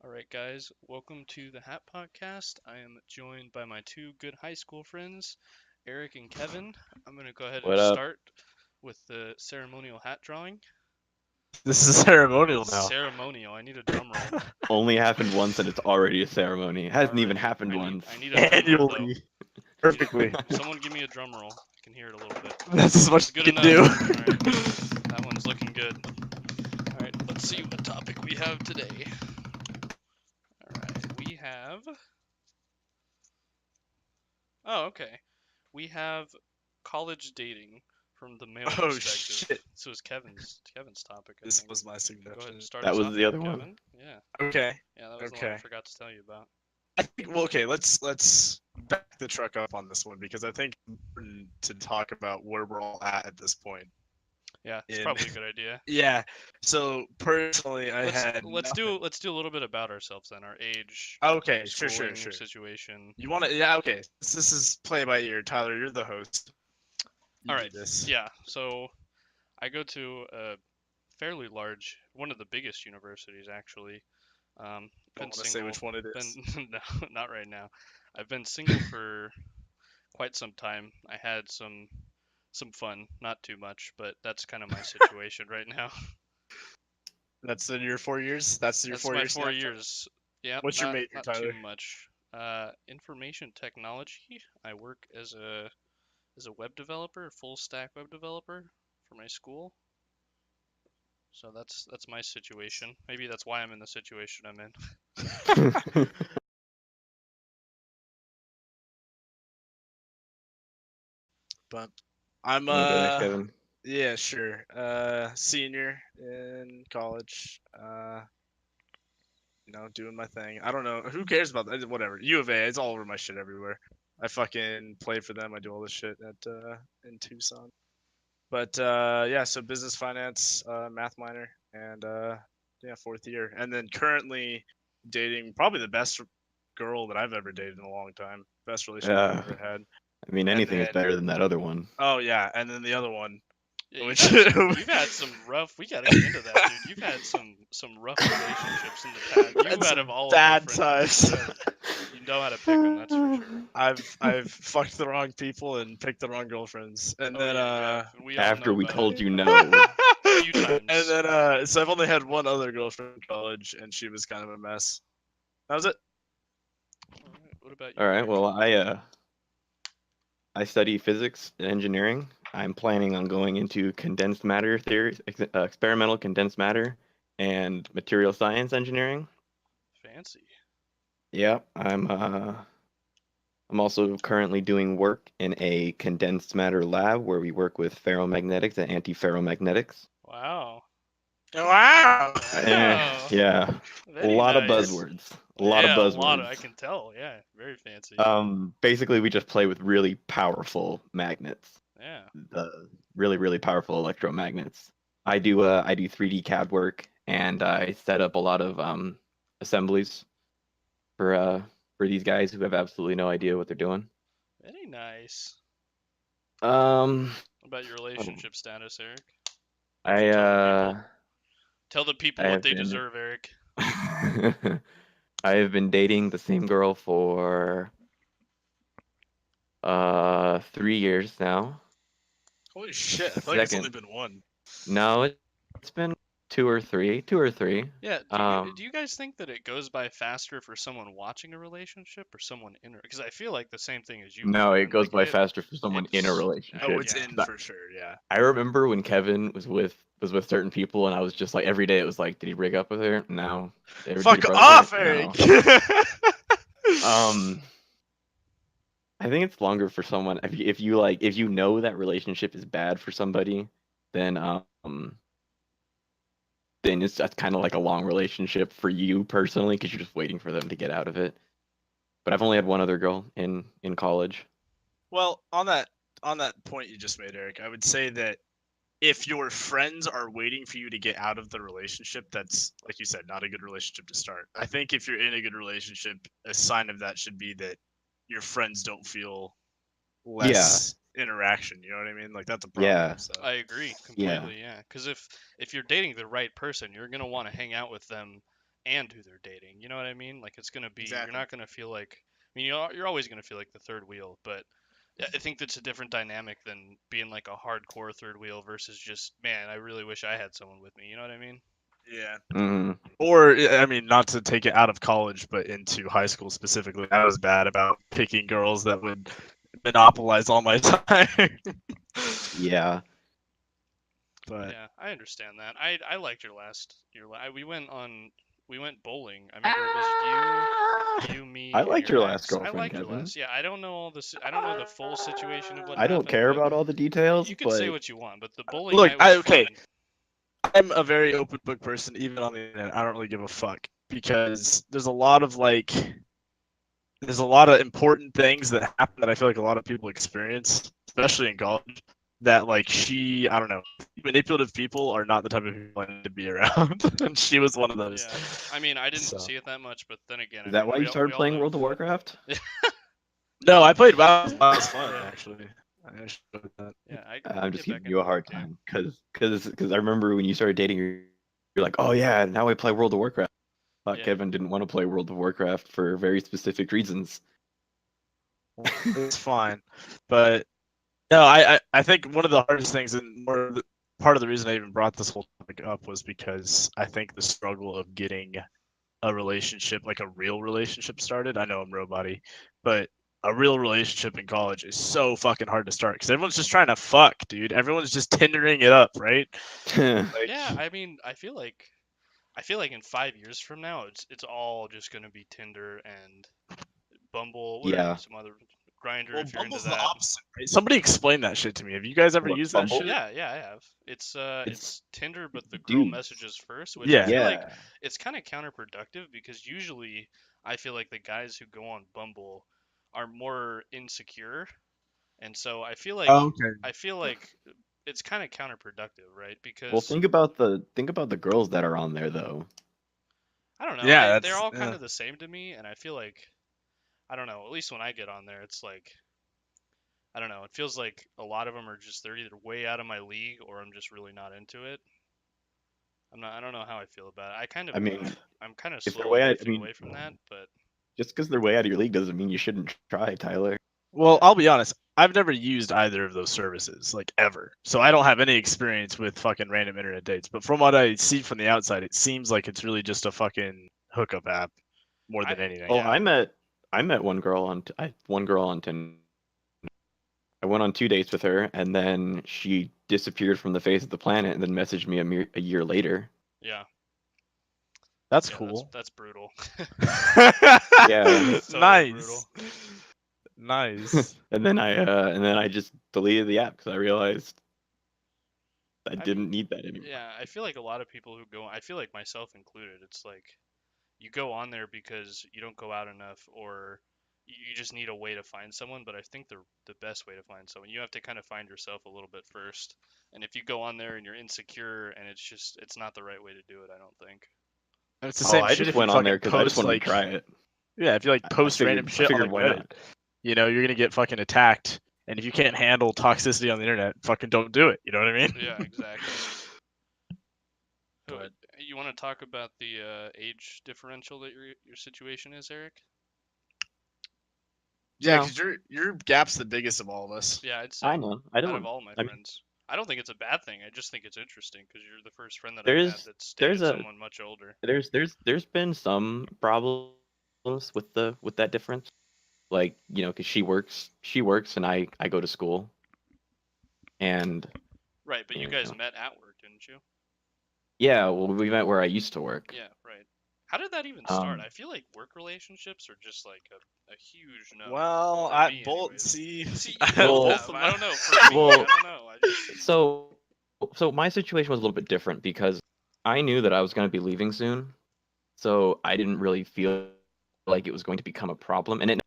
All right, guys, welcome to the Hat Podcast. I am joined by my two good high school friends, Eric and Kevin. I'm going to go ahead and What up? start with the ceremonial hat drawing. This is ceremonial now. Ceremonial. I need a drum roll. Only happened once and it's already a ceremony. It hasn't even Already. happened once. I need a drum roll, though. Annually. Perfectly. Someone give me a drum roll. I can hear it a little bit. That's as much as Good you can enough. do. All right. That one's looking good. All right, let's see what topic we have today. All right, we have. Oh, okay. We have college dating from the male Oh, perspective. shit. This was Kevin's topic, I This think. was my Go ahead suggestion. and start That us was off the here, other one. Kevin. Yeah. Okay. Yeah, that was the one I Okay. forgot to tell you about. I think. Well, okay. Let's back the truck up on this one because I think it's important to talk about where we're all at this point. Yeah, it's In- probably a good idea. Yeah. So personally, I had. Let's do a little bit about ourselves then. Our age, Okay. Sure. schooling situation. You want to? Yeah. Okay. This is play by ear. Tyler, you're the host. You All do right. This. Yeah. So I go to a fairly large, one of the biggest universities actually. Been Don't want to say single. which one it is. No, not right now. I've been single for quite some time. I had some fun, not too much, but that's kind of my situation right now. That's in your 4 years. That's your That's 4 my years. 4 years. Yeah, What's your not major, not Tyler? too much. Information technology. I work as a web developer, full stack web developer for my school. So that's my situation. Maybe that's why I'm in the situation I'm in. But I'm Wanna go next, Kevin? yeah, sure. Senior in college. Doing my thing. I don't know. Who cares about that? Whatever. U of A, it's all over my shit everywhere. I fucking play for them. I do all this shit at in Tucson. But yeah, so business finance, math minor, and yeah, fourth year. And then currently dating probably the best girl that I've ever dated in a long time. Best relationship I've ever had. I mean, anything is then- better than that other one. Oh yeah, and then the other one. Yeah, Which- you've had some rough. We gotta get into that, dude. You've had some rough relationships in the past. You Had out some of all bad of my friends, times. you know how to pick them. That's for sure. I've fucked the wrong people and picked the wrong girlfriends, and Oh then yeah, you have. We all After know we about told it. you no. A few times. and then so I've only had one other girlfriend in college, and she was kind of a mess. That was it. All right, what about you? All right. Eric? Well, I study physics and engineering. I'm planning on going into condensed matter theory, experimental condensed matter, and material science engineering. Fancy. Yeah, I'm also currently doing work in a condensed matter lab where we work with ferromagnetics and antiferromagnetics. Wow. Wow. Wow. Yeah, Very a lot of nice. buzzwords. A lot of Yeah, buzzwords. a lot of. I can tell. Yeah, very fancy. Basically, we just play with really powerful magnets. Yeah. The really powerful electromagnets. I do 3D CAD work and I set up a lot of assemblies for these guys who have absolutely no idea what they're doing. Very nice. Um, What about your relationship status, Eric? I Tell the people I what have they been- deserve, Eric. I have been dating the same girl for 3 years now. Holy shit! I feel like it's Second. only been one. No, it's been two or three. Yeah. Do you guys think that it goes by faster for someone watching a relationship or someone in? Because I feel like the same thing as you. No, Kevin. it goes Like, by faster for someone in a it's- relationship. Oh, it's Yeah. in for sure. Yeah. I remember when Kevin was with certain people, and I was just like, every day it was like, did he break up with her? No. Did he Fuck broke off, with her? Eric. No. I think it's longer for someone if you know that relationship is bad for somebody, then that's kind of like a long relationship for you personally because you're just waiting for them to get out of it. But I've only had one other girl in college. Well, on that point you just made, Eric, I would say that if your friends are waiting for you to get out of the relationship, that's, like you said, not a good relationship to start. I think if you're in a good relationship, a sign of that should be that your friends don't feel less interaction. You know what I mean? Like that's a problem. Yeah. So. I agree completely. Yeah. Because if you're dating the right person, you're gonna want to hang out with them and who they're dating. You know what I mean? Like it's gonna be you're Exactly. not gonna feel like I mean you're always gonna feel like the third wheel, but I think that's a different dynamic than being like a hardcore third wheel versus just man, I really wish I had someone with me. You know what I mean? Yeah. Mm. Or I mean, not to take it out of college, but into high school specifically, I was bad about picking girls that would monopolize all my time. Yeah. But Yeah, I understand that. I liked we went bowling. I remember it was you, I me, and liked your your last ex. I girlfriend, liked your Kevin. last. Yeah, I don't know all this. I don't know the full situation of what I don't happened, care but about all the details, you could say but what you want. But the bowling look, night was okay, fun. I'm a very open book person, even on the internet. I don't really give a fuck because there's a lot of important things that happen that I feel like a lot of people experience, especially in college. That like I don't know, manipulative people are not the type of people I need to be around, and she was one of those. Yeah, I mean, I didn't So see it that much, but then again, I is that mean, why you we started all playing live. World of Warcraft? no, I played WoW. It was fun Yeah, actually. I actually enjoyed that. yeah, I'm I'd just get back giving you into a WoW hard too. time because I remember when you started dating, you're like, oh yeah, now I play World of Warcraft. Thought Yeah, Kevin didn't want to play World of Warcraft for very specific reasons. It's fine, but no, I think one of the hardest things and part of the reason I even brought this whole topic up was because I think the struggle of getting a relationship, like a real relationship started. I know I'm robot but a real relationship in college is so fucking hard to start because everyone's just trying to fuck, dude. Everyone's just tendering it up, right? Like, yeah. I mean, I feel like in 5 years from now, it's all just gonna be Tinder and Bumble, Yeah. some other Grinder well, if you're into Bumble's the that. opposite, right? Somebody explain that shit to me. Have you guys ever What, used that Bumble? shit? Yeah, yeah, I have. It's It's Tinder, but the girl dudes. messages first, which I Yeah. feel like Yeah. it's kind of counterproductive because usually I feel like the guys who go on Bumble are more insecure, and so Oh, okay. I feel like it's kind of counterproductive, right? Well, Because think about the girls that are on there though. I don't know, Yeah, they're that's all kind yeah. of the same to me, and I feel like I don't know. At least when I get on there, it's like I don't know. It feels like a lot of them are just they're either way out of my league or I'm just really not into it. I don't know how I feel about it. I mean, I'm kind of if they're slowly way out, I drifting mean, away from that, but just because they're way out of your league doesn't mean you shouldn't try, Tyler. Well, I'll be honest. I've never used either of those services, like ever. So I don't have any experience with fucking random internet dates. But from what I see from the outside, it seems like it's really just a fucking hookup app more I than anything. Oh, yeah. I met one girl on Tinder. I went on 2 dates with her, and then she disappeared from the face of the planet, and then messaged me a year later. Yeah. That's Yeah, cool. that's brutal. Yeah, That's totally brutal. Nice. Nice. and then I just deleted the app because I realized I I mean, didn't need that anymore. yeah, I feel like a lot of people who go I feel like myself included, it's like you go on there because you don't go out enough or you just need a way to find someone, but I think the best way to find someone, you have to kind of find yourself a little bit first. And if you go on there and you're insecure and it's not the right way to do it, I don't think. And it's the Oh, same I shit just if you went on there fucking because I just post wanted to like try it. yeah, if you like I post random figured I shit on figured like why Reddit, not. you're gonna get fucking attacked. And if you can't handle toxicity on the internet, fucking don't do it. You know what I mean? Yeah, exactly. But You want to talk about the age differential that your situation is, Eric? yeah, No, because your gap's the biggest of all of us. Yeah, I'd I say know. I out of don't. all my I mean, friends. I don't think it's a bad thing. I just think it's interesting because you're the first friend that I've had there's that's there's dated a someone much older. there's been some problems with that difference. Like, because she works and I go to school, and Right, but you you guys know, met at work, didn't you? yeah. Well, we met where I used to work. Yeah, right. How did that even start? Um, I feel like work relationships are just like a huge no Well, for I me, bolt anyways. see See, you both well, both have. of I my don't know. For me, I well, don't know. I just so my situation was a little bit different because I knew that I was going to be leaving soon, so I didn't really feel like it was going to become a problem, and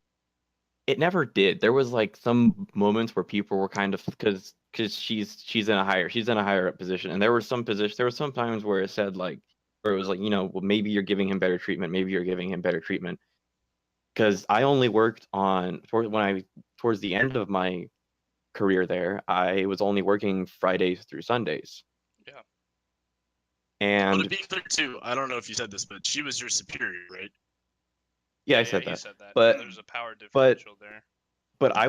it never did. There was like some moments where people were kind of because she's in a higher up position, and there were some times where it said like where it was like well, maybe you're giving him better treatment, maybe you're giving him better treatment because I only worked towards the end of my career there, I was only working Fridays through Sundays. yeah. Well, to And be clear too, I don't know if you said this, but she was your superior, right? yeah, I Yeah, said he that. said that. But There's a power but differential there. but I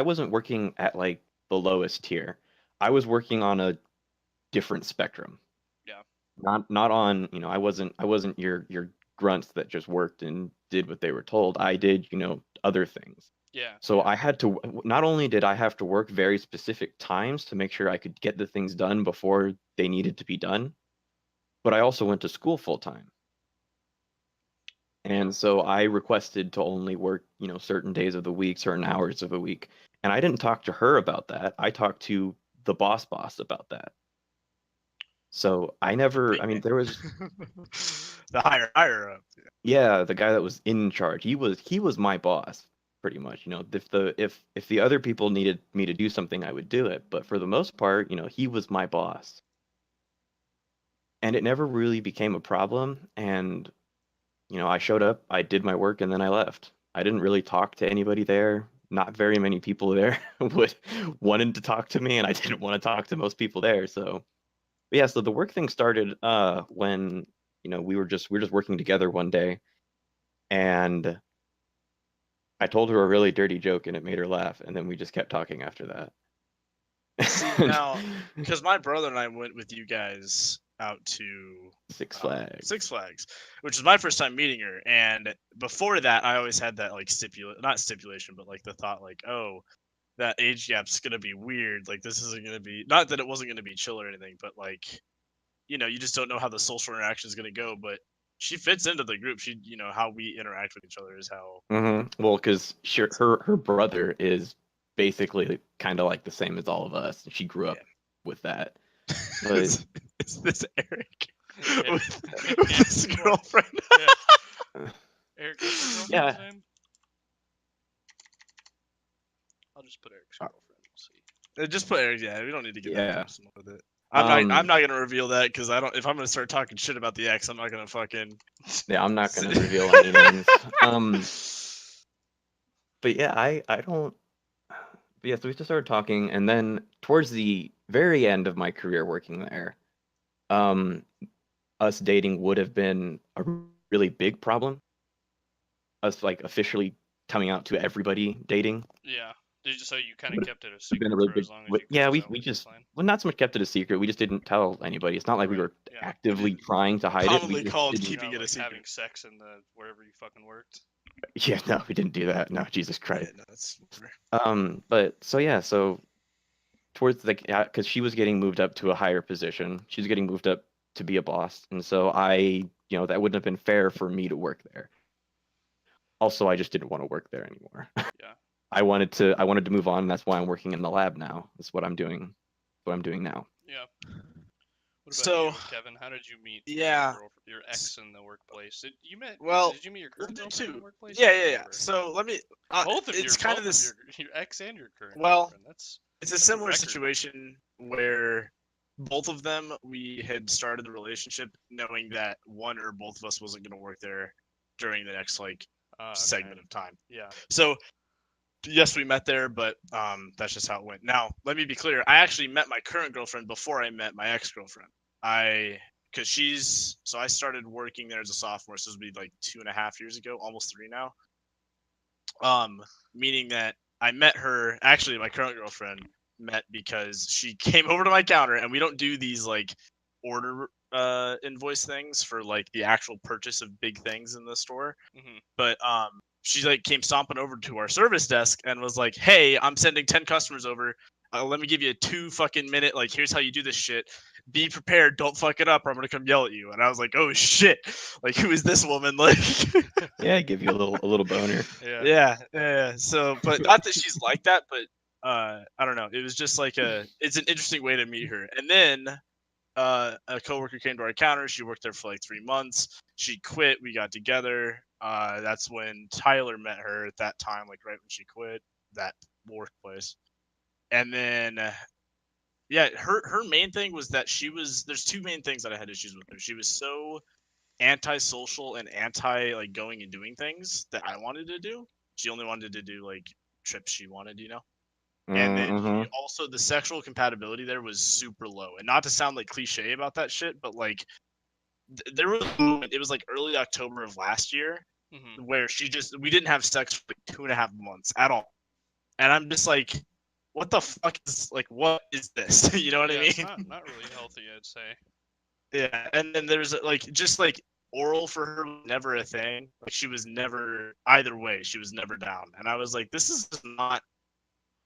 wasn't working at like the lowest tier. I was working on a different spectrum. Yeah. Not on, I wasn't your grunts that just worked and did what they were told. I did, other things. Yeah. So Yeah. I had to, not only did I have to work very specific times to make sure I could get the things done before they needed to be done, but I also went to school full time. And so I requested to only work, certain days of the week, certain hours of the week. And I didn't talk to her about that. I talked to the boss about that. So I never, Big I mean, man. there was, The higher up. yeah, the guy that was in charge. He was my boss, pretty much. If the other people needed me to do something, I would do it. But for the most part, he was my boss. And it never really became a problem. And I showed up, I did my work, and then I left. I didn't really talk to anybody there. Not very many people there would wanted to talk to me, and I didn't want to talk to most people there. So, but yeah, so the work thing started when we were just working together one day, and I told her a really dirty joke, and it made her laugh, and then we just kept talking after that. See now, because my brother and I went with you guys out to Six Flags. Six Flags, which was my first time meeting her. And before that, I always had that like not stipulation, but like the thought like, oh, that age gap's gonna be weird. Like this isn't gonna be, not that it wasn't gonna be chill or anything, but like, you just don't know how the social interaction is gonna go. But she fits into the group. She, how we interact with each other is how. Well, because her brother is basically kind of like the same as all of us. She grew up with that. But is this Eric Yeah. with his Yeah. girlfriend? Yeah. Eric, what's your yeah, girlfriend's name? I'll just put Eric's girlfriend. We'll see. Just put Eric. Yeah, we don't need to get that yeah. personal with it. I'm Um, not gonna reveal that because I don't. If I'm gonna start talking shit about the ex, I'm not gonna fucking. yeah, I'm not gonna reveal any names. But yeah, I don't. But yeah, so we just started talking, and then towards the very end of my career working there, um, us dating would have been a really big problem. Us like officially coming out to everybody dating Yeah. So you kind of would kept it a have been a secret really for big. as long as you could. Yeah, Is we that we what you're just saying? well, not so much kept it a secret. We just didn't tell anybody. It's not like we Right. were Yeah. actively trying to hide it. We Commonly just called didn't. keeping it a Like secret. having sex in the wherever you fucking worked. Yeah, no, we didn't do that. No, Jesus Yeah, Christ. no, that's whatever. But so yeah, so towards the because she was getting moved up to a higher position. She was getting moved up to be a boss, and so that wouldn't have been fair for me to work there. Also, I just didn't want to work there anymore. Yeah. I wanted to move on, and that's why I'm working in the lab now. That's what I'm doing. What I'm doing now. Yeah. What about So, you, Kevin? How did you meet yeah. your ex in the workplace? Well, Did you meet your we'll current do girlfriend in the two. workplace? I Yeah, don't yeah, yeah. remember. So let me. It's kind of this. Your ex and your current Well, girlfriend. it's a That's a similar record. situation where both of them we had started the relationship knowing that one or both of us wasn't going to work there during the next like segment of time. Yeah. So yes, we met there, but that's just how it went. Now, let me be clear. I actually met my current girlfriend before I met my ex-girlfriend. Because I started working there as a sophomore, so this would be like 2.5 years ago, almost 3 now. Meaning that I met her. Actually, my current girlfriend met because she came over to my counter, and we don't do these like order invoice things for like the actual purchase of big things in the store. Mm-hmm. But she like came stomping over to our service desk and was like, "Hey, I'm sending 10 customers over. Let me give you a 2 fucking minute. Like, here's how you do this shit. Be prepared. Don't fuck it up, or I'm gonna come yell at you." And I was like, "Oh shit! Like, who is this woman?" Like, Yeah, give you a little boner. yeah. So, but not that she's like that, but I don't know. It was just like it's an interesting way to meet her. And then a coworker came to our counter. She worked there for like 3 months. She quit. We got together. That's when Tyler met her at that time, like right when she quit that workplace. And then, yeah, her main thing was that there's two main things that I had issues with her. She was so antisocial and anti like going and doing things that I wanted to do. She only wanted to do like trips she wanted. And then Mm-hmm. also the sexual compatibility there was super low. And not to sound like cliche about that shit, but like there was a moment, it was like early October of last year, Hmm. where we didn't have sex for like 2.5 months at all. And I'm just like, what the fuck is, like, what is this? You know what I Yeah, mean? it's not really healthy, I'd say. Yeah. And then there's like, just like oral for her was never a thing. Like she was never, either way, she was never down. And I was like, this is just not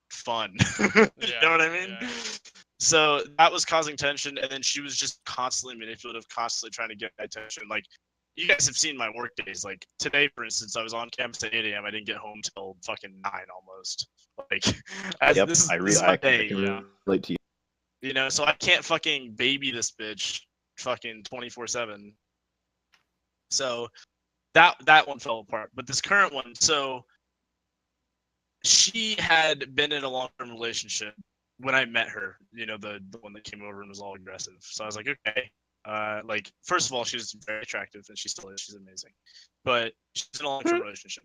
fun. You Yeah, know what I mean? yeah. So that was causing tension, and then she was just constantly manipulative, constantly trying to get my attention. Like, you guys have seen my work days. Like today, for instance, I was on campus at 8 a.m. I didn't get home till fucking 9 almost. Like, Yep. this I is my I day. can Yeah. relate to you. You know, so I can't fucking baby this bitch fucking 24/7. So that one fell apart. But this current one, so she had been in a long-term relationship when I met her. You know, the one that came over and was all aggressive. So I was like, okay. Like, first of all, she's very attractive, and she still is. She's amazing, but she's in a long-term relationship.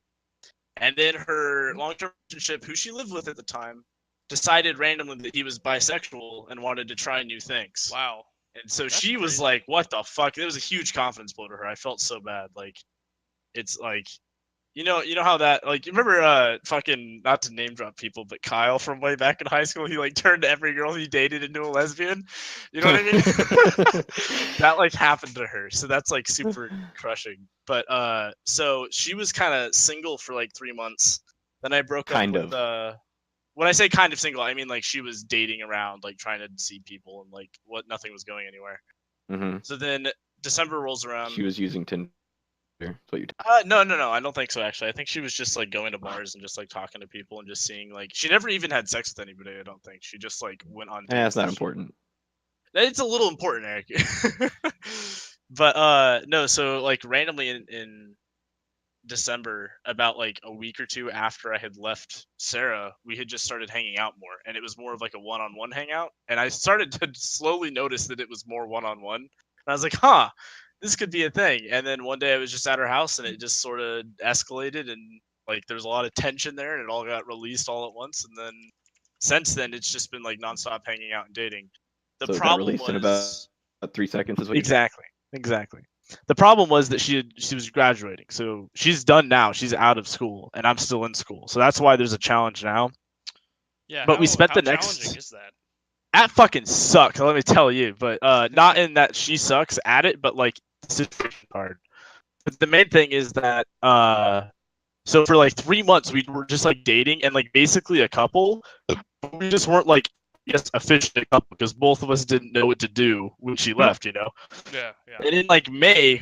And then her long-term relationship, who she lived with at the time, decided randomly that he was bisexual and wanted to try new things. Wow. And so That's she was crazy. like, "What the fuck?" It was a huge confidence blow to her. I felt so bad. Like, it's like, you know how that, like, you remember fucking, not to name drop people, but Kyle from way back in high school, he like turned every girl he dated into a lesbian. You know what I mean? That like happened to her. So that's like super crushing. But so she was kind of single for like 3 months. Then I broke up Kind with of. when I say kind of single, I mean like she was dating around, like trying to see people, and like what nothing was going anywhere. Mm-hmm. So then December rolls around. She was using Tinder. That's what you. No. I don't think so. Actually, I think she was just like going to bars and just like talking to people and just seeing. Like, she never even had sex with anybody. I don't think she just like went on It's dates. not important. It's a little important, Eric. But no. So like randomly in December, about like a week or two after I had left Sarah, we had just started hanging out more, and it was more of like a one-on-one hangout. And I started to slowly notice that it was more one-on-one. And I was like, huh, this could be a thing. And then one day I was just at her house, and it just sort of escalated, and like there was a lot of tension there, and it all got released all at once. And then since then, it's just been like nonstop hanging out and dating. The So it got problem released in about was 3 seconds, is what you. exactly. The problem was that she was graduating, so she's done now. She's out of school, and I'm still in school. So that's why there's a challenge now. Yeah, But we spent how the challenging next is that? that fucking sucks. Let me tell you. But not in that she sucks at it, but like the situation part. But the main thing is that so for like 3 months we were just like dating and like basically a couple. But we just weren't like, yes, officially a couple, because both of us didn't know what to do when she left. You know. Yeah, yeah. And in like May,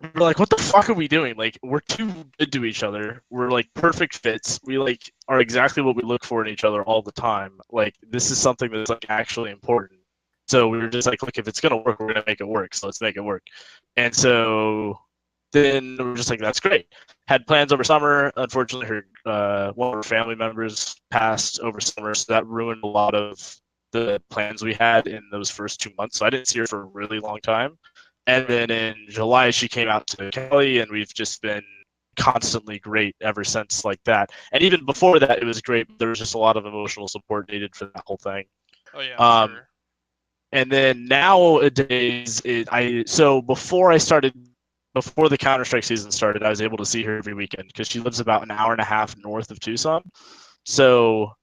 we're like, what the fuck are we doing? Like, we're too good to each other. We're like perfect fits. We like are exactly what we look for in each other all the time. Like, this is something that's like actually important. So we were just like, look, if it's gonna work, we're gonna make it work. So let's make it work. And so then we're just like, that's great. Had plans over summer. Unfortunately, her one of her family members passed over summer, so that ruined a lot of the plans we had in those first 2 months. So I didn't see her for a really long time. And Right. then in July, she came out to Cali, and we've just been constantly great ever since, like that. And even before that, it was great. But there was just a lot of emotional support needed for that whole thing. Oh yeah, I'm Um, sure. and then nowadays, before the Counter Strike season started, I was able to see her every weekend because she lives about an hour and a half north of Tucson. So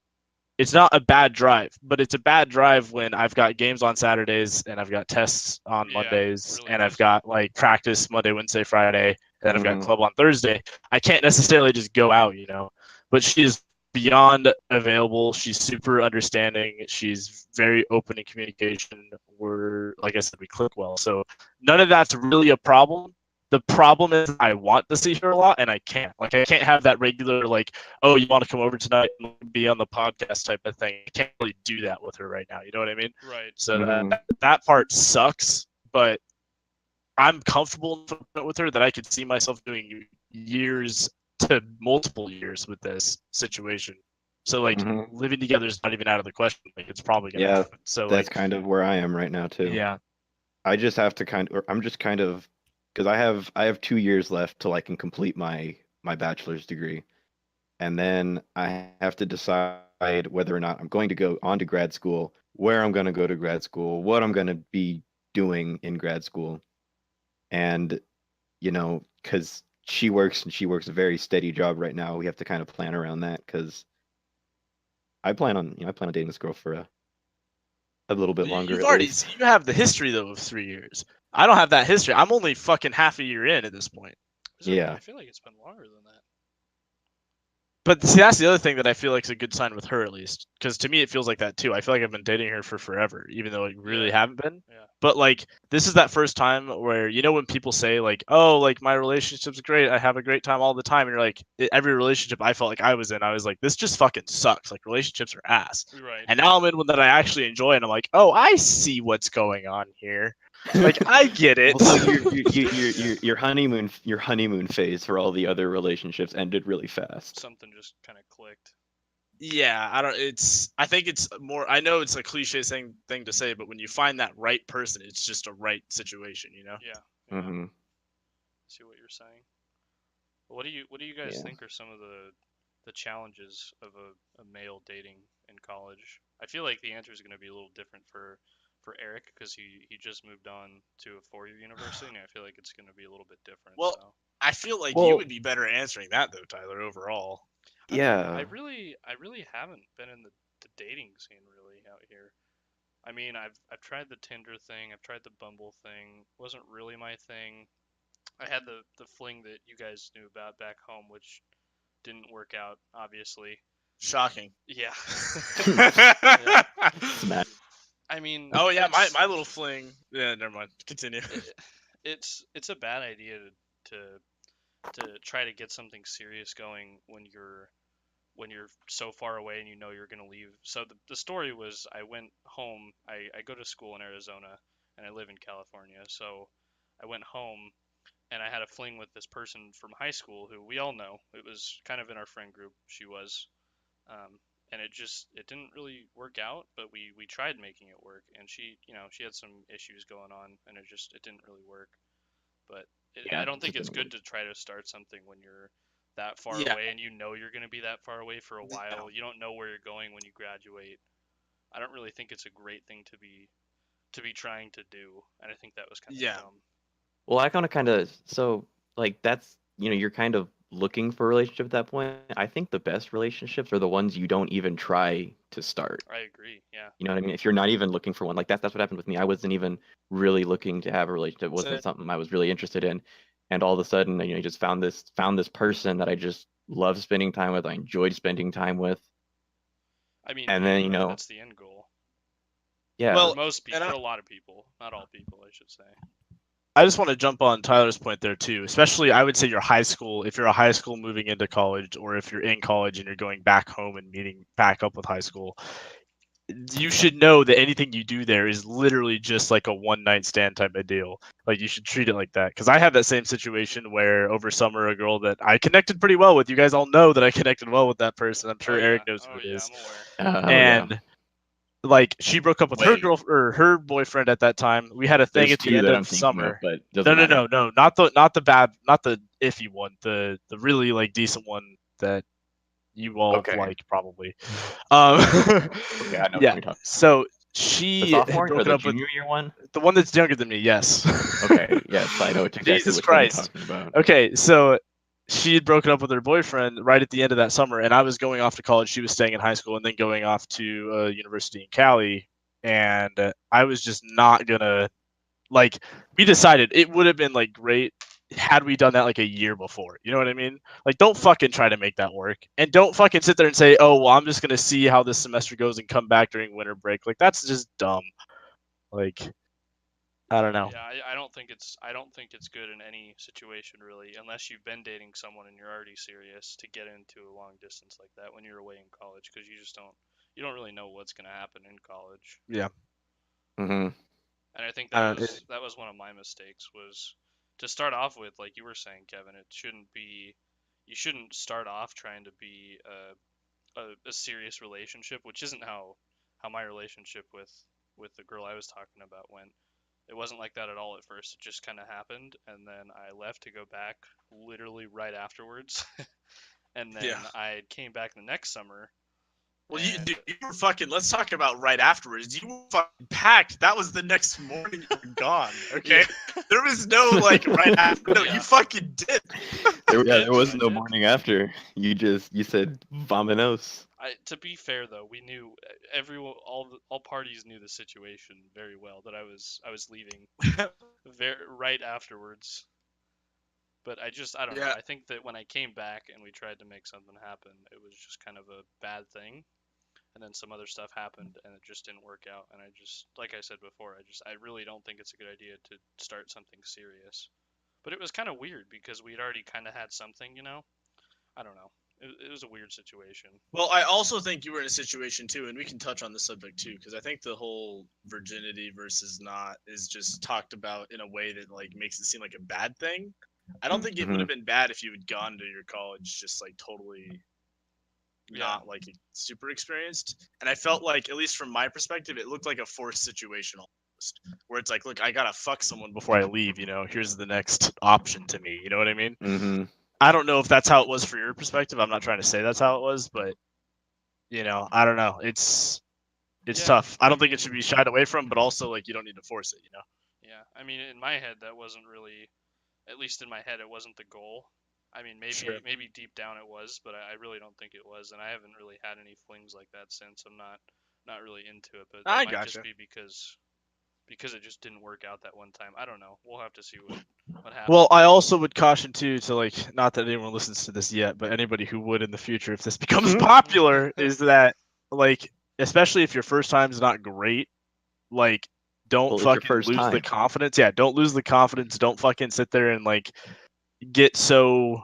it's not a bad drive, but it's a bad drive when I've got games on Saturdays and I've got tests on Yeah, it Mondays really and I've is. got like practice Monday, Wednesday, Friday, and then I've got Mm-hmm. club on Thursday. I can't necessarily just go out, you know. But she is beyond available. She's super understanding. She's very open in communication. We're, like I said, we click well. So none of that's really a problem. The problem is I want to see her a lot and I can't. Like, I can't have that regular, like, oh, you want to come over tonight and be on the podcast type of thing. I can't really do that with her right now. You know what I mean? Right. So Mm-hmm. that part sucks, but I'm comfortable with her that I could see myself doing years to multiple years with this situation. So like Mm-hmm. living together is not even out of the question. Like, it's probably gonna Yeah, happen. So that's like, kind of where I am right now too. yeah, I just have to I'm just kind of, because I have 2 years left till I can complete my bachelor's degree, and then I have to decide whether or not I'm going to go on to grad school, where I'm going to go to grad school, what I'm going to be doing in grad school. And, because she works a very steady job right now, we have to kind of plan around that because I plan on dating this girl for a little bit longer You've at already least. you have the history though of 3 years. I don't have that history. I'm only fucking half a year in at this point. Yeah. I feel like it's been longer than that. But see, that's the other thing that I feel like is a good sign with her, at least, because to me it feels like that too. I feel like I've been dating her for forever, even though I really Yeah. haven't been. Yeah. But like, this is that first time where when people say like, "Oh, like my relationship's great, I have a great time all the time," and you're like, every relationship I felt like I was in, I was like, this just fucking sucks. Like relationships are ass. Right. And now I'm in one that I actually enjoy, and I'm like, oh, I see what's going on here. Like I get it. Well, so your honeymoon phase for all the other relationships ended really fast. Something just kind of clicked. Yeah, I don't. I think it's more. I know it's a cliche thing to say, but when you find that right person, it's just a right situation, you know. Yeah. Yeah. Hmm. See what you're saying. What do you guys Yeah. think are some of the challenges of a male dating in college? I feel like the answer is going to be a little different for Eric because he just moved on to a 4-year university, and I feel like it's going to be a little bit different. Well, So I feel like you Well, would be better answering that though, Tyler. Overall, I mean, yeah. I really haven't been in the dating scene really out here. I mean, I've tried the Tinder thing, I've tried the Bumble thing. Wasn't really my thing. I had the fling that you guys knew about back home, which didn't work out, obviously. shocking. Yeah. Yeah. Smash. I mean, Oh yeah, my little fling. Yeah, never mind. Continue. it's a bad idea to try to get something serious going when you're so far away and you know you're going to leave. So the story was I went home. I go to school in Arizona and I live in California. So I went home and I had a fling with this person from high school who we all know. It was kind of in our friend group. She was. And it didn't really work out, but we tried making it work, and she had some issues going on, and it didn't really work. But I Yeah, don't it think just it's didn't good work. to try to start something when you're that far Yeah. away and you know you're going to be that far away for a while. You don't know where you're going when you graduate. I don't really think it's a great thing to be trying to do, and I think that was kind of Yeah. dumb. Well, I kind of so like that's you're kind of looking for a relationship at that point. I think the best relationships are the ones you don't even try to start. I agree. Yeah. You know what I mean? If you're not even looking for one, like that's what happened with me. I wasn't even really looking to have a relationship. It So, wasn't something I was really interested in. And all of a sudden, I just found this person that I just love spending time with. I enjoyed spending time with. I mean, And then, ideally, that's the end goal for yeah. well, most and people, for a lot of people, not all people, I should say. I just want to jump on Tyler's point there too, especially I would say your high school, if you're a high school moving into college, or if you're in college and you're going back home and meeting back up with high school, you should know that anything you do there is literally just like a one night stand type of deal. Like you should treat it like that. Because I had that same situation where over summer, a girl that I connected pretty well with, you guys all know that I connected well with that person. I'm Oh sure yeah, Eric knows who oh it yeah, is. I'm aware. Oh yeah. And like she broke up with her Wait, girl or her boyfriend at that time. We had a thing there's at the two end that I'm of thinking of, summer. but it No, doesn't no, matter. no, no, not the bad, not the iffy one. The really like decent one that you all Okay. like probably. Um, Okay, I know what yeah. you're talking. So The she had sophomore or broken the up with junior year one? the one that's younger than me. Yes. Okay, yes, I know exactly Jesus which one you're Christ. talking about. Okay, so she had broken up with her boyfriend right at the end of that summer, and I was going off to college. She was staying in high school and then going off to university in Cali, and I was just not gonna like. We decided it would have been like great had we done that like a year before. You know what I mean? Like, don't fucking try to make that work, and don't fucking sit there and say, "Oh, well, I'm just gonna see how this semester goes and come back during winter break." Like, that's just dumb. Like, I don't know. Yeah, I don't think it's good in any situation really, unless you've been dating someone and you're already serious to get into a long distance like that when you're away in college because you don't really know what's going to happen in college. Yeah. Hmm. And I think Uh, it, that was one of my mistakes was to start off with, like you were saying, Kevin, you shouldn't start off trying to be a serious relationship, which isn't how my relationship with the girl I was talking about went. It wasn't like that at all at first. It just kind of happened, and then I left to go back literally right afterwards. And yeah. then I came back the next summer, Well, And dude, you were fucking. Let's talk about right afterwards. You were fucking packed. That was the next morning. You were gone. Okay. yeah, There was no like right after. No, Yeah. you fucking did. There was I no did. morning after. You said vamonos. To be fair though, we knew everyone, all parties knew the situation very well that I was leaving right afterwards. But I don't know. Yeah. I think that when I came back and we tried to make something happen, it was just kind of a bad thing. And then some other stuff happened and it just didn't work out. And I just, like I said before, I really don't think it's a good idea to start something serious. But it was kind of weird because we'd already kind of had something, you know? I don't know. It was a weird situation. Well, I also think you were in a situation too, and we can touch on the subject too, because I think the whole virginity versus not is just talked about in a way that like makes it seem like a bad thing. I don't think it would Mhm. have been bad if you had gone to your college just like totally Yeah. not like super experienced. And I felt like, at least from my perspective, it looked like a forced situation almost, where it's like, look, I gotta fuck someone before I leave. You know, here's the next option to me. You know what I mean? Mhm. I don't know if that's how it was for your perspective. I'm not trying to say that's how it was, but you know, I don't know. It's Yeah, tough. I I don't think it should mean, be shied away from, but also like you don't need to force it. You know? yeah. I mean, in my head, that wasn't really, at least in my head, it wasn't the goal. I mean, Sure. maybe deep down it was, but I really don't think it was, and I haven't really had any flings like that since. I'm not really into it, but that I might just gotcha. be because it just didn't work out that one time. I don't know. We'll have to see what happens. Well, I also would caution too to like, not that anyone listens to this yet, but anybody who would in the future if this becomes popular is that like, especially if your first time's not great, like don't Well, it's your fucking first lose the time. confidence. Yeah, don't lose the confidence. Don't fucking sit there and like get so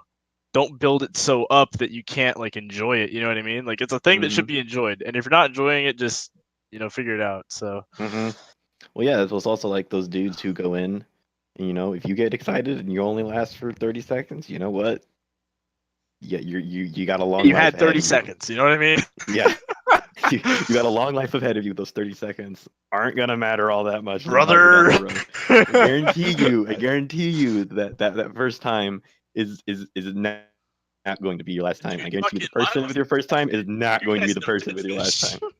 don't build it so up that you can't like enjoy it. You know what I mean? Like it's a thing that should Mhm. be enjoyed. And if you're not enjoying it, just figure it out. So Mhm. Well, yeah, it was also like those dudes who go in, and if you get excited and you only last for 30 seconds, you know what? Yeah, you got a long you life had ahead 30 of you. seconds. You know what I mean? Yeah, you got a long life ahead of you. Those 30 seconds aren't gonna matter all that much later down Brother. the road. I guarantee you that first time is not going to be your last time. Dude, I guarantee you the fucking mine person was with your first time is not you going to be guys the know person Dead with your last Fish. time.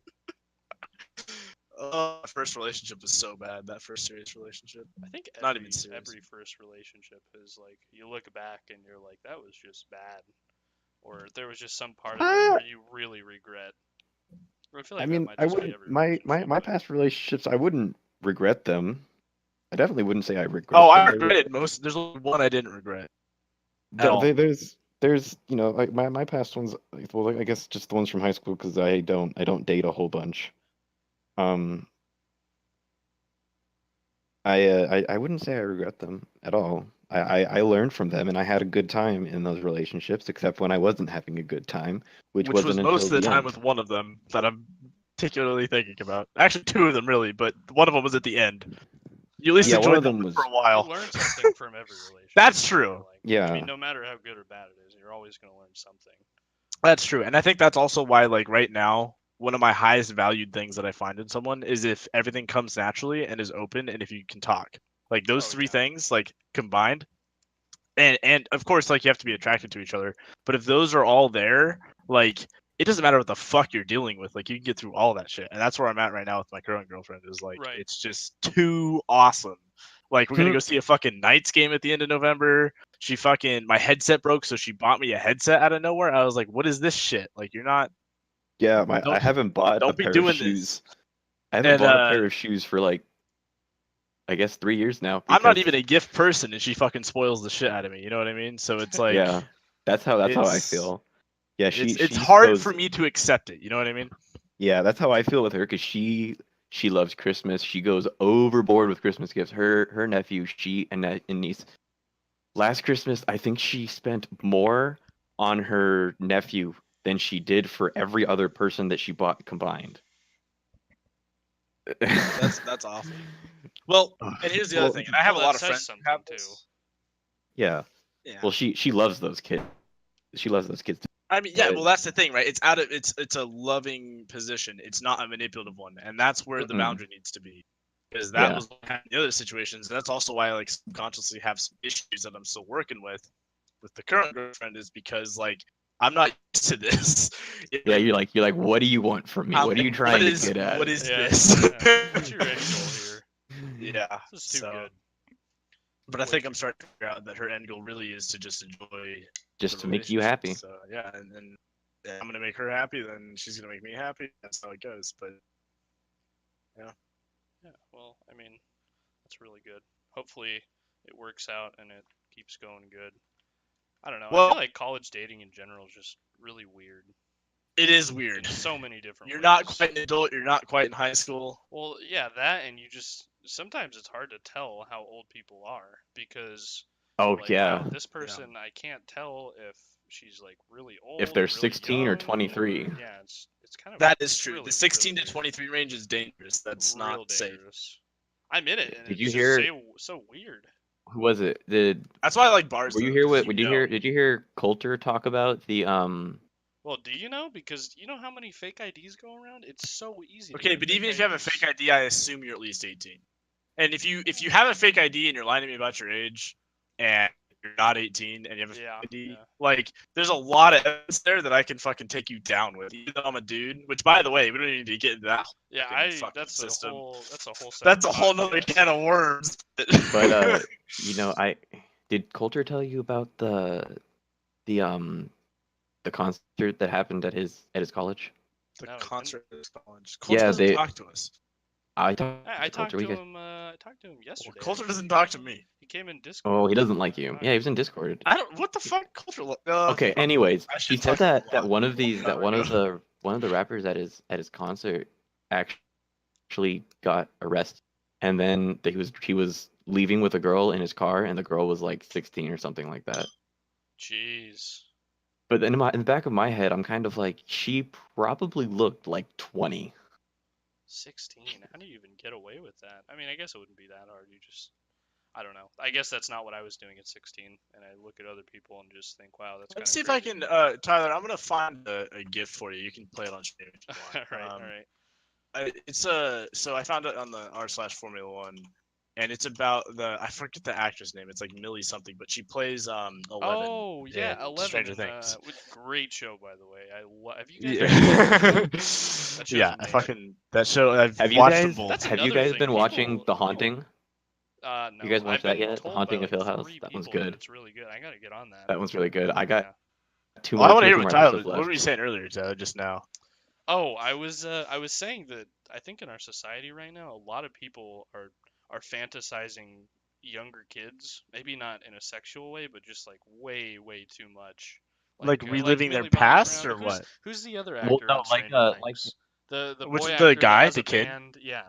Oh, my first relationship was so bad. That first serious relationship. I think Not even serious. every first relationship is like you look back and you're like that was just bad, or there was just some part of it Uh, where you really regret. Or I feel I like that mean, might I just be wouldn't every my relationship. my But past relationships. I wouldn't regret them. I definitely wouldn't say I Oh, regret I them. regretted most. There's only one I didn't regret at all. There's like my past ones. Well, like, I guess just the ones from high school because I don't date a whole bunch. Um, I wouldn't say I regret them at all. I learned from them and I had a good time in those relationships, except when I wasn't having a good time, which Which was wasn't most until of the the time end. with one of them that I'm particularly thinking about. Actually, two of them really, but one of them was at the end. You at least Yeah, one enjoyed of that them one for was a you while. learn something from every relationship. That's I feel true. like. I mean, yeah. no matter how good or bad it is, you're always going to learn something. That's true. And I think that's also why, like, right now, one of my highest valued things that I find in someone is if everything comes naturally and is open and if you can talk. Like, those Oh three yeah. things, like, combined. And of course, like, you have to be attracted to each other. But if those are all there, like, it doesn't matter what the fuck you're dealing with. Like, you can get through all that shit. And that's where I'm at right now with my current girlfriend is, like, Right. it's just too awesome. Like, we're going to go see a fucking Knights game at the end of November. My headset broke, so she bought me a headset out of nowhere. I was like, what is this shit? Like, you're not, Yeah, I don't, haven't bought a don't be pair of doing shoes. this. I haven't And, bought a pair of shoes for like I guess 3 years now I'm not because even a gift person, and she fucking spoils the shit out of me. You know what I mean? So it's like, yeah, that's how I it's, feel. Yeah, it's she hard goes for me to accept it. You know what I mean? yeah, that's how I feel with her because she loves Christmas. She goes overboard with Christmas gifts. Her nephew, she and niece. Last Christmas, I think she spent more on her nephew than she did for every other person that she bought combined. That's awful. Well, and here's the other Well, thing, and I have a That lot of says friends who have something too. this. yeah. Yeah. Well, she loves those kids. She loves those kids. I mean, yeah. But Well, that's the thing, right? It's a loving position. It's not a manipulative one, and that's where the mm-mm. boundary needs to be. Because that Yeah. was kind of the other situations. That's also why I like subconsciously have some issues that I'm still working with the current girlfriend is because like I'm not used to this. Yeah, you're like, what do you want from me? I'm What are you like, trying to get at? what is Yeah, this? yeah. What's your end goal here? Yeah. This is too so, good. But I Way think too I'm starting to figure out that her end goal really is to just enjoy Just the to make you relationship. happy. So yeah, and I'm gonna make her happy, then she's gonna make me happy. That's how it goes. But Yeah, well, I mean, that's really good. Hopefully, it works out and it keeps going good. I don't know. I well, feel like college dating in general is just really weird it is in weird. so many different You're ways. not quite an adult. You're not quite in high school. Well, yeah, that, and you just sometimes it's hard to tell how old people are because Oh you're like, yeah, wow, this person I can't tell if she's like really old if or they're really 16 or young 23. or yeah, it's kind of That is it's true. really, The 16 really to 23 range is dangerous. That's weird. Real not safe. dangerous. I'm in it, and Did it's you just hear? so weird. Who was it? That's why I like bars. Were you though, here? 'cause Did you know. hear? Did you hear Coulter talk about the Well, do you know? Because you know how many fake IDs go around? It's so easy. To Okay, get but fake even if you have a IDs. fake ID, I assume you're at least 18. And if you have a fake ID and you're lying to me about your age, and you're not 18 and you have a fake Yeah, ID, yeah. like there's a lot of evidence there that I can fucking take you down with. Even though I'm a dude, which by the way, we don't need to get into that. Yeah, Fucking that's system. that's a whole That's a separate whole nother podcast. can of worms. But you know, I did Coulter tell you about the concert that happened at his college? The No, he didn't. concert at his college. Coulter Yeah, doesn't they. talk to us. I talked I to Coulter. talked We to guys. him. I talked to him yesterday. Coulter actually. doesn't talk to me. He came in Discord. Oh, he doesn't like We you. talked. Yeah, he was in Discord. I don't. What the fuck, Coulter? Okay. Fuck. Anyways, I he should said talk to him a that lot. one of these Not that one right of the rappers at his concert actually got arrested, and then he was leaving with a girl in his car, and the girl was like 16 or something like that. Jeez. But then in the back of my head, I'm kind of like, she probably looked like 20. 16. How do you even get away with that? I mean, I guess it wouldn't be that hard. You just, I don't know. I guess that's not what I was doing at 16, and I look at other people and just think, wow, that's kind Let's of see if crazy. I can, Tyler. I'm gonna find a gift for you. You can play it on stream if you want. all right. It's so I found it on the r/Formula One, and it's about I forget the actress name. It's like Millie something, but she plays 11. Oh yeah, in 11. Stranger And, Things. great show, by the way. Have you guys? Yeah, That show's yeah. I amazing. fucking that show. I've Have you watched guys them both. That's have you another guys thing. been watching People- The Haunting? No. You guys watched I've that been yet? The told Haunting by, of Hill like, House? 3 That one's people good. It's really good. I gotta get on that. That one's really good. I got Yeah. two Well, I more want to two hear or what more Tyler. episodes What were left. you saying earlier, Tyler? Just now. Oh, I was saying that I think in our society right now, a lot of people are fantasizing younger kids. Maybe not in a sexual way, but just like way too much. Like Like reliving their Millie Bobby past Brown. or what? Who's the other Well, actor no, on Stranger like Things? The Which boy the actor guy, that has the a kid? band. Yeah.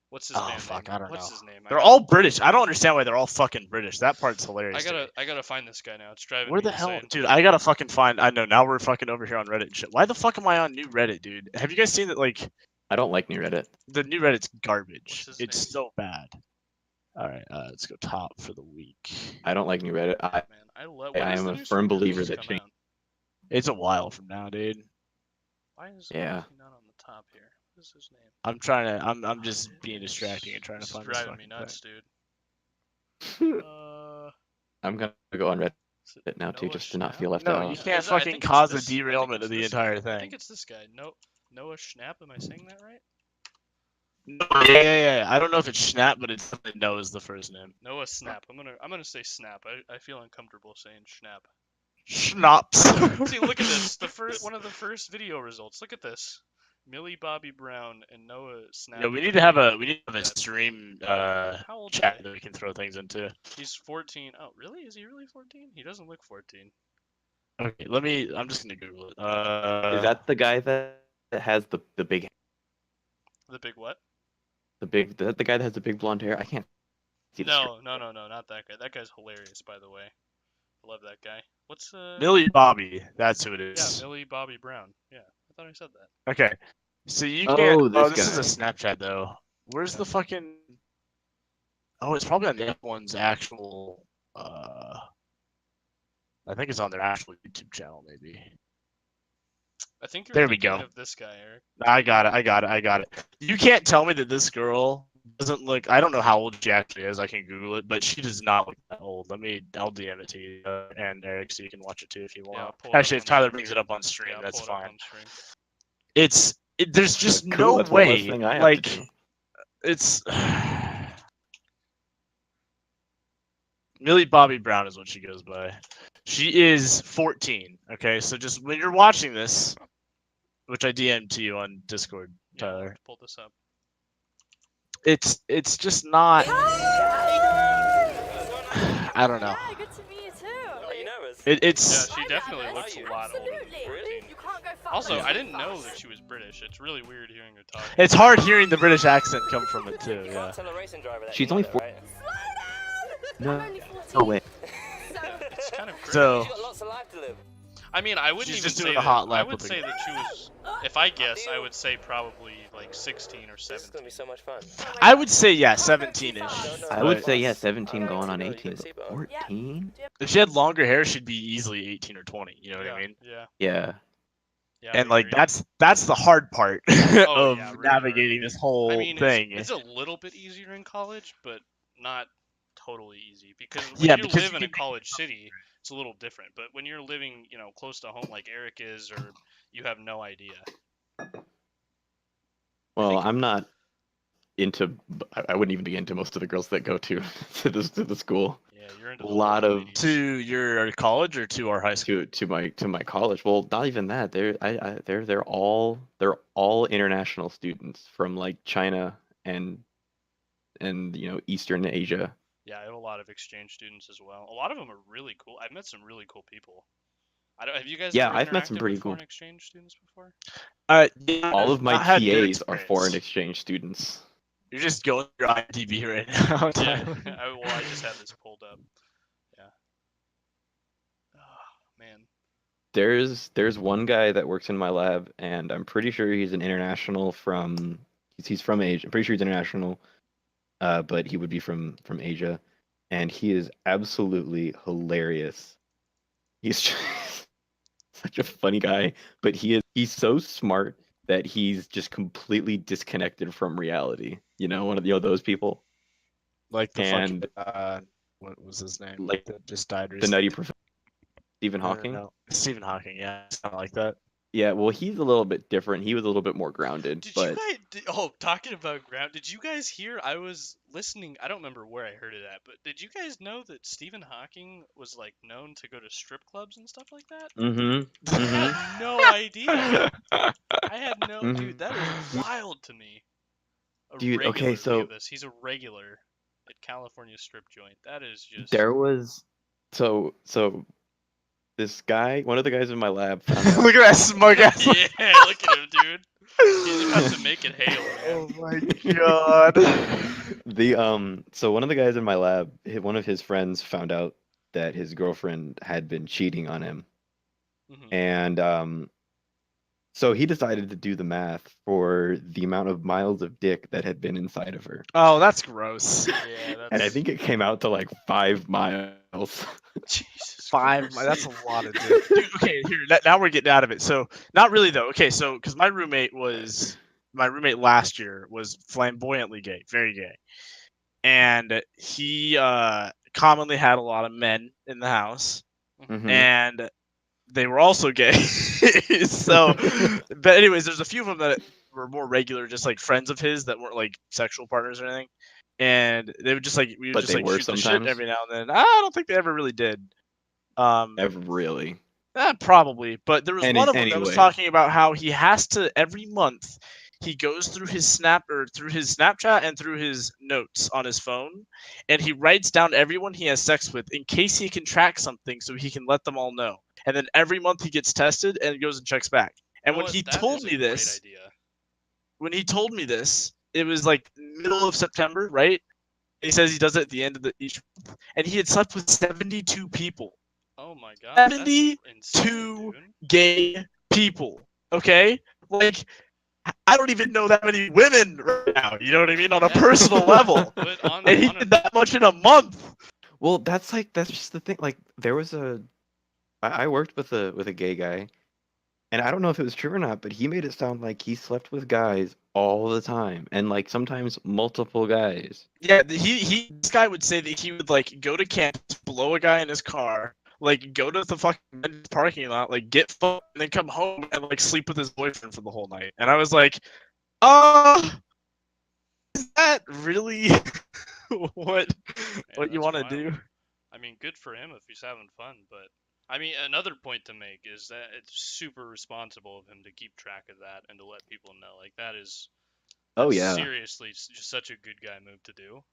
What's his Oh band fuck, name? I don't What's know. his name? They're all British. I don't understand why they're all fucking British. That part's hilarious. I gotta find this guy now. It's driving Where me the hell, insane. dude? I gotta fucking find. I know now we're fucking over here on Reddit and shit. Why the fuck am I on new Reddit, dude? Have you guys seen that? Like I don't like new Reddit. the new Reddit's garbage. What's his It's name? so bad. All right, let's go top for the week. I don't like new Reddit. Man, I love. When I does am the a new firm Stranger believer Things that come change. out? It's a while from now, dude. Why is Yeah. he not on the top here? What is his name? I'm trying to. I'm just being distracting and trying to This is find this driving me fucking nuts, thing. dude. I'm gonna go on Reddit Is it now too, Noah just to not Schnapp? feel left No, out. you can't I fucking think it's cause a this- I think derailment it's of the this entire guy. thing. I think it's this guy. Noah Schnapp. Am I saying that right? No, yeah. I don't know if it's Schnapp, but it's No is the first name. Noah Snap. I'm gonna say Snap. I feel uncomfortable saying Schnapp. Schnaps. See, look at this. One of the first video results. Look at this. Millie Bobby Brown and Noah Snap. Yeah, we need to have a That- stream How old chat is that we can throw things into. He's 14. Oh, really? Is he really 14? He doesn't look 14. Okay, I'm just gonna Google it. Is that the guy that has the big The big what? is that the guy that has the big blonde hair? I can't see the screen. No, not that guy. That guy's hilarious, by the way. I love that guy. What's Millie Bobby? That's who it Yeah, is. Millie Bobby Brown. Yeah, I thought I said that. Okay, so you Oh, can't. this This is a guy. Snapchat though. Where's Yeah. the fucking? Oh, it's probably on the Ep01's actual. I think it's on their actual YouTube channel, maybe. I think you're There we thinking go. of this guy, Eric. I got it. You can't tell me that this girl doesn't look. I don't know how old she actually is. I can Google it, but she does not look that old. I'll DM it to you and Eric, so you can watch it too if you Yeah, I'll want. pull it up Actually, if on Tyler stream. brings it up on stream, Yeah, I'll that's pull it up fine. on stream. There's just Cool. no That's one less way. thing I have Like to do. it's. Millie Bobby Brown is what she goes by. She is 14. Okay, so just when you're watching this, which I DM'd to you on Discord, Yeah, I'll Tyler, have to pull this up. it's just not. I don't know. Yeah, good to meet you too. Are you nervous? It's Yeah, she definitely looks a lot older than Absolutely. 14. You can't go far Also, away I didn't from know us. that she was British. It's really weird hearing her talk. it's hard hearing the British accent come from it too. You Yeah. can't tell a racing driver that. She's you know only that, 4. right? Slow No, down! I'm only 14. no way. So, It's kind of crazy. So She's got lots of life to live. I mean, I wouldn't She's even just say doing that. a hot I lap would with say a- that she was. If I guess, I would say probably like 16 or This is 17. gonna be so much fun. I would say yeah, 17ish. I would But say, yeah, Plus, 17 I going on know, you 18. got a But seatbelt on. 14? if she had longer hair, she'd be easily 18 or 20. You know what Yeah, I mean? yeah, Yeah. yeah. And I like agree. that's the hard part Oh, of yeah, really navigating hard. this whole I mean, thing. it's a little bit easier in college, but not totally easy because when Yeah, you because live you in a can college city, it's a little different. But when you're living, close to home like Eric is, or you have no idea. Well, think- I'm not into. I wouldn't even be into most of the girls that go to to the school. Yeah, you're into A the lot local of- ladies. to your college or to our high school. To my college. Well, not even that. They're all international students from like China and Eastern Asia. Yeah, I have a lot of exchange students as well. A lot of them are really cool. I've met some really cool people. Have you guys Yeah, ever I've met some interacted pretty with cool- foreign exchange students before? Yeah, All of my I've had good TAs are foreign experience. exchange students. You're just going through IMDb right now. Yeah, Tyler. I just had this pulled up. Yeah. Oh, man. There's one guy that works in my lab, and I'm pretty sure he's an international from. He's from Asia. I'm pretty sure he's international, but he would be from Asia, and he is absolutely hilarious. He's such a funny guy, but he's so smart that he's just completely disconnected from reality. One of those people, Like the And- fucking what was his name? like that just died the recently. Nutty Professor Stephen No, no, Hawking. no. Stephen Hawking, yeah, it's not like that. Yeah, well, he's a little bit different. He was a little bit more grounded, Did but you guys? Talking about ground. Did you guys hear? I was listening. I don't remember where I heard it at, but did you guys know that Stephen Hawking was like known to go to strip clubs and stuff like that? mm-hmm. I had no idea. I had no Mhm. dude. That is wild to me. A Dude, okay, regular, so- look at this. He's a regular at California Strip Joint. That is just. There was so this guy, one of the guys in my lab, found out, Look at that smug ass. Yeah, look at him, dude. He's about to make it hail, man. Oh my god. so one of the guys in my lab, one of his friends found out that his girlfriend had been cheating on him, Mhm. and so he decided to do the math for the amount of miles of dick that had been inside of her, Oh, that's gross. Yeah, that's. and I think it came out to like 5 miles. Jesus 5. Christ. That's a lot of dick. Dude, okay, here. Now we're getting out of it. So, not really though. Okay, so because my roommate last year was flamboyantly gay, very gay, and he commonly had a lot of men in the house, Mhm. and they were also gay. So, but anyways, there's a few of them that were more regular, just like friends of his that weren't like sexual partners or anything. And they would just like we would But just they like were shoot the shit sometimes? every now and then. I don't think they ever really did. Really. Probably, but there was one of them that was anyway. talking about how he has to every month he goes through his Snapchat and through his notes on his phone, and he writes down everyone he has sex with in case he can track something so he can let them all know. And then every month he gets tested and goes and checks back. And You know when what? he That told is a me great this, idea. it was like middle of September, right? He says he does it at the end of each month, and he had slept with 72 people. Oh my god. That's 72 insane, dude. Gay people, okay? Like, I don't even know that many women right now. You know what I mean? On a Yeah. personal level, But on, and he on a, did that much in a month. Well, that's just the thing. Like, there was I worked with a gay guy, And I don't know if it was true or not, but he made it sound like he slept with guys all the time, and like sometimes multiple guys. Yeah, this guy would say that he would like go to campus, blow a guy in his car, like go to the fucking men's parking lot, like get fucked, and then come home and like sleep with his boyfriend for the whole night. And I was like, is that really what Yeah, you that's want to wild. do? I mean, good for him if he's having fun, but I mean, another point to make is that it's super responsible of him to keep track of that and to let people know. Like Oh that's yeah. seriously just such a good guy move to do.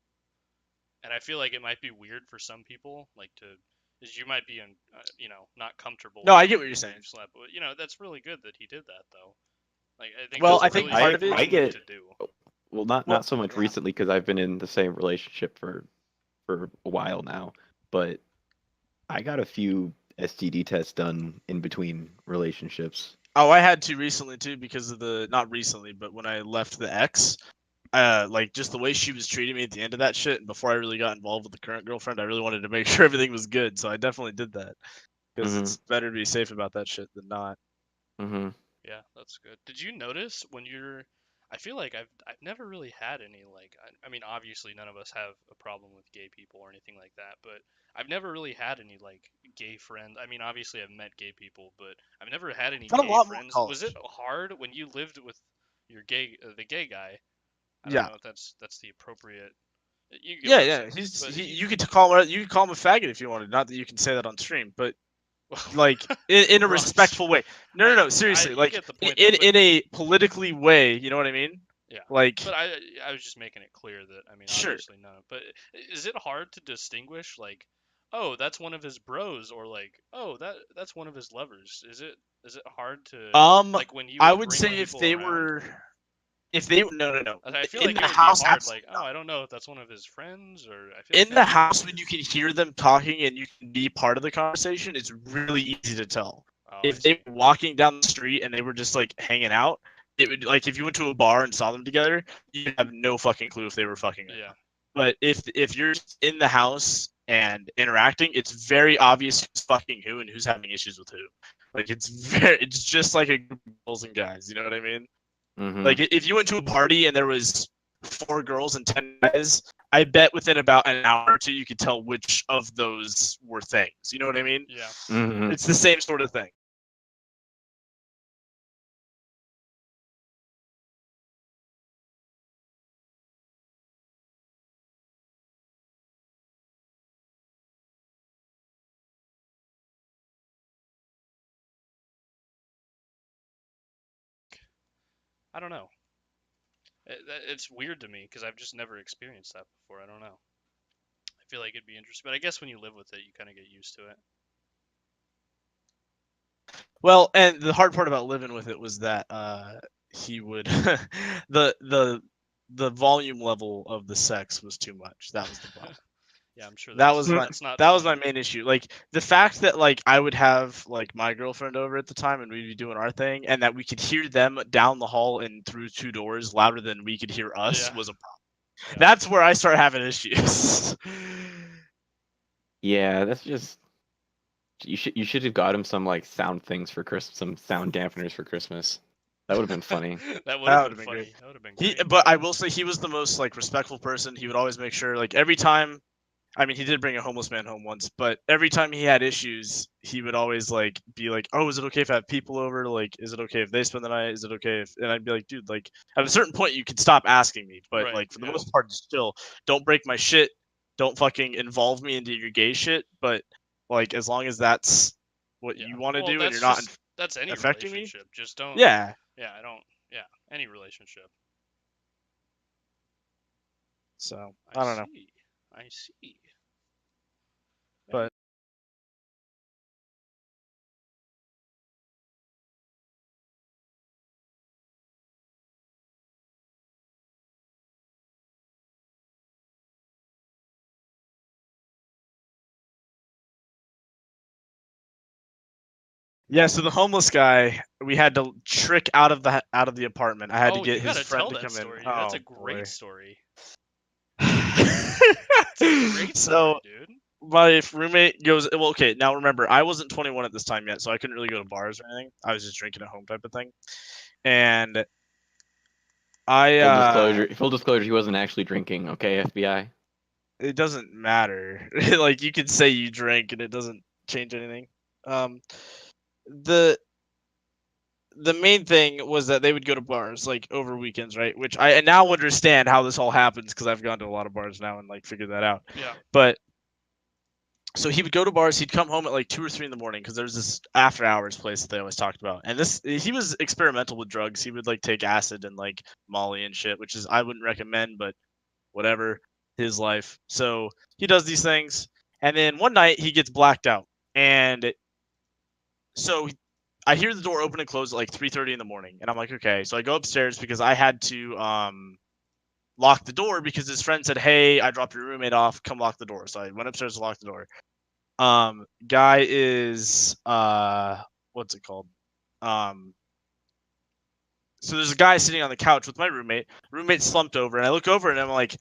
And I feel like it might be weird for some people, like is you might be not comfortable. No, with I get what you're people saying. you've slept with. That's really good that he did that though. Like I think Well, that's I a think really part of it- smart I move get to do. well, not Well, so much yeah. recently because I've been in the same relationship for a while now, but I got a few STD tests done in between relationships. Oh, I had to recently too because of not recently, but when I left the ex, like just the way she was treating me at the end of that shit, and before I really got involved with the current girlfriend, I really wanted to make sure everything was good. So I definitely did that because Mhm. it's better to be safe about that shit than not. Mhm. Yeah, that's good. Did you notice when you're I feel like I've never really had any like I mean obviously none of us have a problem with gay people or anything like that, but I've never really had any like gay friends. I mean obviously I've met gay people, but I've never had any Had a gay lot more in friends. Was it college. hard when you lived with the gay guy? I don't Yeah, know if that's the appropriate. You get yeah, what I'm yeah. saying. But You could call him. You could call him a faggot if you wanted. Not that you can say that on stream, but like in a Russ, respectful way. No, no, no. Seriously, you like get the point though. But in a politically way. You know what I mean? yeah, Like, but I was just making it clear that I mean sure. obviously no. But is it hard to distinguish like, oh that's one of his bros or like oh that's one of his lovers? Is it hard to like when you I would would bring say people around? if they no, no, no. I feel In like the it would be house, hard. Like absolutely oh not. I don't know if that's one of his friends or I feel like In that the would be house weird. when you can hear them talking and you can be part of the conversation, it's really easy to tell. Oh I If see. they were walking down the street and they were just like hanging out, it would like if you went to a bar and saw them together, you'd have no fucking clue if they were fucking or Yeah. not. But if you're in the house and interacting, it's very obvious who's fucking who and who's having issues with who. Like it's just like a group of girls and guys. You know what I mean? Like Mhm. if you went to a party and there was 4 girls and 10 guys, I bet within about an hour or two you could tell which of those were things. You know what I mean? Yeah. Mhm. It's the same sort of thing. I don't know. It's weird to me because I've just never experienced that before. I don't know. I feel like it'd be interesting, but I guess when you live with it, you kind of get used to it. Well, and the hard part about living with it was that he would the volume level of the sex was too much. That was the problem. Yeah, I'm sure That was my that's not that was fun. my main issue. Like the fact that like I would have like my girlfriend over at the time and we'd be doing our thing and that we could hear them down the hall and through 2 doors louder than we could hear us Yeah. was a problem. Yeah. That's where I start having issues. Yeah, that's just you should have got him some like sound things for Christmas, some sound dampeners for Christmas. That would have been funny. That would That have would've been been great. funny. That would have been He, great. but I will say he was the most like respectful person. He would always make sure like every time. I mean, he did bring a homeless man home once, but every time he had issues, he would always like be like, "Oh, is it okay if I have people over? Like, is it okay if they spend the night? Is it okay if?" And I'd be like, "Dude, like at a certain point, you could stop asking me, but Right. like for the Yeah. most part, still don't break my shit. Don't fucking involve me into your gay shit. But like as long as that's what Yeah. you want to Well, do and that's you're not just that's any affecting me, relationship. Just don't. yeah." Yeah. I don't. Yeah. Any relationship. So I I don't know, see. I see. but yeah. So the homeless guy, we had to trick out of the apartment. I had to Oh, get you his gotta friend tell to that come in. story, dude. That's a Oh great boy. story. It's a great So story, dude. my roommate goes, well, okay, now remember, I wasn't 21 at this time yet, so I couldn't really go to bars or anything. I was just drinking at home type of thing. And Full disclosure, he wasn't actually drinking. Okay, FBI. it doesn't matter. Like, you could say you drink and it doesn't change anything. The main thing was that they would go to bars like over weekends, right? Which I now understand how this all happens because I've gone to a lot of bars now and like figured that out. Yeah. But so he would go to bars. He'd come home at like 2 or 3 in the morning because there's this after hours place that they always talked about. And he was experimental with drugs. He would like take acid and like Molly and shit, which is I wouldn't recommend, but whatever, his life. So he does these things, and then one night he gets blacked out, and so I hear the door open and close at like 3:30 in the morning, and I'm like, okay. So I go upstairs because I had to lock the door because his friend said, hey, I dropped your roommate off, come lock the door. So I went upstairs to lock the door. Guy is what's it called? So there's a guy sitting on the couch with my roommate. Roommate slumped over, and I look over and I'm like,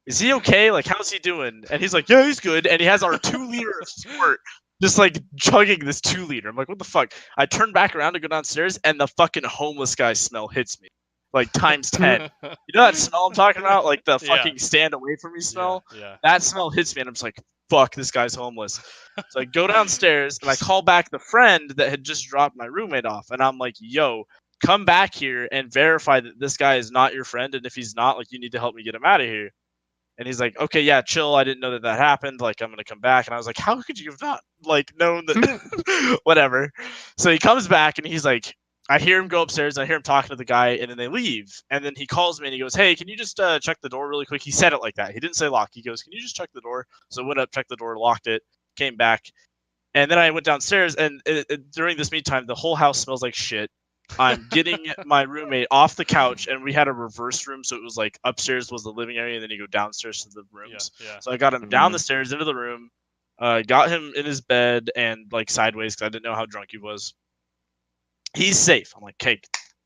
is he okay? Like, how's he doing? And he's like, yeah, he's good. And he has our 2-liter of squirt just like chugging this 2-liter. I'm like, what the fuck? I turn back around to go downstairs, and the fucking homeless guy smell hits me like times 10. You know that smell I'm talking about? Like the fucking stand away from me smell? Yeah. That smell hits me, and I'm just like, fuck, this guy's homeless. So I go downstairs, and I call back the friend that had just dropped my roommate off. And I'm like, yo, come back here and verify that this guy is not your friend. And if he's not, like, you need to help me get him out of here. And he's like, okay, yeah, chill. I didn't know that happened. Like, I'm going to come back. And I was like, how could you have not, like, known that? Whatever. So he comes back, and he's like, I hear him go upstairs. And I hear him talking to the guy, and then they leave. And then he calls me, and he goes, hey, can you just check the door really quick? He said it like that. He didn't say lock. He goes, can you just check the door? So I went up, checked the door, locked it, came back. And then I went downstairs, and during this meantime, the whole house smells like shit. I'm getting my roommate off the couch, and we had a reverse room, so it was like upstairs was the living area, and then you go downstairs to the rooms. Yeah. So I got him down the stairs into the room, got him in his bed and like sideways because I didn't know how drunk he was. He's safe. I'm like, okay,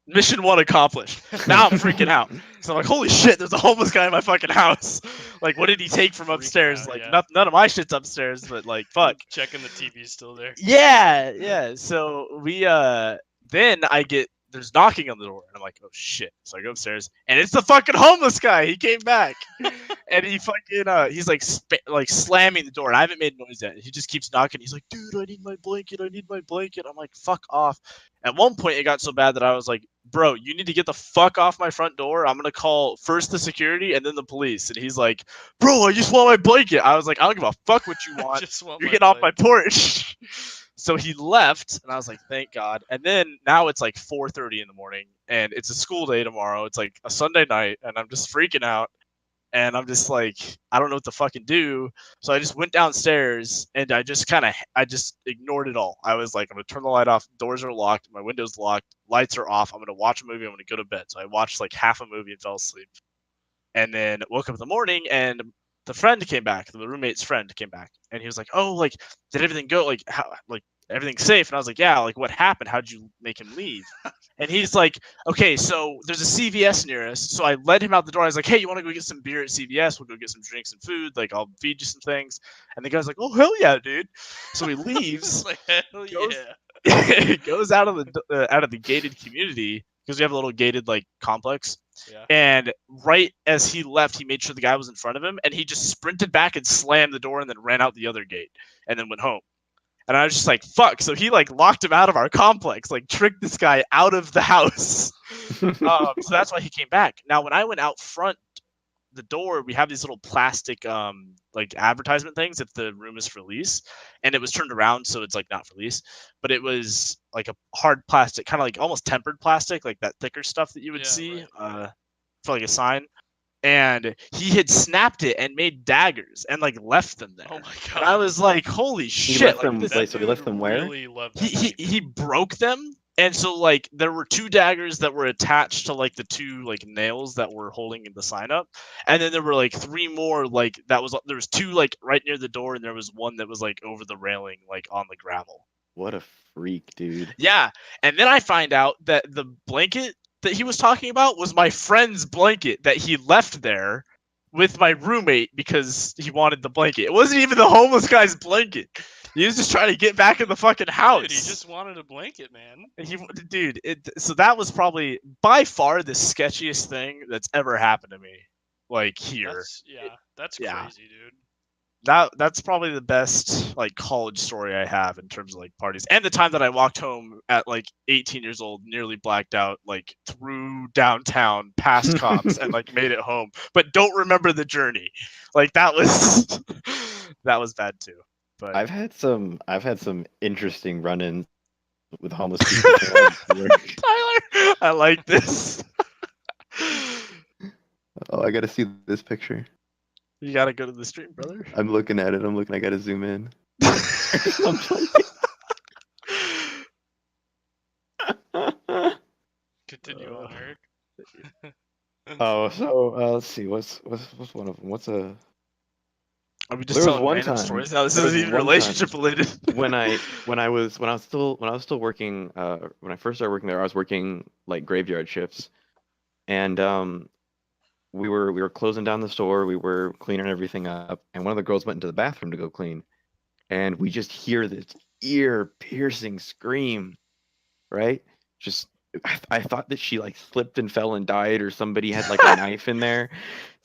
mission 1 accomplished. Now I'm freaking out. So I'm like, holy shit, there's a homeless guy in my fucking house. Like, what did he take from upstairs? out, Like, yeah. none of my shit's upstairs, but like, fuck. Checking the TV's still there. Yeah. So we then there's knocking on the door, and I'm like, oh shit. So I go upstairs, and it's the fucking homeless guy. He came back, and he fucking he's like like slamming the door, and I haven't made noise yet. He just keeps knocking. He's like, dude, I need my blanket. I'm like, fuck off. At one point, it got so bad that I was like, bro, you need to get the fuck off my front door. I'm gonna call first the security and then the police. And he's like, bro, I just want my blanket. I was like, I don't give a fuck what you want. Just want You're my getting off my blanket. porch. So he left, and I was like, thank God. And then now it's like 4:30 in the morning, and it's a school day tomorrow. It's like a Sunday night, and I'm just freaking out. And I'm just like, I don't know what to fucking do. So I just went downstairs, and I just ignored it all. I was like, I'm gonna turn the light off. Doors are locked. My window's locked. Lights are off. I'm gonna watch a movie. I'm gonna go to bed. So I watched like half a movie and fell asleep. And then woke up in the morning, and the friend came back. The roommate's friend came back, and he was like, "Oh, like, did everything go? Like, how? Like, everything's safe?" And I was like, "Yeah." Like, what happened? How'd you make him leave? And he's like, "Okay, so there's a CVS near us." So I led him out the door. I was like, "Hey, you want to go get some beer at CVS? We'll go get some drinks and food. Like, I'll feed you some things." And the guy's like, "Oh, hell yeah, dude!" So he leaves. Like, hell Goes- yeah. goes out of the gated community because we have a little gated like complex. Yeah. And right as he left, he made sure the guy was in front of him, and he just sprinted back and slammed the door and then ran out the other gate and then went home. And I was just like, fuck. So he like locked him out of our complex, like tricked this guy out of the house. So that's why he came back. Now, when I went out front the door, we have these little plastic like advertisement things if the room is for lease, and it was turned around so it's like not for lease, but it was like a hard plastic, kind of like almost tempered plastic, like that thicker stuff that you would see for like a sign. And he had snapped it and made daggers and like left them there. Oh my And I god. was like, holy shit! left Like, them- this- Wait, so he left them where? Really loved he broke them, and so like there were 2 daggers that were attached to like the 2 like nails that were holding the sign up, and then there were like 3 more like there was 2 like right near the door, and there was 1 that was like over the railing like on the gravel. What a freak, dude. Yeah, and then I find out that the blanket that he was talking about was my friend's blanket that he left there with my roommate because he wanted the blanket. It wasn't even the homeless guy's blanket. He was just trying to get back in the fucking house. Dude, he just wanted a blanket, man. Dude, so that was probably by far the sketchiest thing that's ever happened to me. Like here. That's Yeah. crazy, dude. That's probably the best like college story I have in terms of like parties. And the time that I walked home at like 18 years old, nearly blacked out, like through downtown, past cops, and like made it home, but don't remember the journey. Like that was that was bad too. But I've had some interesting run-ins with homeless people. Tyler, I like this. Oh, I gotta see this picture. You gotta go to the stream, brother. I'm looking at it. I gotta zoom in. Continue on, Eric. Oh, so let's see. What's one of them? What's a Are we just There was telling one random time- stories now? This there was isn't even one time relationship related. when I was still working when I first started working there, I was working like graveyard shifts, and we were closing down the store, we were cleaning everything up, and one of the girls went into the bathroom to go clean, and we just hear this ear piercing scream, right? Just I thought that she like slipped and fell and died, or somebody had like a knife in there,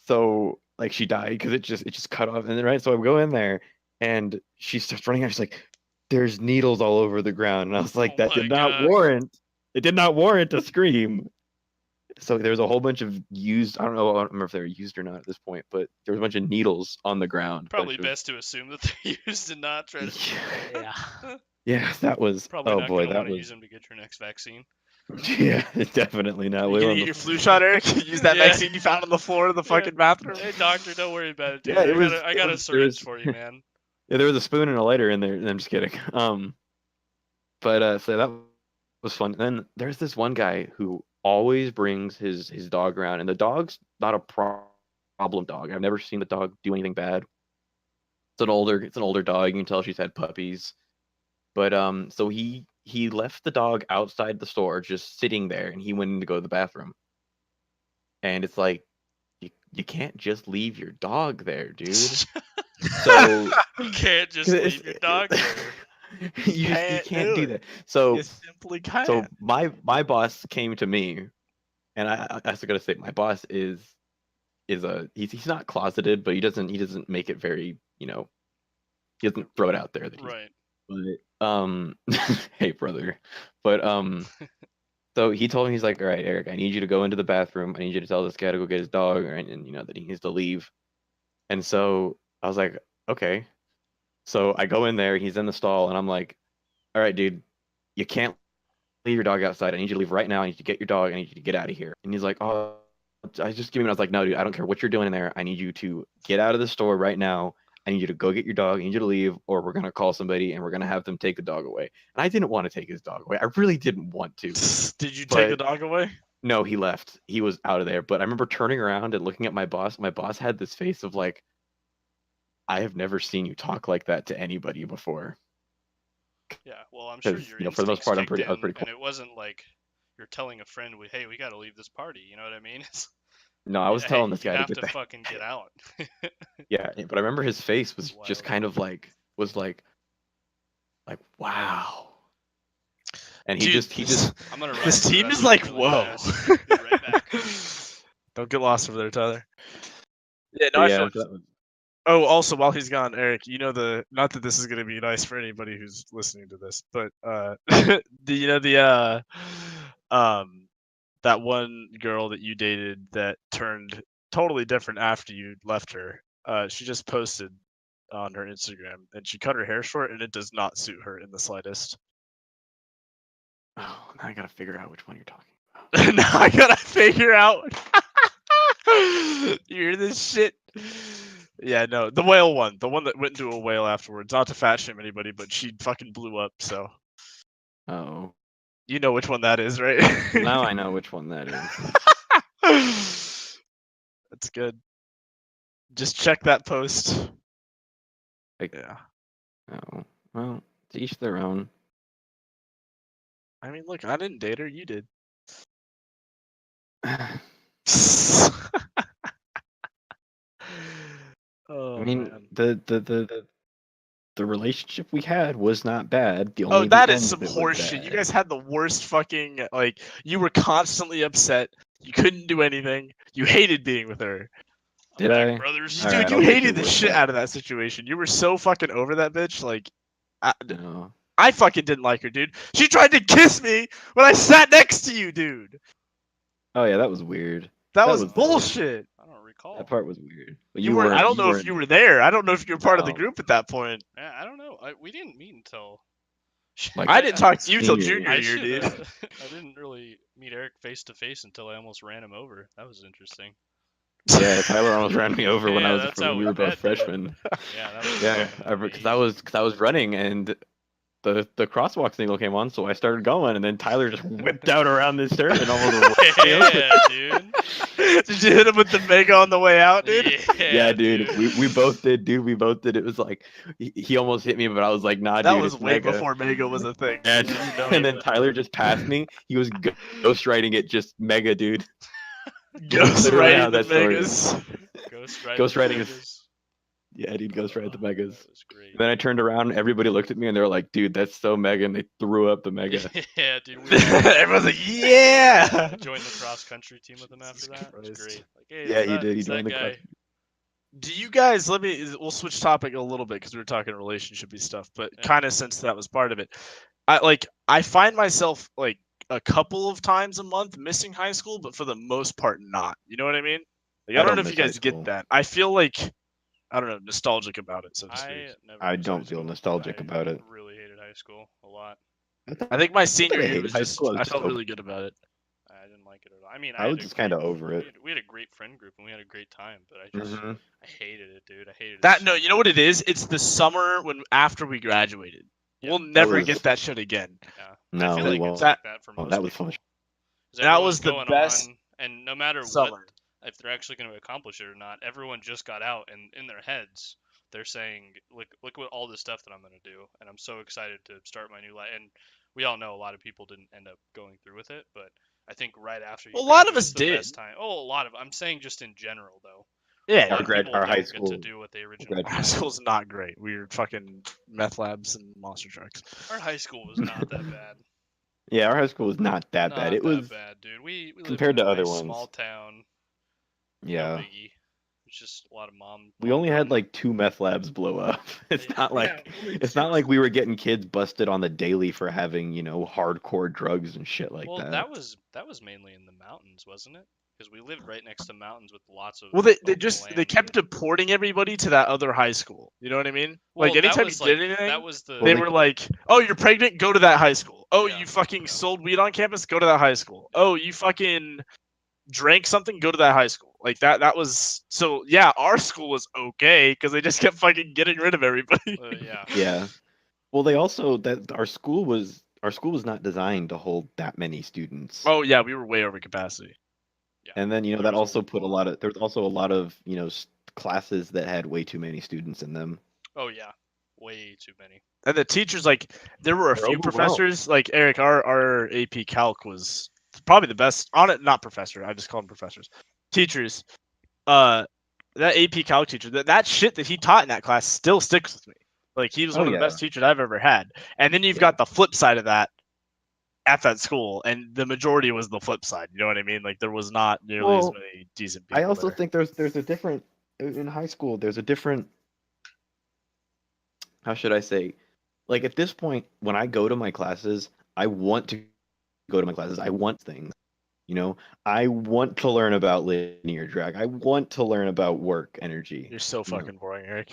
so like she died because it just cut off, and then right, so I go in there and she starts running out. She's like, "There's needles all over the ground," and I was like, Oh "That my did not God. warrant. It did not warrant a scream." So there's a whole bunch of used. I don't remember if they were used or not at this point, but there was a bunch of needles on the ground. Probably bunch of- best to assume that they used and not try to. Yeah. Yeah, that was. Probably Oh not boy, gonna that want to was. use them to get your next vaccine. Yeah, definitely not. You We were gonna on get the- your flu shot, Eric? Use that Yeah. vaccine you found on the floor of the fucking bathroom. Hey doctor, don't worry about it, dude. Yeah, I got a there syringe was- for you, man. Yeah, there was a spoon and a lighter in there. I'm just kidding. But so that was fun. Then there's this one guy who always brings his dog around, and the dog's not a problem dog. I've never seen the dog do anything bad. It's an older dog. You can tell she's had puppies. But so he left the dog outside the store, just sitting there, and he went in to go to the bathroom. And it's like, you can't just leave your dog there, dude. So You can't just leave your dog there. you can't do that. So You simply can't. so my boss came to me, and I still gotta say my boss is he's not closeted, but he doesn't make it very, he doesn't throw it out there that he's Right. but hey brother, but so he told me, he's like, all right, Eric, I need you to go into the bathroom, I need you to tell this guy to go get his dog, and that he needs to leave. And so I was like, okay. So I go in there, he's in the stall, and I'm like, all right, dude, you can't leave your dog outside. I need you to leave right now. I need you to get your dog. I need you to get out of here. And he's like, oh, I just give him. I was like, no, dude, I don't care what you're doing in there. I need you to get out of the store right now. I need you to go get your dog. I need you to leave, or we're gonna call somebody and we're gonna have them take the dog away. And I didn't want to take his dog away. I really didn't want to. Did you take the but- dog away? No, he left. He was out of there. But I remember turning around and looking at my boss. My boss had this face of like, I have never seen you talk like that to anybody before. Yeah. Well, I'm sure 'Cause, your for the most instincts part, I kicked was in, pretty and it wasn't like you're telling a friend, "Hey, we got to leave this party." You know what I mean? No, I was Hey, telling this you guy to have get to the fucking get out. Yeah, but I remember his face was just Wild. kind of like wow. And he Dude, just I'm gonna run this to the team is restroom like, really whoa. fast. Be right back. Don't get lost over there, Tyler. Yeah, no, I yeah, feel. so that was- Oh, also, while he's gone, Eric, not that this is gonna be nice for anybody who's listening to this, but that one girl that you dated that turned totally different after you left her. She just posted on her Instagram, and she cut her hair short, and it does not suit her in the slightest. oh, now I gotta figure out which one you're talking about. Now I gotta figure out. You hear this shit? Yeah, no, the whale one, the one that went into a whale afterwards. Not to fat shame anybody, but she fucking blew up. So Oh, you know which one that is, right? now I know which one that is. That's good. Just check that post. Like- Yeah. Oh, well, to each their own. I mean, look, I didn't date her. You did. Oh I mean, man. the relationship we had was not bad. The Oh, only that the is end some of it was horseshit. You bad. guys had the worst fucking like. You were constantly upset. You couldn't do anything. You hated being with her. I'm Did back, I? brothers. All right, Dude, you I'll take hated your the word for shit that. out of that situation. You were so fucking over that bitch. Like, I, No. I fucking didn't like her, dude. She tried to kiss me when I sat next to you, dude. Oh yeah, that was weird. That That was was weird. bullshit. I don't That recall. part was weird. But You you weren't. I weren't. don't You know if you weren't. were there. I don't know if you were part of the No. group at that point. Yeah, I don't know. We didn't meet until. Like I didn't talk to you till senior junior year. I year, should. dude. I didn't really meet Eric face to face until I almost ran him over. That was interesting. Yeah, Tyler almost ran me over when Yeah, that's how when we we were both met, dude. freshmen. Yeah, that was Yeah, fucking because amazing. I was running and the crosswalk signal came on, so I started going, and then Tyler just whipped out around this turn and almost ran me over. Yeah, dude. Did you hit him with the mega on the way out, dude? Yeah, Yeah, dude, we both did, dude. We both did. It was like he almost hit me, but I was like, nah, That dude, was it's way mega. before mega was a thing. And, Dude. You know and it. then Tyler just passed me. He was ghost riding it, just mega, dude. Ghost Literally how riding the that story is. megas. Ghost riding Ghost the riding is Vegas. yeah, dude. Ghost ride the megas. That was great. Then I turned around, everybody looked at me, and they were like, "Dude, that's so mega!" And they threw up the mega. Yeah, dude. We all Everyone's like, yeah. I joined the cross country team with him after Jesus that. It was Christ. great. Like, hey, Yeah, he did. He it's that joined the cross. guy. Do you guys? We'll switch topic a little bit because we were talking relationshipy stuff, but Yeah. kind of since that was part of it, I find myself like a couple of times a month missing high school, but for the most part not. You know what I mean? Like, I I don't know don't if you miss high guys get school. that. I feel like I don't know, nostalgic about it, so to I speak. never I missed high don't feel school. nostalgic I about it. really hated high school a lot. I think my Not senior that I year hated was high just school. I felt really good about it. I didn't like it at all. I mean, I was just kind of over it. we had a great friend group and we had a great time, but I just Hmm. I hated it, dude. I hated it. That so no, you know what much. it is? It's the summer when after we graduated. Yeah. We'll never was- get that shit again. Yeah. No, I feel we like won't. it's like that for Oh, most that was people. fun. 'Cause That everyone's was the going best on, and no matter summer. what, if they're actually going to accomplish it or not, everyone just got out, and in their heads, they're saying, look what all this stuff that I'm going to do, and I'm so excited to start my new life. And we all know a lot of people didn't end up going through with it, but I think right after you Well, a lot of graduate us is the did. best time. Oh, a lot of. I'm saying just in general though. A Yeah, lot of people our high don't get to school do what they originally high wanted. school's not great. We were fucking meth labs and monster trucks. Our high school was not that bad. Yeah, our high school was not that bad. Not It that was bad, dude. We lived compared in a to other nice ones. small town. No Yeah, biggie. It's just a lot of mom. we only had run- like 2 meth labs blow up. It's Yeah. not like it's not like we were getting kids busted on the daily for having hardcore drugs and shit like Well, that. that was mainly in the mountains, wasn't it? Because we lived right next to mountains with lots of Well, they open just they land. kept deporting everybody to that other high school. You know what I mean? Well, Like that anytime you was did like anything, that was the they Well, were like, "Oh, you're pregnant? Go to that high school. Oh, Yeah, you fucking yeah. sold weed on campus? Go to that high school. Oh, you fucking drank something? Go to that high school." Like that. That was so. Yeah, our school was okay because they just kept fucking getting rid of everybody. yeah. yeah. Well, they also that our school was not designed to hold that many students. Oh yeah, we were way over capacity. Yeah. And then, There that was also put a lot of there's also a lot of, classes that had way too many students in them. Oh yeah. Way too many. And the teachers, like, there were a They're few overwhelmed. professors, like Eric, our AP Calc was probably the best on it. Not professor, I just call them professors. Teachers, that AP Calc teacher, that shit that he taught in that class still sticks with me. Like, he was Oh, one of the yeah. best teachers I've ever had. And then you've Yeah. got the flip side of that at that school, and the majority was the flip side. You know what I mean? Like, there was not nearly as Well, many decent people I also there. think there's a different in high school. There's a different. How should I say? Like at this point, when I go to my classes, I want to go to my classes. I want things. I want to learn about linear drag. I want to learn about work energy. You're so you know. fucking boring, Eric.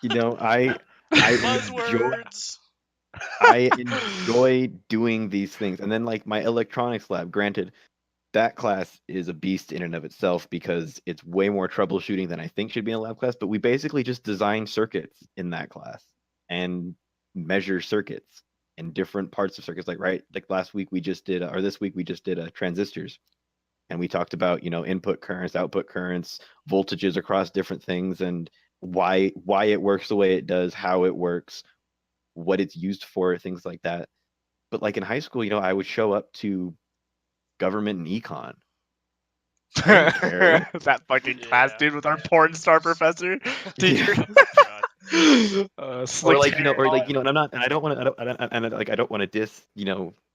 I enjoy Buzzwords. I enjoy doing these things. And then like my electronics lab, granted, that class is a beast in and of itself because it's way more troubleshooting than I think should be in a lab class, but we basically just design circuits in that class and measure circuits and different parts of circuits. Like last week we just did, or this week we just did transistors. And we talked about, input currents, output currents, voltages across different things, and why it works the way it does, how it works, what it's used for, things like that. But like in high school, I would show up to government and econ. didn't care. That fucking class, Yeah, dude, with our yeah. porn star professor teacher. God. Or Slicked like, hair. and I'm not, and I don't want to, I don't want to diss,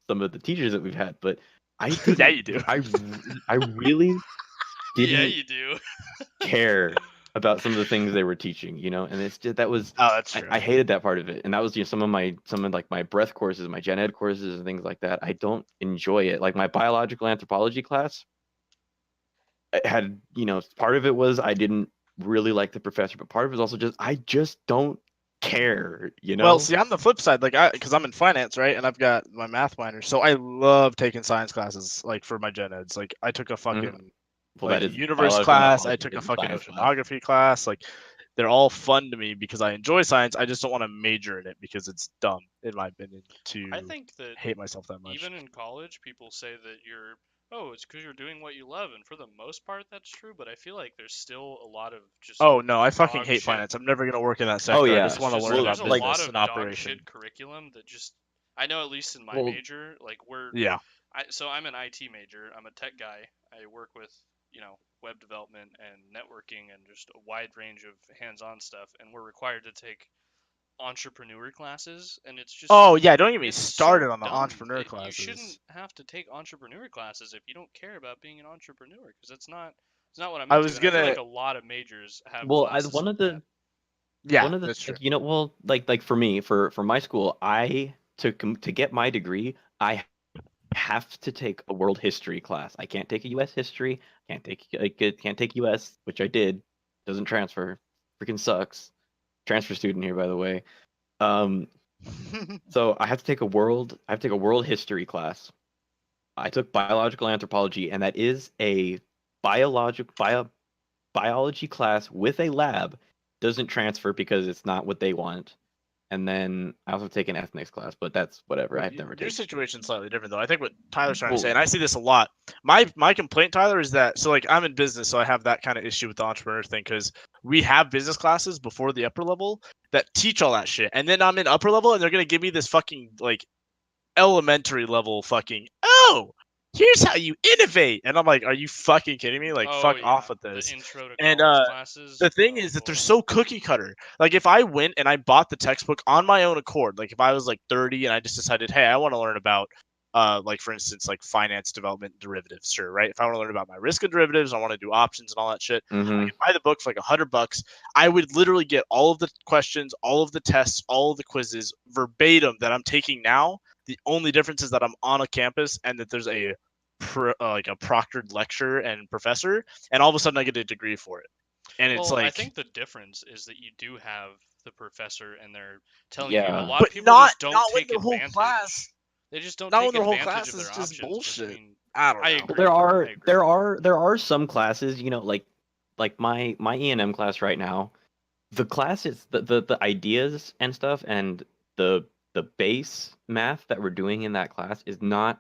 some of the teachers that we've had, but I Yeah, didn't, you do. I really Yeah, didn't you do. care about some of the things they were teaching, and it's just that was Oh, that's true. I hated that part of it, and that was some of like my breath courses, my gen ed courses, and things like that. I don't enjoy it. Like my biological anthropology class, it had part of it was I didn't really like the professor, but part of it was also just I just don't care. Well, see, on the flip side, like because I'm in finance, right, and I've got my math minor, so I love taking science classes, like for my gen eds. Like I took a fucking Well, like that is universe biological class, I anthropology took a is a fucking science class. oceanography class. Like they're all fun to me because I enjoy science. I just don't want to major in it because it's dumb, in my opinion, to I think that hate myself that much. even in college, people say that it's because you're doing what you love, and for the most part, that's true. But I feel like there's still a lot of just Oh no, I fucking dog hate shit. finance. I'm never gonna work in that sector. Oh I yeah, just want to learn well, There's about a lot business of and dog operation. shit curriculum that just I know at least in my Well- major, like Yeah. so I'm an IT major. I'm a tech guy. I work with web development and networking and just a wide range of hands-on stuff, and we're required to take entrepreneur classes, and it's just Oh yeah, don't get me it's started so on the dumb. entrepreneur You classes. shouldn't have to take entrepreneur classes if you don't care about being an entrepreneur, because it's not what I'm I into. was And I feel gonna. like a lot of majors have Well, classes one like of the that. Yeah, one of the that's true. like for me for my school, I to get my degree, I have to take a world history class. I can't take a U.S. history. Can't take U.S., which I did. Doesn't transfer. Freaking sucks. Transfer student here, by the way. So I have to take a world history class. I took biological anthropology, and that is a biology class with a lab. Doesn't transfer because it's not what they want. And then I also take an ethnics class, but that's whatever. I've never Your taken. situation's slightly different though. I think what Tyler's trying to say, Well- and I see this a lot. My complaint, Tyler, is that so like I'm in business, so I have that kind of issue with the entrepreneur thing because we have business classes before the upper level that teach all that shit, and then I'm in upper level and they're gonna give me this fucking like elementary level fucking here's how you innovate, and I'm like, are you fucking kidding me? Like, Oh fuck yeah, off with the this. intro to And college classes. the thing Oh is that they're boy. so cookie cutter. Like if I went and I bought the textbook on my own accord, like if I was like 30 and I just decided, hey, I want to learn about like for instance, like finance development derivatives, sure, right? If I want to learn about my risk of derivatives, I want to do options and all that shit. I Mhm. could buy the book for like $100. I would literally get all of the questions, all of the tests, all of the quizzes verbatim that I'm taking now. The only difference is that I'm on a campus and that there's a like a proctored lecture and professor, and all of a sudden I get a degree for it. And it's Well, I like, think the difference is that you do have the professor, and they're telling you. A Yeah. lot of but people just don't not when take their whole advantage. class, They just don't not when take their whole advantage class of is their just options. Just, bullshit. I mean, I don't I know. Well, agree. there I are agree. there are some classes, like my E&M class right now. The class is the ideas and stuff, and the base math that we're doing in that class is not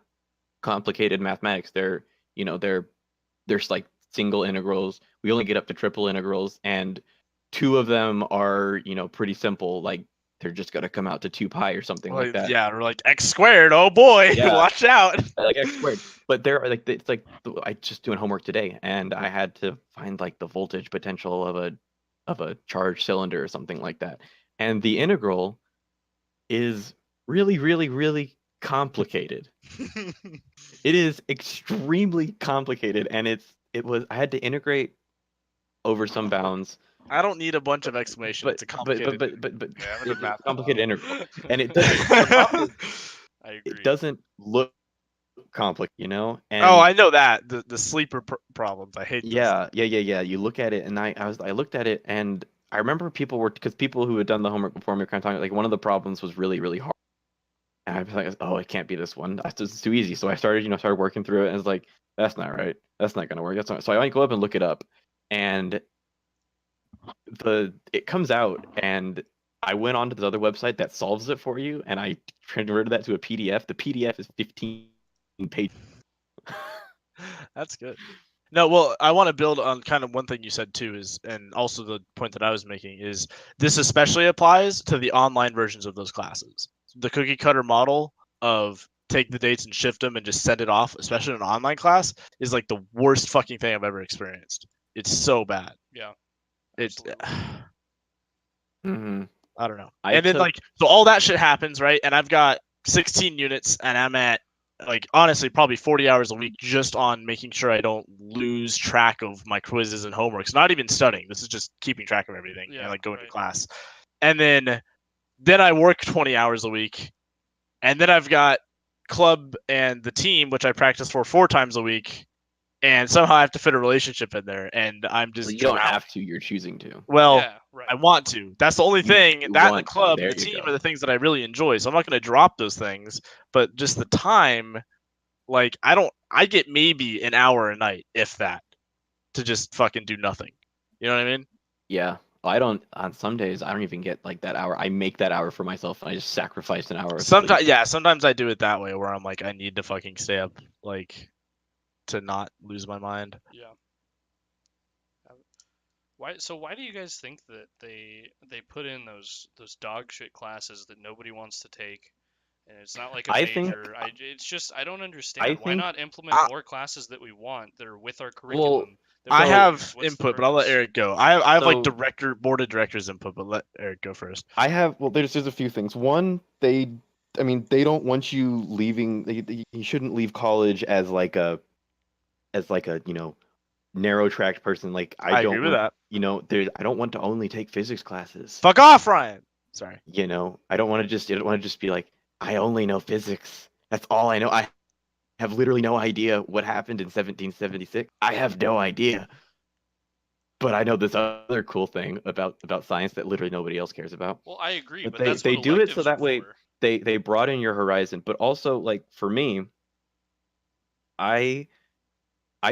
complicated mathematics. There's like single integrals. We only get up to triple integrals, and two of them are pretty simple. Like they're just gonna come out to 2 pi or something like that. Yeah, or like x squared. Oh boy, Yeah. watch out. Like x squared. But they're like it's like I just doing homework today, and I had to find like the voltage potential of a charged cylinder or something like that. And the integral is really, really, really complicated. It is extremely complicated, and I had to integrate over some bounds. I don't need a bunch of explanation. It's a complicated. Yeah, I'm it's in math. a complicated integral, and it doesn't. The problem is I agree. it doesn't look complicated, And Oh, I know that the sleeper problems. I hate those. yeah. You look at it, and I looked at it, and I remember because people who had done the homework before me were kind of talking like one of the problems was really, really hard. And I was like, oh, it can't be this one. It's too easy. So I started working through it, and it's like, that's not right. That's not gonna work. That's not. So I go up and look it up, and it comes out, and I went onto this other website that solves it for you, and I converted that to a PDF. The PDF is 15 pages. That's good. No, well, I want to build on kind of one thing you said too is, and also the point that I was making is this especially applies to the online versions of those classes. The cookie cutter model of take the dates and shift them and just send it off, especially in an online class, is like the worst fucking thing I've ever experienced. It's so bad. Yeah. It's Absolutely. hmm I don't know. I And then took- like so all that shit happens, right? And I've got 16 units and I'm at like honestly probably 40 hours a week just on making sure I don't lose track of my quizzes and homeworks. Not even studying. This is just keeping track of everything Yeah, and like going to right. class. And then I work 20 hours a week. And then I've got club and the team, which I practice for 4 times a week. And somehow I have to fit a relationship in there, and I'm just Well, you don't drowning. have to. You're choosing to. Well, Yeah, right. I want to. That's the only thing. you That and the want to. club and There the you team go. are the things that I really enjoy. So I'm not going to drop those things. But just the time, like I get maybe an hour a night, if that, to just fucking do nothing. You know what I mean? Yeah. I don't. On some days, I don't even get like that hour. I make that hour for myself, and I just sacrifice an hour of sleep. Sometimes I do it that way, where I'm like, I need to fucking stay up, like, to not lose my mind. Yeah. Why do you guys think that they put in those dog shit classes that nobody wants to take, and it's not like a I think- major? It's just I don't understand. Why think- not implement I- more classes that we want that are with our Well, curriculum? that I we have use? What's the input, but I'll let purpose? Eric go. I have like So- board of directors input, but let Eric go first. I have well, there's a few things. One, they don't want you leaving. You shouldn't leave college as like a narrow tracked person. Like I don't agree with want, that. I don't want to only take physics classes. Fuck off, Ryan. Sorry. I don't want to just be like, I only know physics. That's all I know. I have literally no idea what happened in 1776. I have no idea. But I know this other cool thing about science that literally nobody else cares about. Well, I agree, But but they- that's they what do it so electives that are way- for. They broaden your horizon, but also like for me, I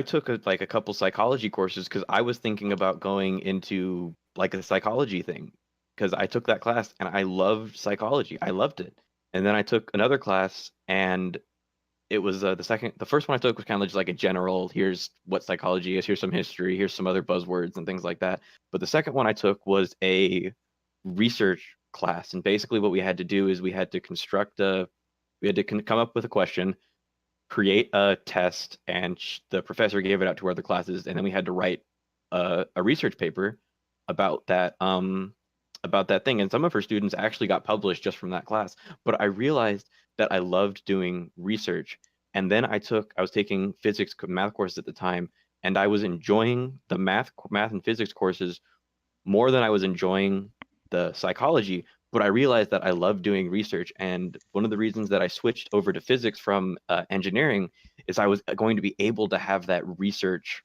took a couple psychology courses because I was thinking about going into like a psychology thing because I took that class and I loved psychology. I loved it. And then I took another class and it was the first one I took was kind of just like a general, here's what psychology is, here's some history, here's some other buzzwords and things like that. But the second one I took was a research class, and basically what we had to do is we had to come up with a question, create a test, and the professor gave it out to other classes, and then we had to write a research paper about that thing. And some of her students actually got published just from that class. But I realized that I loved doing research, and then I was taking physics math courses at the time, and I was enjoying the math and physics courses more than I was enjoying the psychology. But I realized that I love doing research, and one of the reasons that I switched over to physics from engineering is I was going to be able to have that research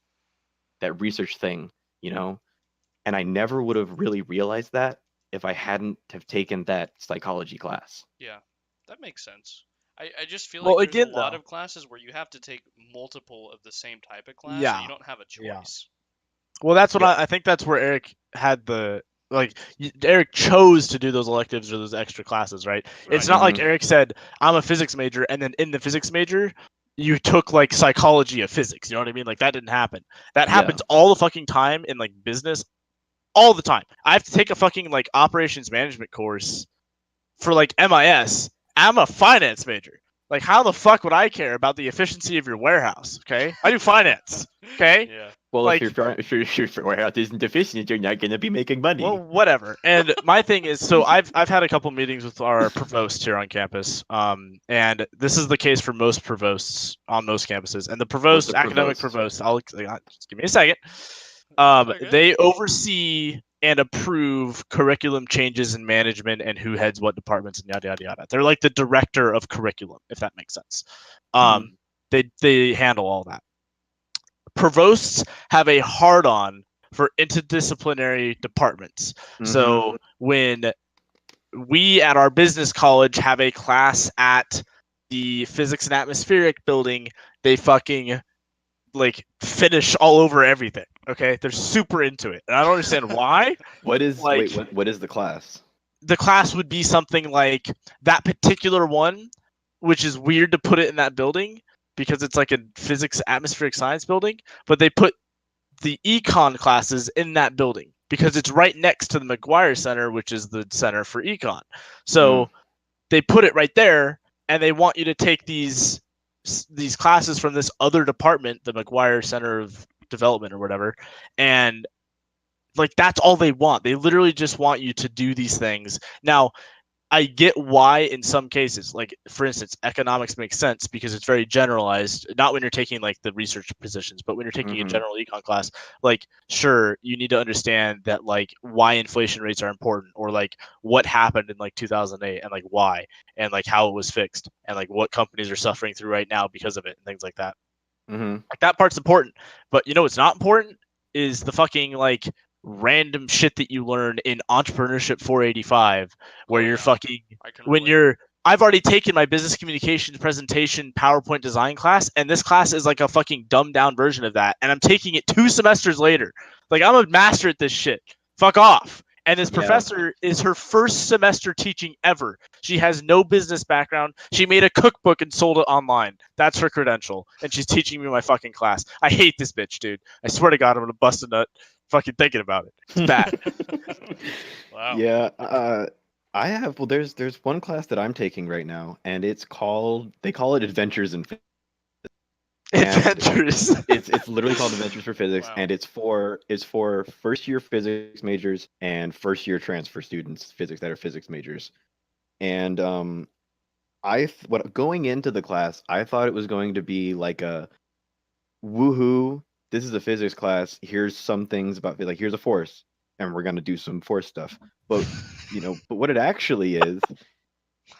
thing, and I never would have really realized that if I hadn't have taken that psychology class. Yeah, that makes sense. I just feel Well, like there's again, a lot though- of classes where you have to take multiple of the same type of class, Yeah, and you don't have a yeah. choice. Well, that's what Yeah. I think that's where Eric had Eric chose to do those electives or those extra classes, right? It's Right. not like Mhm. Eric said, I'm a physics major, and then in the physics major, you took like psychology of physics. You know what I mean? Like that didn't happen. That Yeah. happens all the fucking time in like business, all the time. I have to take a fucking like operations management course for like MIS. I'm a finance major. Like, how the fuck would I care about the efficiency of your warehouse? Okay, I do finance. Okay, Yeah. Well, Like- if your warehouse isn't efficient, you're not going to be making money. well, whatever. And my thing is, so I've had a couple meetings with our provost here on campus, and this is the case for most provosts on most campuses. And the provost, the academic provost? provost, just give me a second. Okay. They oversee and approve curriculum changes in management and who heads what departments and yada yada yada. They're like the director of curriculum, if that makes sense. They handle all that. Provosts have a hard on for interdisciplinary departments. So when we at our business college have a class at the physics and atmospheric building, they fucking like finish all over everything. Okay, they're super into it, and I don't understand why. what is like- what is the class? The class would be something like that particular one, which is weird to put it in that building because it's like a physics atmospheric science building, but they put the econ classes in that building because it's right next to the McGuire Center, which is the center for econ. So they put it right there, and they want you to take these classes from this other department, the McGuire Center of Development or whatever, and like that's all they want. They literally just want you to do these things. Now, I get why in some cases, like for instance, economics makes sense because it's very generalized. Not when you're taking like the research positions, but when you're taking a general econ class, like sure, you need to understand that like why inflation rates are important, or like what happened in like 2008 and like why, and like how it was fixed, and like what companies are suffering through right now because of it, and things like that. Like that part's important, but you know what's not important is the fucking like random shit that you learn in entrepreneurship 485 where you're fucking when you're I've already taken my business communications presentation PowerPoint design class, and this class is like a fucking dumbed down version of that, and I'm taking it 2 semesters later. Like I'm a master at this shit. Fuck off. And this professor is her first semester teaching ever. She has no business background. She made a cookbook and sold it online. That's her credential. And she's teaching me my fucking class. I hate this bitch, dude. I swear to God, I'm going to bust a nut fucking thinking about it. It's bad. Wow. Yeah, I have. Well, there's one class that I'm taking right now, and they call it Adventures in Physics. Adventures. It's literally called Adventures for Physics, Wow. and it's for first year physics majors and first year transfer students physics that are physics majors. And going into the class, I thought it was going to be like a woohoo, this is a physics class. Here's some things about like here's a force, and we're gonna do some force stuff. But but what it actually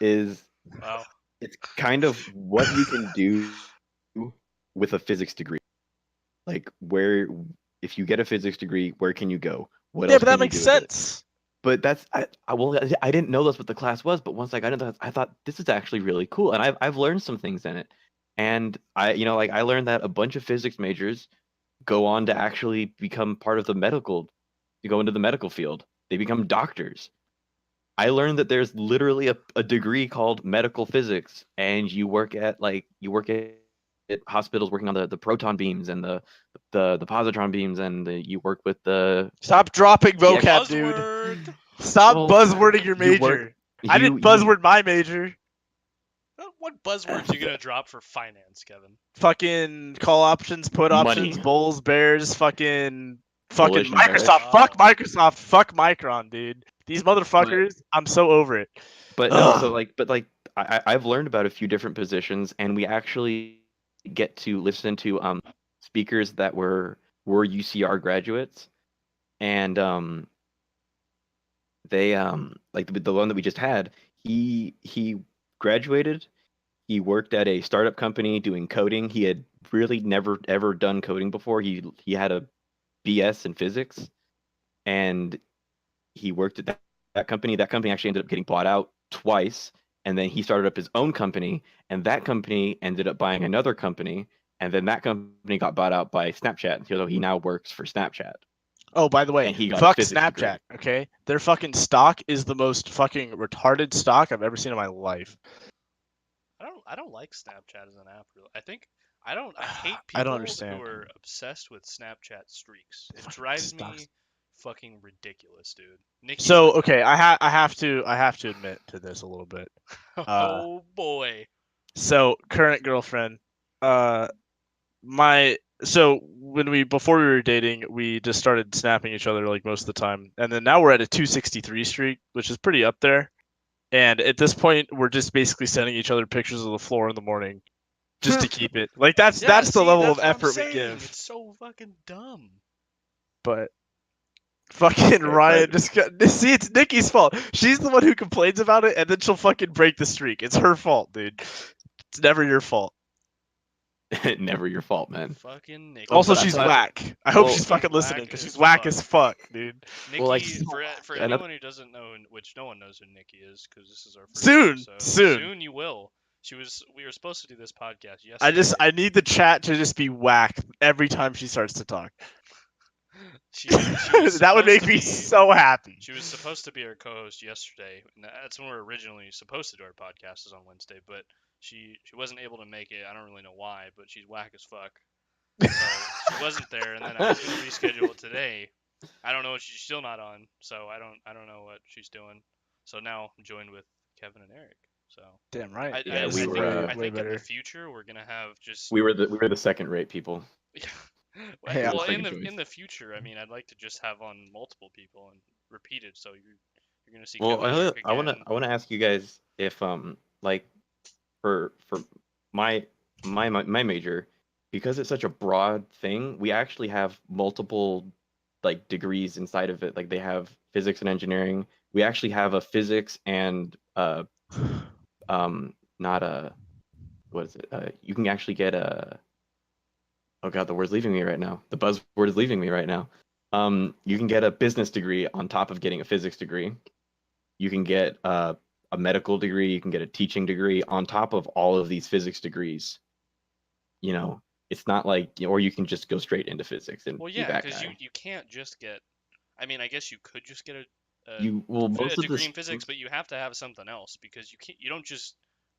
is Wow. it's kind of what you can do with a physics degree. Like where if you get a physics degree, where can you go? What Yeah, else but that can you makes do with it? sense. But I didn't know that's what the class was, but once I got into that, I thought this is actually really cool, and I've learned some things in it. And I learned that a bunch of physics majors go on to actually become part of to go into the medical field. They become doctors. I learned that there's literally a degree called medical physics, and you work at hospitals working on the proton beams and the positron beams, and you work with the Stop dropping vocab, dude. Buzzword. Stop well, buzzwording your you work major. I didn't buzzword my major. What buzzwords you gonna drop for finance, Kevin? Fucking call options, put Money. options, bulls, bears, fucking Bullish and bearish. Microsoft. Fuck Microsoft. Fuck Micron, dude. These motherfuckers, I'm so over it. But no, Ugh. I've learned about a few different positions, and we actually get to listen to speakers that were UCR graduates, and they like the one that we just had, he graduated. He worked at a startup company doing coding. He had really never ever done coding before. He had a BS in physics, and he worked at that company. That company actually ended up getting bought out twice, and then he started up his own company, and that company ended up buying another company, and then that company got bought out by Snapchat. So he now works for Snapchat. Oh, by the way, And he got a fuck physics degree. Snapchat, okay? Their fucking stock is the most fucking retarded stock I've ever seen in my life. I don't like Snapchat as an app. Really. I hate I don't people understand. who are obsessed with Snapchat streaks. It drives me fucking ridiculous, dude. Nikki's So the- okay, I have to admit to this a little bit. Oh boy. So current girlfriend, before we were dating, we just started snapping each other like most of the time, and then now we're at a 263 streak, which is pretty up there. And at this point, we're just basically sending each other pictures of the floor in the morning, just to keep it. Like that's Yeah, the see, level that's of what I'm effort we saying. give. It's so fucking dumb. But fucking Ryan just got see. It's Nikki's fault. She's the one who complains about it, and then she'll fucking break the streak. It's her fault, dude. It's never your fault. Never your fault, man. Fucking Nikki. Also, but I she's thought- whack. I hope well, she's fucking listening whack because she's as whack fuck. as fuck, dude. Nikki, Well, like, for another- anyone who doesn't know, which no one knows who Nikki is, because this is our first Soon, episode. soon. Soon you will. We were supposed to do this podcast yesterday. I need the chat to just be whack every time she starts to talk. She was That would supposed make to me be- so happy. She was supposed to be our co-host yesterday, and that's when we were originally supposed to do our podcast is on Wednesday, but she wasn't able to make it. I don't really know why, but she's whack as fuck. So she wasn't there, and then I was gonna reschedule it today. I don't know. She's still not on, so I don't know what she's doing. So now I'm joined with Kevin and Eric. So Damn right. I, Yeah, I, we I were, think way, I way think in the better. future we're gonna have just we were the second rate people. Hey, well second in choice. the future. I mean, I'd like to just have on multiple people and repeat it. So you're gonna see Well, Kevin York I wanna again. I wanna ask you guys if like for my major, because it's such a broad thing, we actually have multiple like degrees inside of it. Like they have physics and engineering. We actually have a physics and not a what is it? You can actually get a oh god, the word's leaving me right now. The buzzword is leaving me right now. You can get a business degree on top of getting a physics degree. You can get a medical degree. You can get a teaching degree on top of all of these physics degrees. You know, it's not like, or you can just go straight into physics and Well, be yeah, that because guy. you can't just get. I mean, I guess you could just get Most a of degree this, in physics, but you have to have something else because you don't just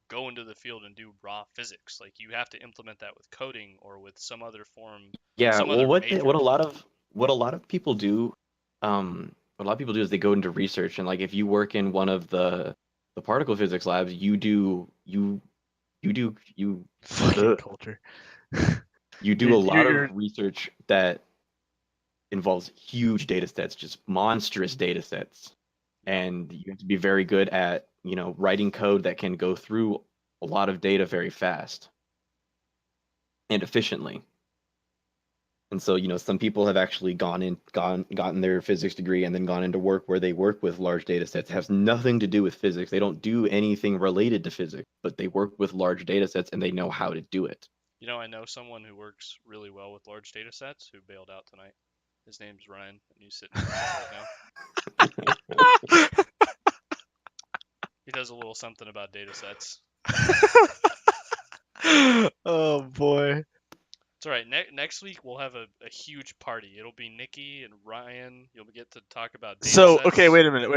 go into the field and do raw physics. Like you have to implement that with coding or with some other form, yeah. some Well, other major. what a lot of people do, what a lot of people do is they go into research, and like if you work in one of the particle physics labs, you fucking culture. you do a lot You're of research that involves huge data sets, just monstrous data sets. And you have to be very good at, writing code that can go through a lot of data very fast and efficiently. And so, some people have actually gotten their physics degree and then gone into work where they work with large data sets. It has nothing to do with physics. They don't do anything related to physics, but they work with large data sets and they know how to do it. I know someone who works really well with large data sets who bailed out tonight. His name's Ryan, and he's sitting in the chat right now. He does a little something about data sets. oh boy. It's all right. Next week we'll have a huge party. It'll be Nikki and Ryan. You'll get to talk about data So sets. okay, wait a minute.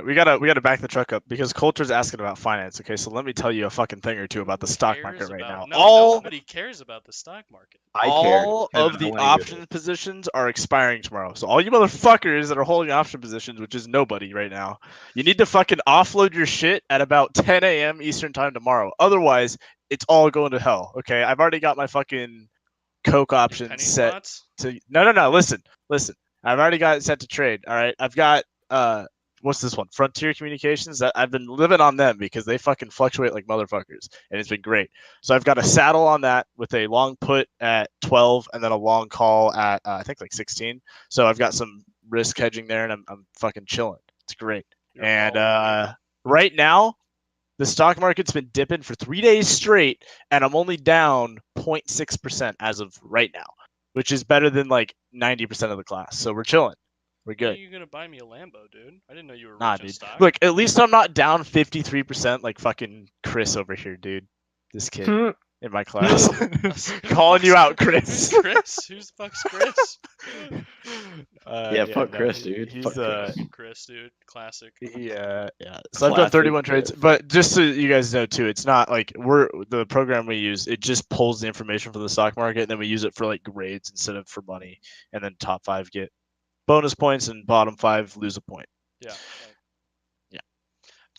We gotta back the truck up because culture's asking about finance. Okay, so let me tell you a fucking thing or two about the stock market right now. Nobody cares about the stock market. I care. All Kevin, of I the wanna hear option positions are expiring tomorrow. So all you motherfuckers that are holding option positions, which is nobody right now, you need to fucking offload your shit at about 10 a.m. Eastern time tomorrow. Otherwise, it's all going to hell. Okay, I've already got my fucking Coke Your options penny set slots. to no. Listen. I've already got it set to trade. All right, I've got what's this one? Frontier Communications. That I've been living on them because they fucking fluctuate like motherfuckers, and it's been great. So I've got a saddle on that with a long put at 12 and then a long call at I think like 16. So I've got some risk hedging there, and I'm fucking chilling. It's great. You're And balling, dude. right now, the stock market's been dipping for 3 days straight, and I'm only down 0.6% as of right now, which is better than like 90% of the class. So we're chilling. We're When are good. you gonna buy me a Lambo, dude? I didn't know you were Nah, rich in dude. stock. Look, at least I'm not down 53% like fucking Chris over here, dude. This kid in my class. Calling you out, Chris. Who's Chris? Who's the fuck's Chris? Yeah, fuck no, Chris, dude. he's Fuck Chris. Fucking Chris, dude. Classic. yeah. So I've done Classic 31 trades, Chris. but just so you guys know too, it's not like the program we use. It just pulls the information from the stock market, and then we use it for like grades instead of for money. And then top 5 get bonus points, and bottom 5 lose a point. Yeah. Right. Yeah.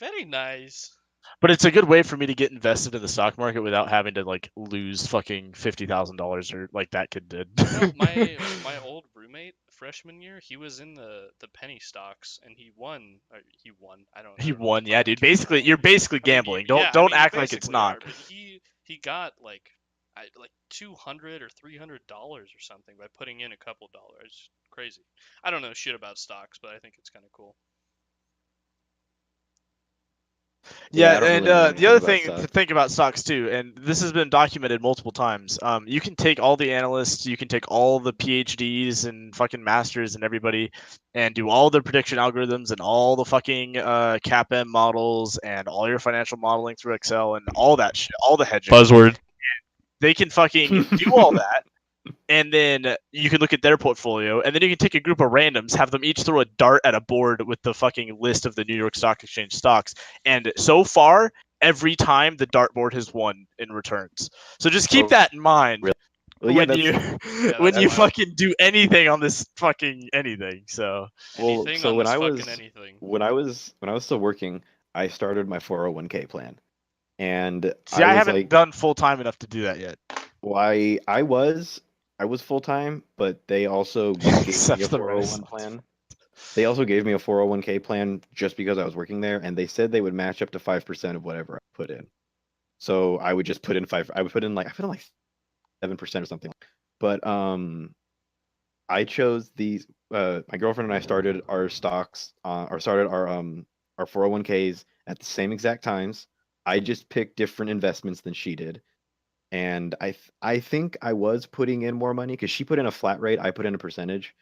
Very nice. But it's a good way for me to get invested in the stock market without having to like lose fucking $50,000 or like that kid did. My old roommate freshman year, he was in the penny stocks and he won. Or he won. I don't. He know won, the yeah, proper dude. term for Basically, that. you're basically I mean, gambling. yeah, Don't you act like it's basically not. are, but he got like $200 or $300 or something by putting in a couple dollars. Crazy. I don't know shit about stocks, but I think it's kind of cool. Yeah, I don't and really know the anything other about thing to stocks. think about stocks too, and this has been documented multiple times. You can take all the analysts, you can take all the PhDs and fucking masters and everybody, and do all their prediction algorithms and all the fucking CAPM models and all your financial modeling through Excel and all that shit, all the hedging. Buzzword. They can fucking do all that, and then you can look at their portfolio, and then you can take a group of randoms, have them each throw a dart at a board with the fucking list of the New York Stock Exchange stocks. And so far, every time the dartboard has won in returns. So just keep that in mind really? Well, yeah, when you when that's you wild. fucking do anything on this fucking anything. So Anything so on when this I fucking was anything. when I was still working, I started my 401k plan. And See, I was haven't like, done full time enough to do that yet. why I was full time, but they also gave me Except a the 401 Renaissance. plan. They also gave me a 401k plan just because I was working there, and they said they would match up to 5% of whatever I put in. So I would just put in 5. I put in like 7% or something. But I chose these. My girlfriend and I started our stocks, or started our 401ks at the same exact times. I just picked different investments than she did, and I think I was putting in more money because she put in a flat rate, I put in a percentage,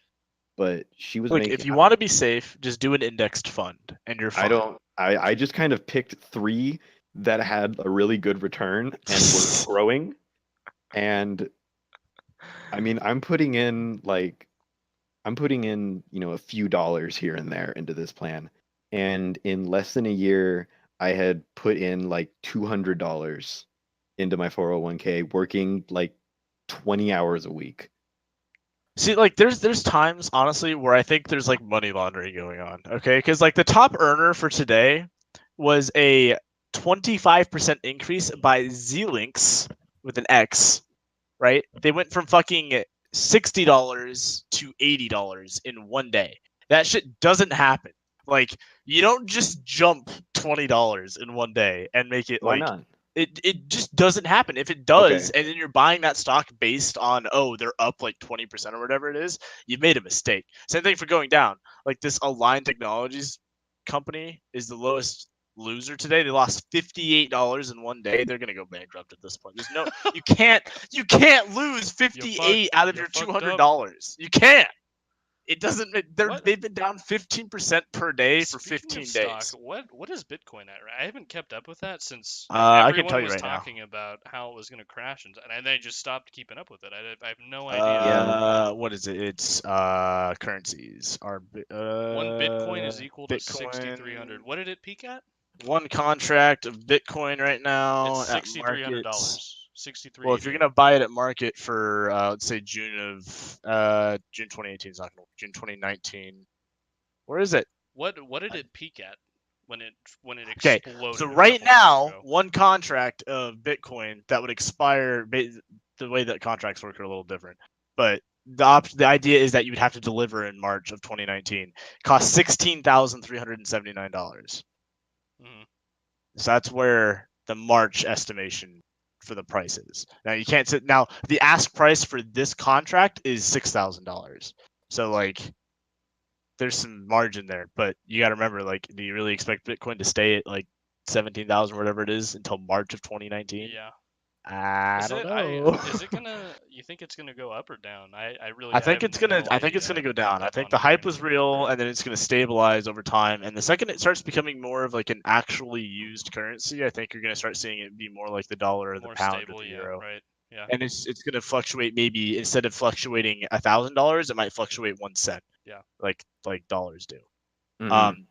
but she was Look, making. if you want to be safe, just do an indexed fund, and you're fine. I don't. I just kind of picked 3 that had a really good return and were growing, and I mean, I'm putting in a few dollars here and there into this plan. And in less than a year, I had put in like $200 into my 401k, working like 20 hours a week. See, like there's times honestly where I think there's like money laundering going on. Okay, because like the top earner for today was a 25% increase by Z-Links with an X, right? They went from fucking $60 to $80 in one day. That shit doesn't happen. Like you don't just jump $20 in one day and make it Why like not? it just doesn't happen. If it does, and then you're buying that stock based on, oh, they're up like 20% or whatever it is, you've made a mistake. Same thing for going down. Like this Align Technologies company is the lowest loser today. They lost $58 in one day. They're gonna go bankrupt at this point. There's no you can't lose 58 out of you your fucked up. $200. You can't. It doesn't. What? They've been down 15% per day for Speaking 15 of stock, days. what is Bitcoin at? I haven't kept up with that since I can everyone tell you was right now. talking about how it was going to crash, and they just stopped keeping up with it. I have no idea. What is it? It's currencies. One Bitcoin is equal to Bitcoin. 6,300. What did it peak at? One contract of Bitcoin right now It's at $6,300. market. 63. Well, if you're gonna buy it at market for let's say June 2018 is not gonna work. June 2019. Where is it? What did it peak at when it Okay, exploded? so a right couple months now, ago? one contract of Bitcoin that would expire. The way that contracts work are a little different, but the idea is that you would have to deliver in March of 2019. Cost $16,379. Mhm. So that's where the March estimation for the price is. Now you can't sit. Now the ask price for this contract is $6,000. So like, there's some margin there, but you got to remember, like, do you really expect Bitcoin to stay at like 17,000 or whatever it is until March of 2019? Yeah. I don't know. Is it gonna? You think it's gonna go up or down? I I think have it's gonna. no I think it's idea. gonna go I've down. kept I up think on the hype anything. was real, and then it's gonna stabilize over time. And the second it starts becoming more of like an actually used currency, I think you're gonna start seeing it be more like the dollar or the More pound stable, or the yeah, euro. right. Yeah. And it's gonna fluctuate. Maybe instead of fluctuating $1,000, it might fluctuate 1 cent. Yeah. Like dollars do. Mhm.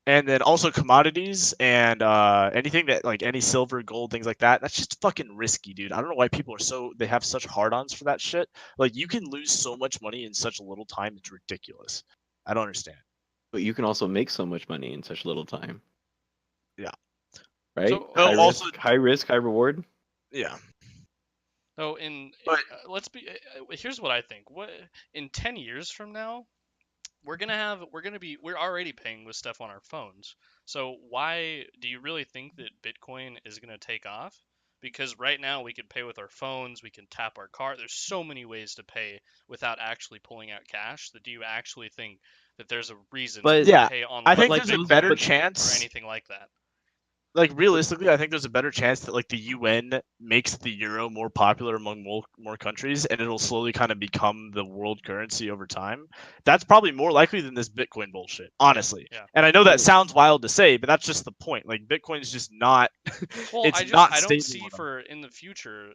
And then also commodities and anything that like any silver, gold, things like that. That's just fucking risky, dude. I don't know why people are they have such hard-ons for that shit. Like you can lose so much money in such a little time. It's ridiculous. I don't understand. But you can also make so much money in such little time, Yeah. right? So High also, risk, high reward. yeah. Oh, But let's be. Here's what I think. What in 10 years from now, we're already paying with stuff on our phones. So why do you really think that Bitcoin is gonna take off? Because right now we can pay with our phones, we can tap our card. There's so many ways to pay without actually pulling out cash. That do you actually think that there's a reason But to yeah, pay I online think like there's a banking those, better or chance. anything like that? Like realistically, I think there's a better chance that like the UN makes the euro more popular among more countries, and it'll slowly kind of become the world currency over time. That's probably more likely than this Bitcoin bullshit, honestly. Yeah. And I know that sounds wild to say, but that's just the point. Like Bitcoin's just not. Well, It's not I don't stable see enough. for in the future.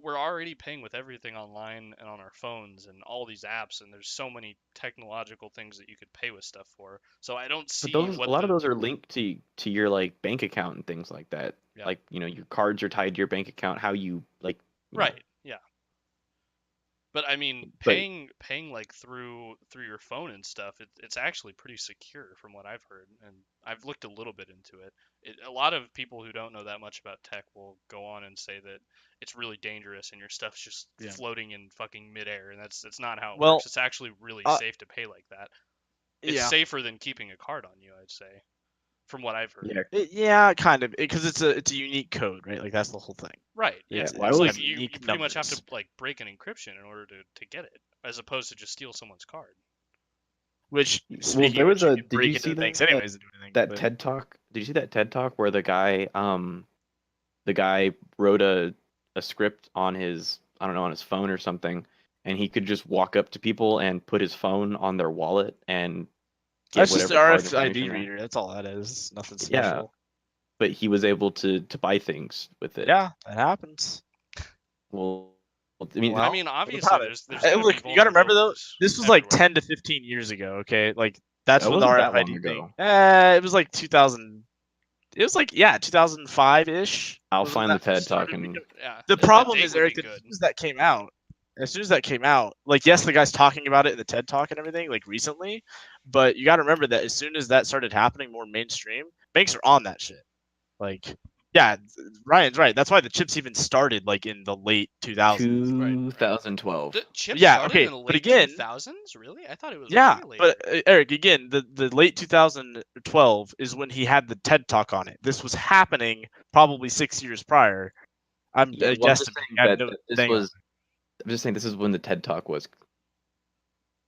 We're already paying with everything online and on our phones and all these apps, and there's so many technological things that you could pay with stuff for. So I don't but see those, a what lot of the those are linked to your like bank account and things like that. Yeah. Like your cards are tied to your bank account. How you like, right. Yeah. But I mean, But paying like through your phone and stuff, it's actually pretty secure from what I've heard, and I've looked a little bit into it. A lot of people who don't know that much about tech will go on and say that it's really dangerous and your stuff's just Yeah. floating in fucking midair, and that's not how it Well, works. It's actually really uh, safe to pay like that. It's yeah. safer than keeping a card on you, I'd say, from what I've heard. yeah, Yeah, kind of, because it's a unique code, right? Like that's the whole thing. Right. Yeah. It's, well, I it's Like was have you unique pretty much have numbers. to like break an encryption in order to get it, as opposed to just steal someone's card. Which, well, speaking there of was which, you a. can Did break you into see the things that anyways and do anything. that But TED talk? Did you see that TED talk where the guy wrote a script on his, I don't know, on his phone or something, and he could just walk up to people and put his phone on their wallet and get that's just the whatever card RFID information there. reader. That's all that is. Nothing Yeah, special. but he was able to buy things with it. Yeah, that happens. Well, I mean, Well, I mean, what obviously, about it? there's Hey, gonna be look, you got to remember though, vulnerabilities this was like everywhere. 10 to 15 years ago. Okay, like that's That when the wasn't that long RFID thing. ago. It was like 2000. It was like 2005 ish. I'll Was when find the that first TED talk started and Yeah, The that problem date is, would be Eric, that as good. soon as that came out, like, yes, the guy's talking about it in the TED Talk and everything, like recently, but you got to remember that as soon as that started happening more mainstream, banks are on that shit. Like, yeah, Ryan's right. That's why the chips even started like in the late 2000s. 2012. The chip Yeah, started okay, in the but late again, 2000s. Really? I thought it was yeah, way but later. Eric, again, the late 2012 is when he had the TED Talk on it. This was happening probably 6 years prior. I'm Yeah, well, I'm just guesstimating. saying I have that no this thing on was. I'm just saying this is when the TED talk was.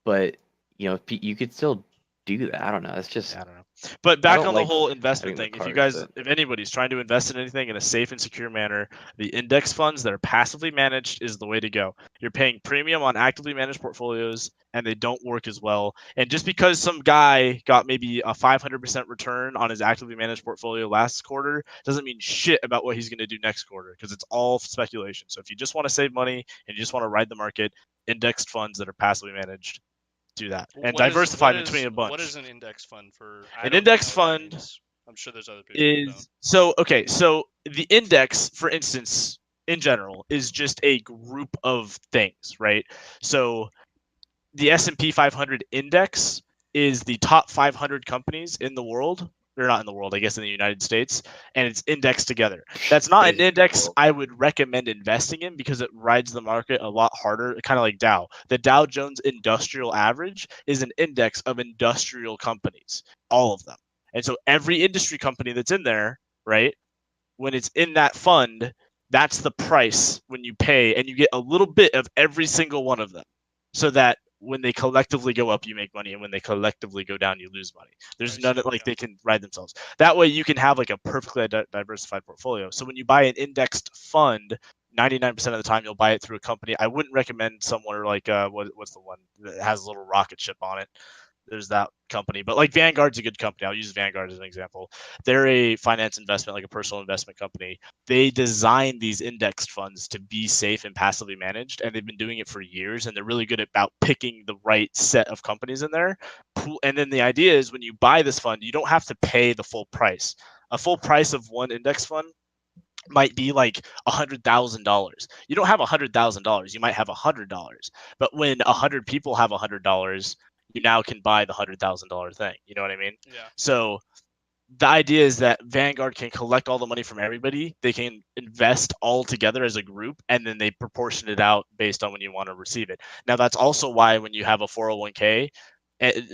But you could still do that. I don't know. It's just I don't know. But I back don't on the like whole investment having the thing, if you cards guys, that. if anybody's trying to invest in anything in a safe and secure manner, the index funds that are passively managed is the way to go. You're paying premium on actively managed portfolios, and they don't work as well. And just because some guy got maybe a 500% return on his actively managed portfolio last quarter doesn't mean shit about what he's going to do next quarter, because it's all speculation. So if you just want to save money and you just want to ride the market, indexed funds that are passively managed, do that, and diversify between a bunch. What is an index fund for? I An don't even index know what that fund means. I'm sure there's other people who don't. is so okay. So the index, for instance, in general, is just a group of things, right? So the S&P 500 index is the top 500 companies in the world. Or not in the world, I guess in the United States, and it's indexed together. That's not an Basically, index well, I would recommend investing in because it rides the market a lot harder, kind of like Dow. The Dow Jones Industrial Average is an index of industrial companies, all of them. And so every industry company that's in there, right, when it's in that fund, that's the price when you pay, and you get a little bit of every single one of them, so that when they collectively go up, you make money, and when they collectively go down, you lose money. There's I none see. of, like, Yeah. they can ride themselves. That way, you can have like a perfectly diversified portfolio. So when you buy an indexed fund, 99% of the time you'll buy it through a company. I wouldn't recommend somewhere like what's the one that has a little rocket ship on it. There's that company, but like Vanguard's a good company. I'll use Vanguard as an example. They're a finance investment, like a personal investment company. They design these indexed funds to be safe and passively managed, and they've been doing it for years, and they're really good about picking the right set of companies in there. And then the idea is when you buy this fund, you don't have to pay the full price. A full price of one index fund might be like $100,000. You don't have $100,000. You might have $100. But when 100 people have $100, you now can buy the $100,000 thing. You know what I mean? Yeah. So the idea is that Vanguard can collect all the money from everybody. They can invest all together as a group, and then they proportion it out based on when you want to receive it. Now, that's also why when you have a 401k,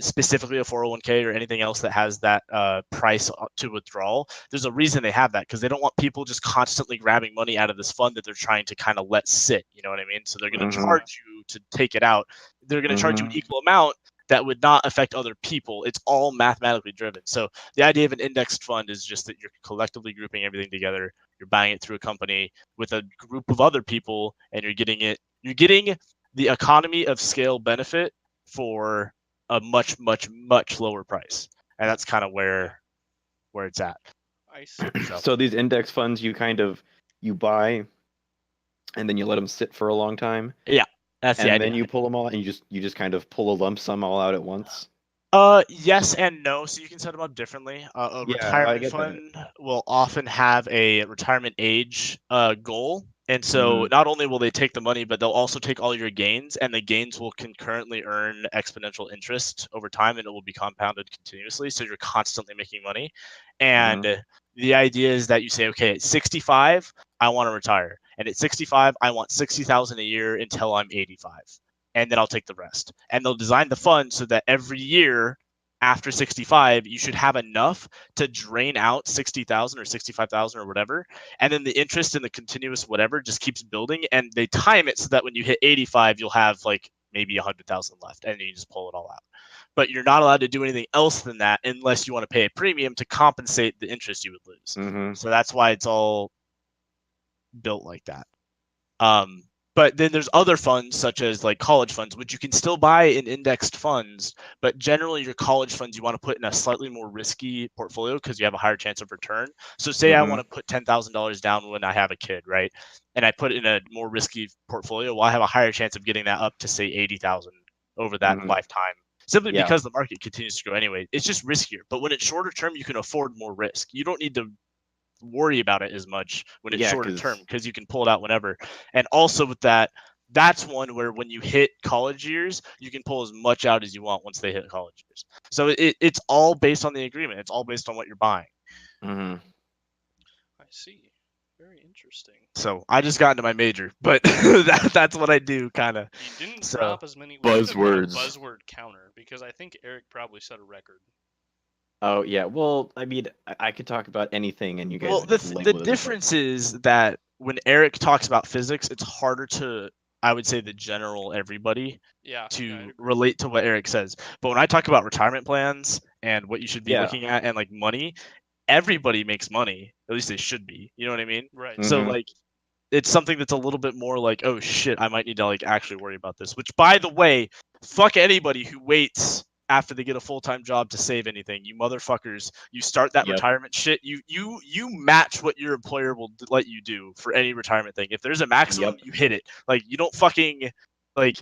specifically a 401k or anything else that has that price to withdrawal, there's a reason they have that, because they don't want people just constantly grabbing money out of this fund that they're trying to kind of let sit. You know what I mean? So they're going to charge you to take it out. They're going to charge you an equal amount that would not affect other people. It's all mathematically driven. So the idea of an indexed fund is just that you're collectively grouping everything together. You're buying it through a company with a group of other people, and you're getting the economy of scale benefit for a much, much, much lower price. And that's kind of where it's at. I see. So these index funds, you buy, and then you let them sit for a long time, Yeah, that's the and idea. then you pull them all, and you just kind of pull a lump sum all out at once. Yes and no. So you can set them up differently. A Yeah, I retirement get that. fund will often have a retirement age goal, And so not only will they take the money, but they'll also take all your gains, and the gains will concurrently earn exponential interest over time, and it will be compounded continuously. So you're constantly making money. And the idea is that you say, okay, at 65, I want to retire, and at 65, I want 60,000 a year until I'm 85, and then I'll take the rest. And they'll design the fund so that every year after 65, you should have enough to drain out 60,000 or 65,000 or whatever, and then the interest in the continuous whatever just keeps building, and they time it so that when you hit 85, you'll have like maybe 100,000 left, and you just pull it all out. But you're not allowed to do anything else than that unless you want to pay a premium to compensate the interest you would lose. So that's why it's all built like that. But then there's other funds such as like college funds, which you can still buy in indexed funds, but generally your college funds you want to put in a slightly more risky portfolio because you have a higher chance of return. So say I want to put $10,000 down when I have a kid, right? And I put it in a more risky portfolio, well, I have a higher chance of getting that up to say 80,000 over that lifetime. Simply because the market continues to grow anyway. It's just riskier. But when it's shorter term, you can afford more risk. You don't need to worry about it as much when it's shorter term because you can pull it out whenever. And also with that, that's one where when you hit college years, you can pull as much out as you want once they hit college years. So it's all based on the agreement. It's all based on what you're buying. I see. Very interesting. So I just got into my major, but that's what I do, kind of. You didn't drop as many buzzwords. Buzzword counter because I think Eric probably set a record. Oh yeah, well, I mean, I could talk about anything, and you guys. Well, the difference is that when Eric talks about physics, it's harder to, I would say, the general everybody to relate to what Eric says. But when I talk about retirement plans and what you should be looking at and like money, everybody makes money. At least they should be. You know what I mean? Right. So like, it's something that's a little bit more like, oh shit, I might need to like actually worry about this. Which, by the way, fuck anybody who waits after they get a full-time job to save anything. You motherfuckers, you start that retirement shit, you match what your employer will let you do for any retirement thing. If there's a maximum, you hit it. Like, you don't fucking like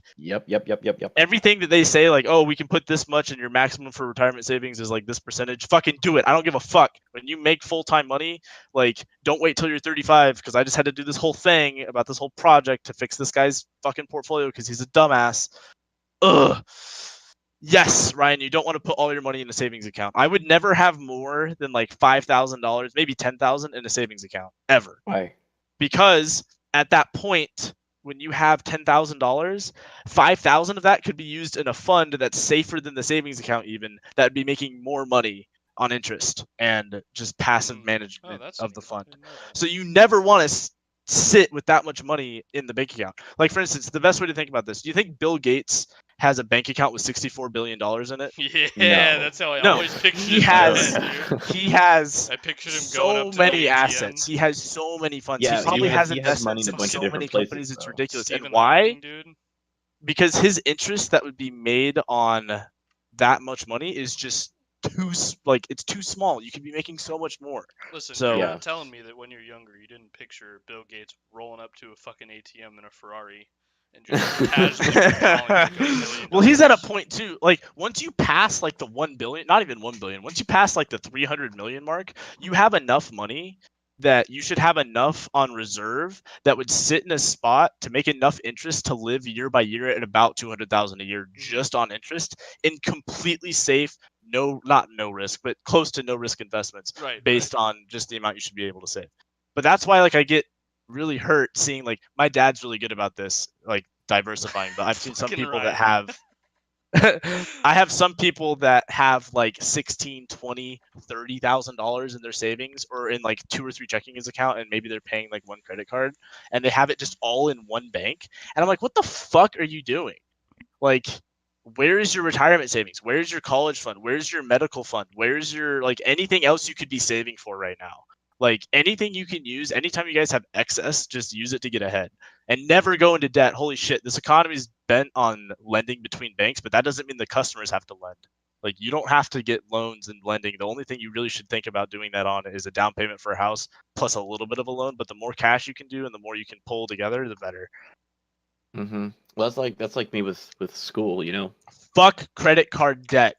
everything that they say, like, oh, we can put this much and your maximum for retirement savings is like this percentage. Fucking do it. I don't give a fuck. When you make full-time money, like, don't wait till you're 35, because I just had to do this whole thing about this whole project to fix this guy's fucking portfolio because he's a dumbass. Ugh. Yes, Ryan, you don't want to put all your money in a savings account. I would never have more than like $5,000, maybe $10,000 in a savings account ever. Why? Because at that point, when you have $10,000, 5,000 of that could be used in a fund that's safer than the savings account, even that'd be making more money on interest and just passive management of the fund. So you never want to sit with that much money in the bank account. Like, for instance, the best way to think about this: do you think Bill Gates has a bank account with $64 billion in it? Yeah, that's how I always pictured he him. He has I pictured him so going up to many the ATM. assets. He has so many funds. Yeah, he probably has he has money investments in a in bunch of so different many places, companies. It's though. ridiculous. Stephen And why? Hawking, dude. Because his interest that would be made on that much money is just it's too small. You could be making so much more. Listen, So you're not telling me that when you're younger you didn't picture Bill Gates rolling up to a fucking ATM in a Ferrari and just casually withdrawing $1 billion. Well, he's at a point too. Like, once you pass like the 1 billion, not even 1 billion, once you pass like the 300 million mark, you have enough money that you should have enough on reserve that would sit in a spot to make enough interest to live year by year at about 200,000 a year just on interest in completely safe, not no risk, but close to no risk investments, based on just the amount you should be able to save. But that's why, like, I get really hurt seeing, like, my dad's really good about this, like, diversifying, but I've seen some people that have I have some people that have like $16,000, $20,000, $30,000 in their savings, or in like 2 or 3 checking account, and maybe they're paying like 1 credit card, and they have it just all in one bank. And I'm like, what the fuck are you doing? Like, where is your retirement savings? Where's your college fund? Where's your medical fund? Where's your, like, anything else you could be saving for right now? Like, anything you can use, anytime you guys have excess, just use it to get ahead and never go into debt. Holy shit, this economy is bent on lending between banks, but that doesn't mean the customers have to lend. Like, you don't have to get loans and lending. The only thing you really should think about doing that on is a down payment for a house plus a little bit of a loan. But the more cash you can do and the more you can pull together, the better. Well, that's like me with school, you know. Fuck credit card debt.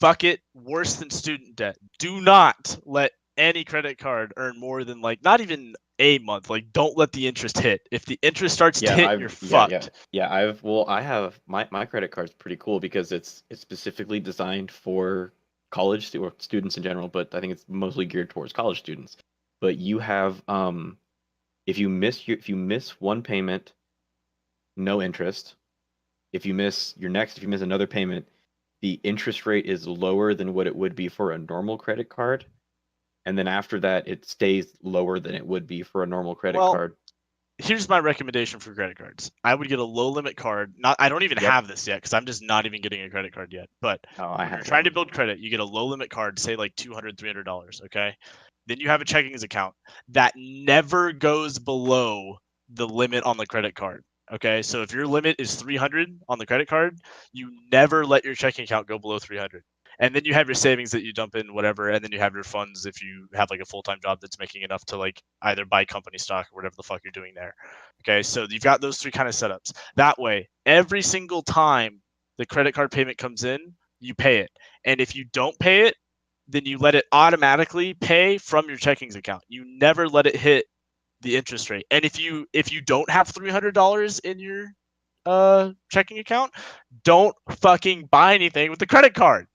Fuck it. Worse than student debt. Do not let any credit card earn more than, like, not even a month. Like, don't let the interest hit. If the interest starts to Yeah, hit, you're fucked. I have my credit card's pretty cool because it's specifically designed for or students in general, but I think it's mostly geared towards college students. But you have if you miss one payment, no interest. If you miss another payment, the interest rate is lower than what it would be for a normal credit card. And then after that, it stays lower than it would be for a normal credit Well, card. Here's my recommendation for credit cards. I would get a low limit card. I don't even Yep. have this yet because I'm just not even getting a credit card yet. But Oh, I when you're have trying to one. build credit, you get a low limit card, say like $200, $300. Okay. Then you have a checkings account that never goes below the limit on the credit card. Okay. So if your limit is 300 on the credit card, you never let your checking account go below 300. And then you have your savings that you dump in, whatever, and then you have your funds if you have like a full-time job that's making enough to like either buy company stock or whatever the fuck you're doing there. Okay, so you've got those three kind of setups. That way, every single time the credit card payment comes in, you pay it. And if you don't pay it, then you let it automatically pay from your checkings account. You never let it hit the interest rate. And if you don't have $300 in your checking account, don't fucking buy anything with the credit card.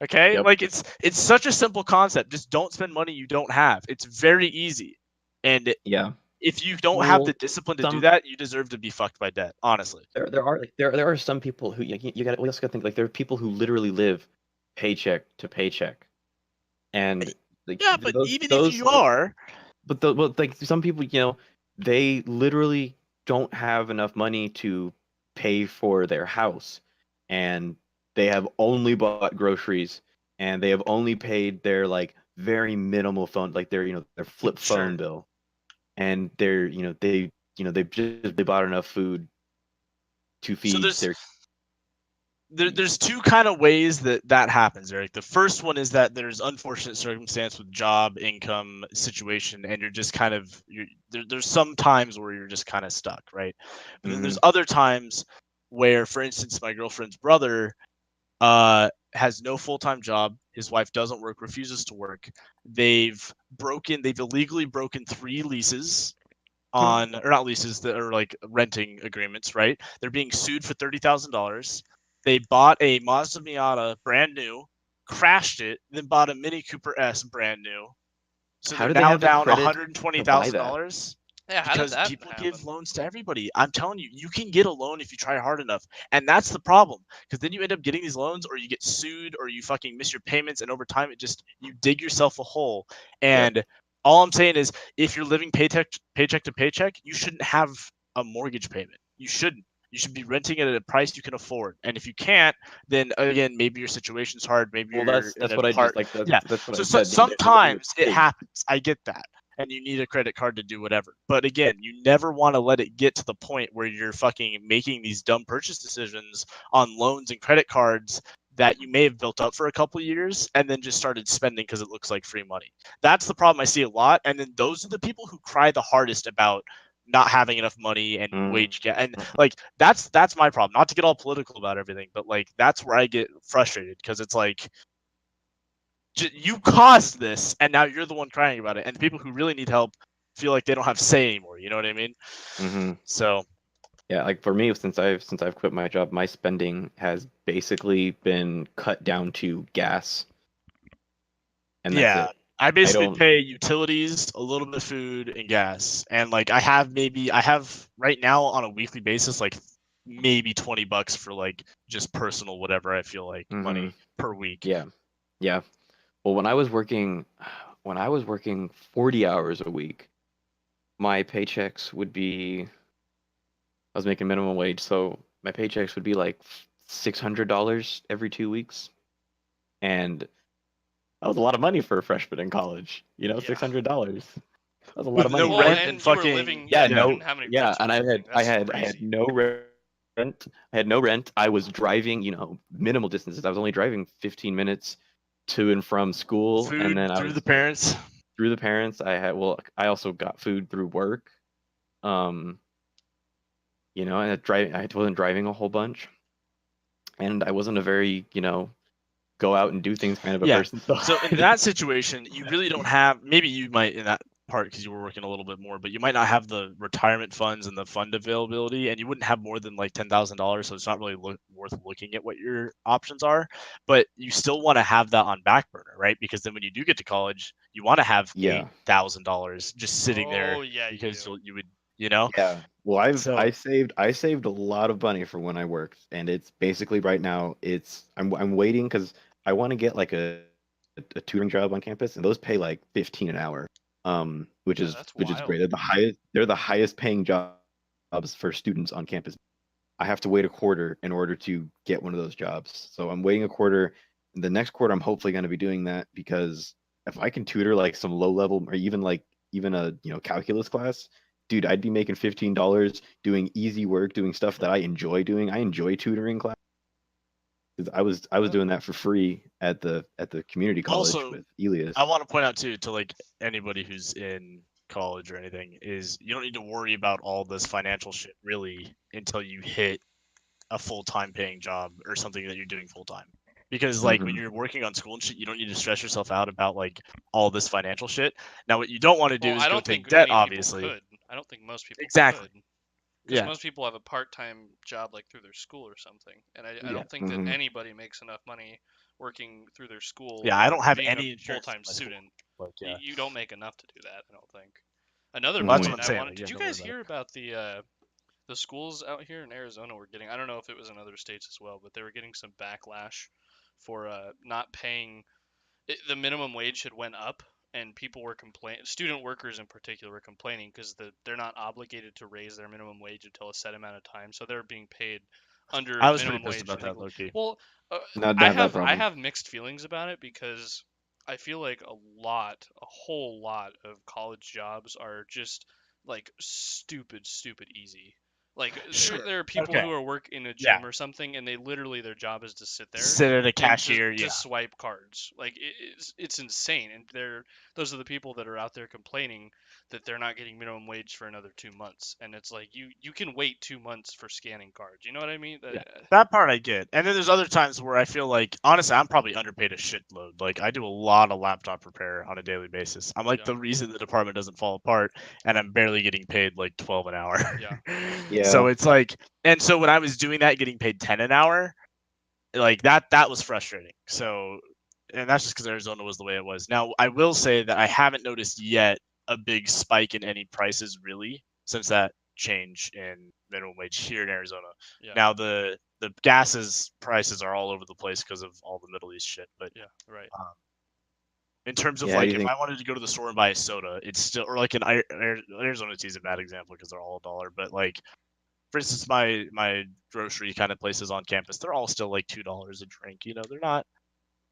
Okay? Yep. Like it's such a simple concept. Just don't spend money you don't have. It's very easy. And Yeah. if you don't have the Well, discipline to do that, you deserve to be fucked by debt, honestly. there are some people who you got we also got to think like there are people who literally live paycheck to paycheck, and like Yeah, but those even if those you are, but like some people they literally don't have enough money to pay for their house, and they have only bought groceries, and they have only paid their like very minimal phone like their flip phone Sure. bill, and they bought enough food to So feed their there's two kind of ways that happens, Eric. The first one is that there's unfortunate circumstance with job, income, situation, and you're just kind of there's some times where you're just kind of stuck, right? But then there's other times where, for instance, my girlfriend's brother has no full-time job. His wife doesn't work, refuses to work. They've illegally broken 3 leases on, or not leases, that are like renting agreements, right? They're being sued for $30,000. They bought a Mazda Miata brand new, crashed it, then bought a Mini Cooper S brand new. So How they're do they now have the down credit to buy that? $120,000 Yeah, how did because that people happen? give loans to everybody. I'm telling you, you can get a loan if you try hard enough. And that's the problem. Because then you end up getting these loans or you get sued or you fucking miss your payments, and over time you dig yourself a hole. And all I'm saying is, if you're living paycheck to paycheck, you shouldn't have a mortgage payment. You shouldn't. You should be renting it at a price you can afford. And if you can't, then again, maybe your situation's hard. Maybe Well, you're in that's a what I part. just like. Yeah. That's what So, I said. sometimes it Big. happens. I get that. And you need a credit card to do whatever. But again, you never want to let it get to the point where you're fucking making these dumb purchase decisions on loans and credit cards that you may have built up for a couple of years and then just started spending because it looks like free money. That's the problem I see a lot. And then those are the people who cry the hardest about not having enough money and wage gap. And like that's my problem. Not to get all political about everything, but like that's where I get frustrated because it's like you caused this, and now you're the one crying about it, and the people who really need help feel like they don't have say anymore. You know what I mean? Mm-hmm. So yeah, like for me, since I've quit my job, my spending has basically been cut down to gas, and that's it. I basically pay utilities, a little bit of food, and gas, and like I have right now on a weekly basis like maybe $20 for like just personal whatever I feel like money per week. Yeah. Well, when I was working 40 hours a week, my paychecks would be, I was making minimum wage, so my paychecks would be like $600 every 2 weeks. And that was a lot of money for a freshman in college, $600. That was a lot of money. No rent and fucking living, yeah, you didn't have any rent or and anything. I That's had crazy. no rent. I had no rent. I was driving, minimal distances. I was only driving 15 minutes to and from school, food and then through the parents. Through the parents, I also got food through work. And I wasn't driving a whole bunch, and I wasn't a very, go out and do things kind of a person. So in that situation, you really don't have. Maybe you might in that part because you were working a little bit more, but you might not have the retirement funds and the fund availability, and you wouldn't have more than like $10,000. So it's not really worth looking at what your options are. But you still want to have that on back burner, right? Because then when you do get to college, you want to have Yeah. $8,000 just sitting there Oh yeah, you because do. you would, you know. Yeah. Well, So- I saved a lot of money for when I worked, and it's basically right now I'm waiting because I want to get like a tutoring job on campus, and those pay like 15 an hour, which Yeah, is that's great. wild. They're the highest paying jobs for students on campus. I have to wait a quarter in order to get one of those jobs. So I'm waiting a quarter. The next quarter, I'm hopefully going to be doing that because if I can tutor like some low level or even a calculus class, dude, I'd be making $15 doing easy work, doing stuff that I enjoy doing. I enjoy tutoring class. I was doing that for free at the community college Also, with Elias. I want to point out too to like anybody who's in college or anything is you don't need to worry about all this financial shit really until you hit a full-time paying job or something that you're doing full-time. Because like when Mhm. you're working on school and shit, you don't need to stress yourself out about like all this financial shit. Now what you don't want to do Well, is I go don't take think debt, many obviously. people could. I don't think most people Exactly. could. Because Yeah. most people have a part-time job like through their school or something, and I Yeah. don't think Mhm. that anybody makes enough money working through their school. Yeah, I or don't have being any a insurance full-time in my school. student. Like, yeah. You don't make enough to do that. I don't think. Another Well, that's what point I'm I saying, wanted. like, Did yeah, you don't worry guys about hear about the schools out here in Arizona were getting? I don't know if it was in other states as well, but they were getting some backlash for not paying. The minimum wage had went up, and people were complaining. Student workers in particular were complaining because they're not obligated to raise their minimum wage until a set amount of time, so they're being paid under I was pretty minimum pissed wage about that, legally. Loki. Well, Not I have that have problem. mixed feelings about it because I feel like a whole lot of college jobs are just like stupid easy. Like Sure. there are people Okay. who are work in a Yeah. gym or something, and they literally their job is to sit there Sit at a and cashier, to yeah. swipe cards. Like it's insane, and those are the people that are out there complaining that they're not getting minimum wage for another 2 months, and it's like you can wait 2 months for scanning cards. You know what I mean? Yeah, that part I get. And then there's other times where I feel like, honestly, I'm probably underpaid a shitload. Like, I do a lot of laptop repair on a daily basis. I'm like Yeah. the reason the department doesn't fall apart, and I'm barely getting paid like 12 an hour. Yeah. Yeah. So it's like, and so when I was doing that, getting paid 10 an hour, like that was frustrating. So, and that's just because Arizona was the way it was. Now, I will say that I haven't noticed yet a big spike in any prices really since that change in minimum wage here in Arizona. Yeah. Now the gases prices are all over the place because of all the Middle East shit. But Yeah. Right. in terms of Yeah, how do like you if think- I wanted to go to the store and buy a soda, it's still or like in Arizona is a bad example because they're all $1. But like for instance, my grocery kind of places on campus, they're all still like $2 a drink. You know, they're not.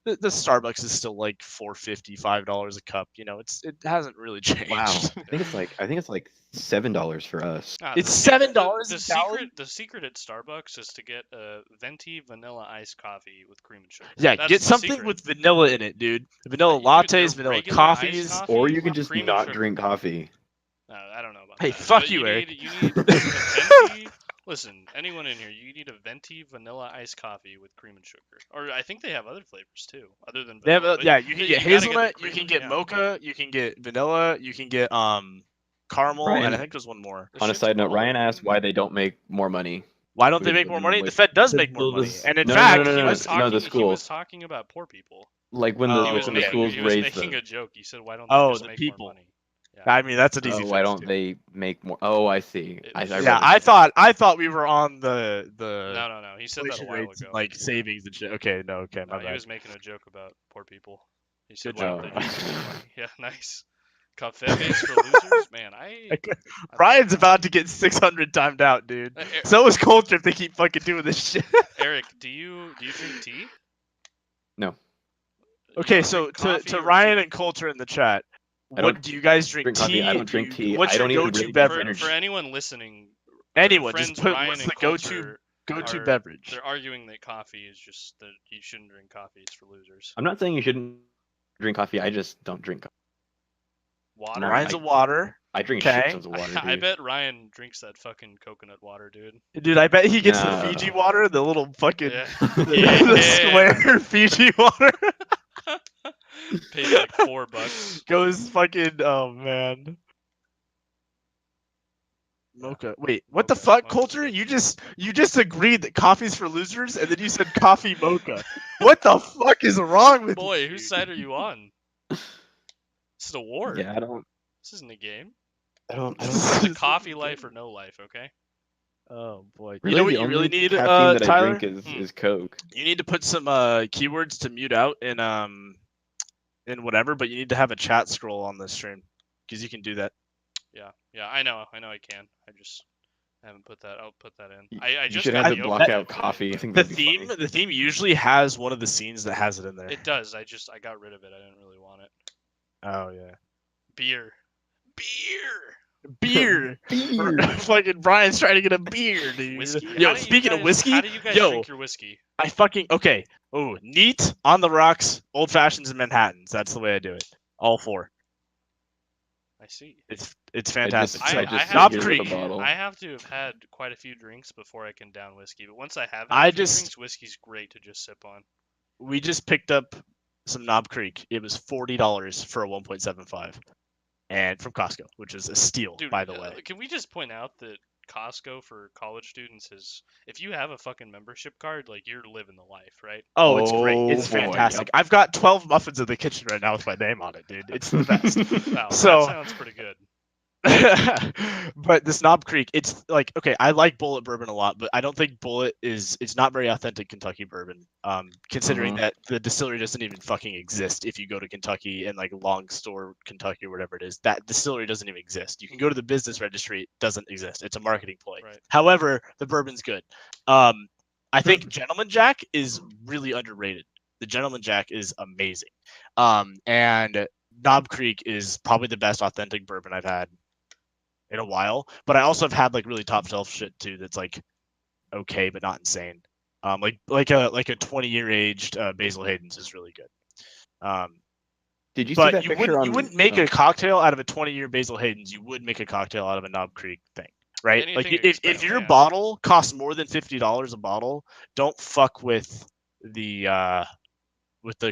The Starbucks is still like $4.50, $5 a cup. You know, it hasn't really changed. Wow. I think it's like $7 for us. It's See, $7 The a gallon? secret at Starbucks is to get a venti vanilla iced coffee with cream and sugar. Yeah, That's get the something secret. with vanilla in it, dude. Vanilla Dude, lattes, their vanilla regular iced coffees. coffee Or you with can just cream and not sugar. drink coffee. I don't know about Hey, that. fuck But you, Eric. you need a venti. Listen, anyone in here, you need a venti vanilla iced coffee with cream and sugar. Or I think they have other flavors too, other than They have, vanilla. But yeah, you can you get gotta get the hazelnut, you cream can and- get yeah. mocha, you can get vanilla, you can get caramel, Ryan- and I think there's one more. The On a shit's side note, baller, Ryan asked dude. why they don't make more money. Why don't they with make the more minimum money? The wage. Fed does The- make more the- money, the- and in no, no, fact, no, no, He no, was no, the talking. He school. was talking about poor people. Like when Oh, He was when the okay. schools he was raise making the a joke. He said, "Why don't they Oh, just the make people. more money?" Yeah. I mean, that's an easy why fix, don't too. they make more? Oh, I see. I Yeah, read Yeah, it. I thought we were on the No. He said that a inflation while rates, ago. like Yeah. savings and shit. Okay, no, okay, No, my he bad. was making a joke about poor people. He said, Good "Why don't joke. they just make more money?" Yeah, nice. Cafes for losers, man. I love Brian's coffee. about to get 600 timed out, dude. So is Culture if they keep fucking doing this shit. Eric, do you drink tea? No. You Okay, don't so drink coffee to or Ryan tea? and Culture in the chat, I what don't do you guys drink? drink coffee. Tea? I don't drink tea. What's I don't your even go-to really beverage? For anyone listening, Anyone, friends just put Ryan what's and the go-to Culture go-to are- beverage? They're arguing that coffee is just that you shouldn't drink coffee. It's for losers. I'm not saying you shouldn't drink coffee. I just don't drink coffee. Water. Ryan's a water. I drink shit Okay. tons of water, dude. I bet Ryan drinks that fucking coconut water, dude. Dude, I bet he gets No. the Fiji water, the little fucking Yeah. the square Fiji water. Paid like $4. Goes fucking. Oh man. Mocha. Wait, what the Mocha. fuck, Mocha's Coulter? good. You just agreed that coffee's for losers, and then you said coffee mocha. What the fuck is wrong with Boy, you? whose dude? side are you on? This is a war. Yeah, This isn't a game. I don't It's This a is coffee a life game. or no life, okay? Oh boy. really You know what the you really only need, caffeine that I Tyler? drink is Hmm. is Coke. You need to put some keywords to mute out in whatever, but you need to have a chat scroll on the stream because you can do that. Yeah, I know I can. I haven't put that. I'll put that in. You I you just should got have the it block overlay out put in, coffee. I but think The that'd be theme funny. the theme usually has one of the scenes that has it in there. it does. I got rid of it. I didn't really want it. Oh yeah. Beer. Beer. Beer. Fucking Brian's trying to get a beer, dude. Whiskey. Yo, speaking of whiskey, how do you guys yo, drink your whiskey? I fucking okay. Oh, neat on the rocks, old fashions and Manhattans. That's the way I do it. All four. I see. It's fantastic. I So, just Knob sit here with Creek. a bottle. I have to have had quite a few drinks before I can down whiskey. But once I have had I a few just- drinks, whiskey's great to just sip on. We just picked up some Knob Creek. It was $40 for a 1.75, and from Costco, which is a steal, Dude, by the way. can we just point out that Costco for college students is, if you have a fucking membership card, like you're living the life, right? Oh, it's great. Oh, It's boy, fantastic. yep. I've got 12 muffins in the kitchen right now with my name on it, dude. It's the best. Wow, So- that sounds pretty good. But this Knob Creek, it's like, okay, I like Bullet bourbon a lot, but I don't think Bullet it's not very authentic Kentucky bourbon. Considering Mhm. that the distillery doesn't even fucking exist. If you go to Kentucky and like Long Store, Kentucky, or whatever it is, that distillery doesn't even exist. You can go to the business registry, it doesn't exist. It's a marketing ploy. Right. However, the bourbon's good. I think Gentleman Jack is really underrated. The Gentleman Jack is amazing. And Knob Creek is probably the best authentic bourbon I've had in a while. But I also have had like really top shelf shit too that's like okay but not insane. Like a 20-year aged Basil Hayden's is really good. Did you see But that you picture wouldn't on? you wouldn't make a cocktail out of a 20-year Basil Hayden's. You would make a cocktail out of a Knob Creek thing, right? Like Anything if expensive, your yeah. bottle costs more than $50 a bottle, don't fuck with the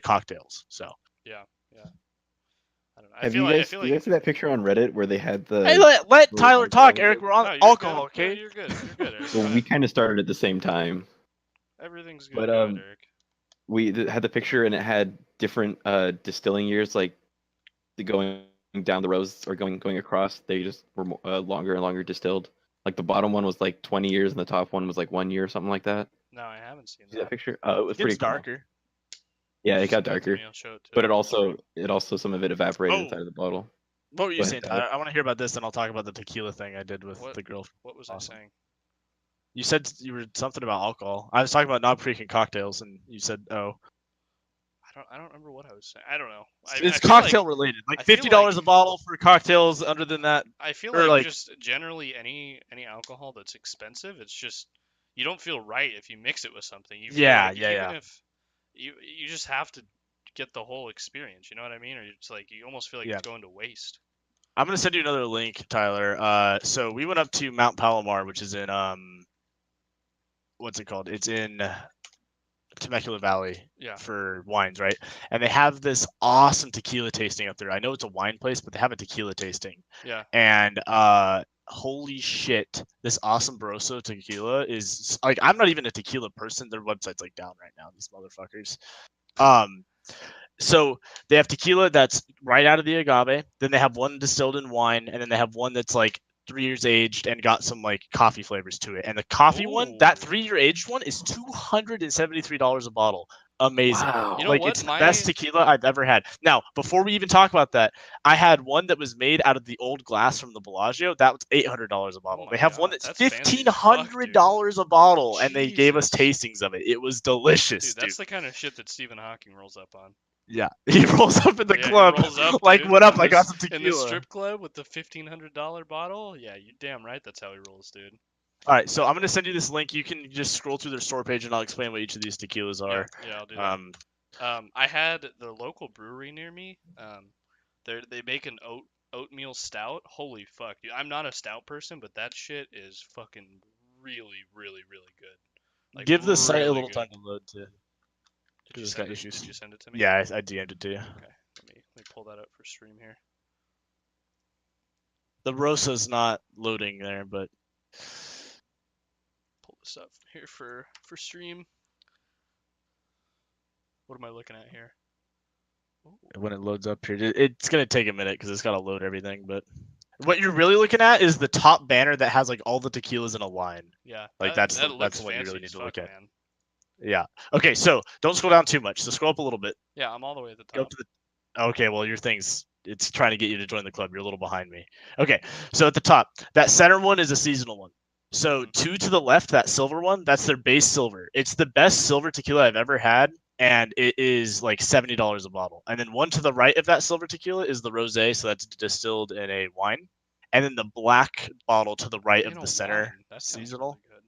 cocktails. So Yeah. I don't know. Have you guys? I feel Did you like guys see that picture on Reddit where they had the? hey, let the Tyler talk, alcohol? Eric. We're on No, you're alcohol, good. No, okay? you're good. You're good. Eric. Well, Go we ahead. kind of started at the same time. Everything's good. but, Go ahead, Eric. We had the picture and it had different distilling years, like going down the rows or going across. They just were longer and longer distilled. Like the bottom one was like 20 years and the top one was like 1 year or something like that. No, I haven't seen See that that. picture? Oh, it was It's pretty cool. darker. Yeah, it got Send that to darker, me, I'll show it to but everyone. it also some of it evaporated Oh. inside of the bottle. What were you Go saying, ahead, Tyler? I want to hear about this, and I'll talk about the tequila thing I did with What- the girl. What was Awesome. I saying? You said you were something about alcohol. I was talking about Knob Creek and cocktails, and you said, "Oh, I don't remember what I was saying. I don't know. it's I feel cocktail like, related. I Like feel $50 like- a bottle for cocktails. Other than that, I feel or like, like- just generally any alcohol that's expensive, it's just you don't feel right if you mix it with something. You feel Yeah, like yeah, even yeah. if you just have to get the whole experience. You know what I mean? Or it's like you almost feel like Yeah. it's going to waste. I'm gonna send you another link, Tyler. So we went up to Mount Palomar, which is in what's it called? It's in Temecula Valley Yeah. for wines, right? And they have this awesome tequila tasting up there. I know it's a wine place, but they have a tequila tasting. Yeah. And holy shit, this awesome Barossa tequila is like, I'm not even a tequila person. Their website's like down right now, these motherfuckers. So they have tequila that's right out of the agave, then they have one distilled in wine, and then they have one that's like 3 years aged and got some like coffee flavors to it. And the coffee one, that Ooh. 3-year aged one, is $273 a bottle. Amazing. Wow. You know Like what? it's the best My- tequila I've ever had. Now, before we even talk about that, I had one that was made out of the old glass from the Bellagio. That was $800 a bottle. my They have one God, that's that's fancy as fuck, dude. $1,500 a bottle, and they gave us Jesus. tastings of it. It was delicious, Dude, that's the kind of shit that Stephen Hawking rolls up on. Yeah, he rolls up in the Yeah, he club, rolls up, like, dude, what up? in I got this- some tequila. In the strip club with the $1,500 bottle? Yeah, you're damn right that's how he rolls, dude. All right, so I'm gonna send you this link. You can just scroll through their store page, and I'll explain what each of these tequilas are. Yeah, I'll do that. I had the local brewery near me. They make an oatmeal stout. Holy fuck, dude! I'm not a stout person, but that shit is fucking really, really, really good. Like, Give the site a really little good. time to load too. Did you it's got send it? issues. Did you send it to me? Yeah, I DM'd it to you. Okay. Let me pull that up for stream here. The Rosa's not loading there, but Pull this up here for stream. What am I looking at here? Ooh. when it loads up here, it's gonna take a minute because it's gotta load everything. But what you're really looking at is the top banner that has like all the tequilas in a line. Yeah. Like that that's looks the one you fancy really need as to fuck, look at. man. Yeah. Okay, so don't scroll down too much. So scroll up a little bit. Yeah, I'm all the way at the Go up top. to the. Okay, well your thing's it's trying to get you to join the club. You're a little behind me. Okay, so at the top, that center one is a seasonal one. So Mhm. two to the left, that silver one, that's their base silver. It's the best silver tequila I've ever had, and it is like $70 a bottle. And then one to the right of that silver tequila is the rosé, so that's distilled in a wine. And then the black bottle to the right In of a the center wine. That sounds seasonal. really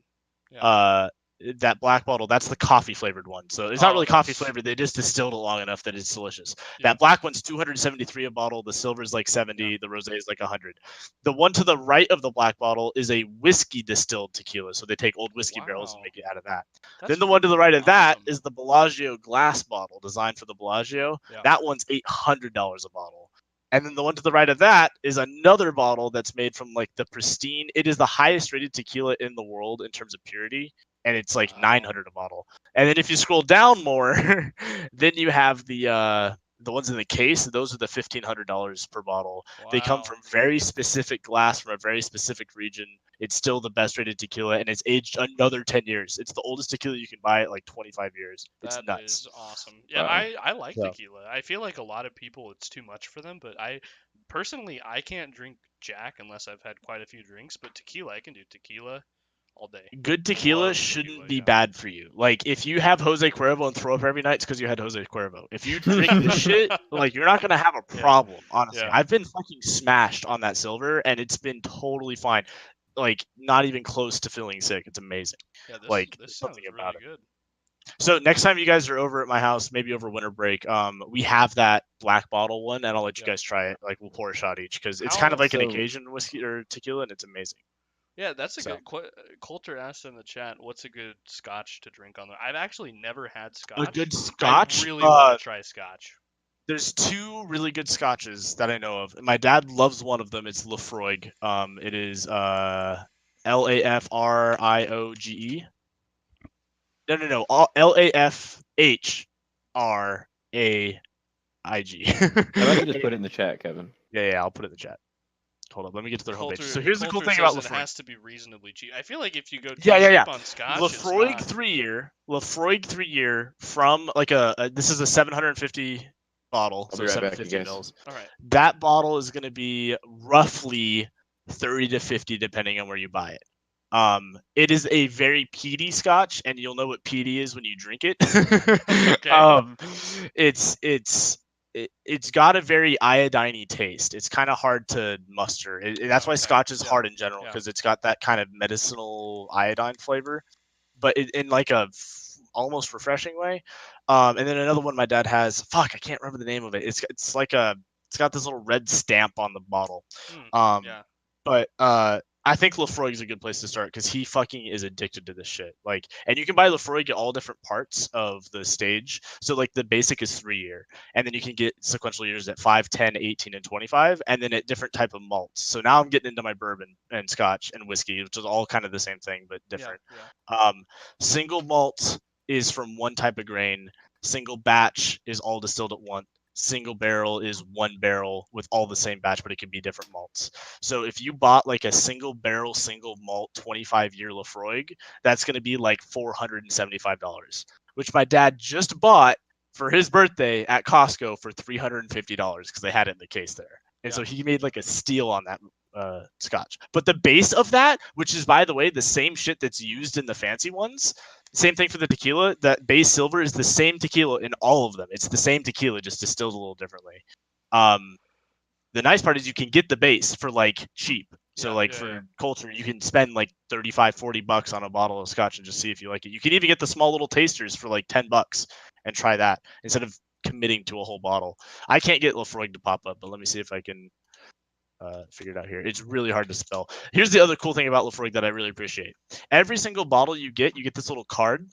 good. Yeah. That black bottle, that's the coffee flavored one. So it's not really coffee flavored. They just distilled it long enough that it's delicious. Yeah. That black one's 273 a bottle. The silver's like 70. Yeah. The rosé is like 100. The one to the right of the black bottle is a whiskey distilled tequila. So they take old whiskey barrels and Wow. make it out of that. That's Then the one to the right of that awesome. is the Bellagio glass bottle designed for the Bellagio. Yeah. That one's $800 a bottle. And then the one to the right of that is another bottle that's made from like the pristine. It is the highest rated tequila in the world in terms of purity, and it's like Wow. 900 a bottle. And then if you scroll down more, then you have the ones in the case. Those are the $1,500 per bottle. Wow. They come from very specific glass from a very specific region. It's still the best rated tequila, and it's aged another 10 years. It's the oldest tequila you can buy at like 25 years. It's That nuts. is awesome. Yeah, Wow. I like So- tequila. I feel like a lot of people it's too much for them, but I personally I can't drink Jack unless I've had quite a few drinks, but tequila I can do tequila all day. Good tequila Love shouldn't tequila, be yeah. bad for you. Like if you have Jose Cuervo and throw up every night, it's because you had Jose Cuervo. If you drink this shit, like you're not gonna have a Yeah. problem. Honestly, Yeah. I've been fucking smashed on that silver, and it's been totally fine. Like not even close to feeling sick. It's amazing. Yeah, this Like this there's sounds something really about it. good. So next time you guys are over at my house, maybe over winter break, we have that black bottle one, and I'll let you Yeah. guys try it. Like we'll pour a shot each because it's kind of How- like an So- occasion whiskey or tequila, and it's amazing. Yeah, that's a So- good. Coulter asked in the chat, "What's a good Scotch to drink on there?" I've actually never had Scotch. A good Scotch. I really want to try Scotch. There's two really good scotches that I know of. My dad loves one of them. It's Lafroig. It is Lafrioge. No. Lafhraig. How about you just put it in the chat, Kevin? Yeah, I'll put it in the chat. Hold up, let me get to their homepage. Coulter, So here's the cool Coulter thing about says it Lafroig. has to be reasonably cheap. I feel like if you go too Yeah. cheap on Scotch, it's Lafroig not. 3-year. Lafroig 3-year from like this is a 750 bottle, I'll so be right back, you 750 guys. mils. All right. That bottle is going to be roughly 30 to 50 depending on where you buy it. It is a very peaty scotch, and you'll know what peaty is when you drink it. It's got a very iodine-y taste. It's kind of hard to muster. That's why Okay. Scotch is Yeah. hard in general, Yeah. because it's got that kind of medicinal iodine flavor, but in like a almost refreshing way. And then another one my dad has. Fuck, I can't remember the name of it. It's got this little red stamp on the bottle. Yeah. But I think Lafroig is a good place to start because he fucking is addicted to this shit. Like, and you can buy Lafroig at all different parts of the stage. So like the basic is 3-year, and then you can get sequential years at 5, 10, 18, and 25, and then at different type of malts. So now I'm getting into my bourbon and Scotch and whiskey, which is all kind of the same thing but different. Yeah. Single malt is from one type of grain. Single batch is all distilled at once. Single barrel is one barrel with all the same batch, but it can be different malts. So if you bought like a single barrel, single malt 25-year Lafroig, that's going to be like $475, which my dad just bought for his birthday at Costco for $350 because they had it in the case there. And so he made like a steal on that scotch. But the base of that, which is, by the way, the same shit that's used in the fancy ones, same thing for the tequila. That base silver is the same tequila in all of them. It's the same tequila, just distilled a little differently. The nice part is you can get the base for like cheap. So for Coulter, you can spend like $35-$40 on a bottle of scotch and just see if you like it. You can even get the small little tasters for like $10 and try that instead of committing to a whole bottle. I can't get Lafroig to pop up, but let me see if I can figure it out here. It's really hard to spell. Here's the other cool thing about Lafroig that I really appreciate. Every single bottle you get this little card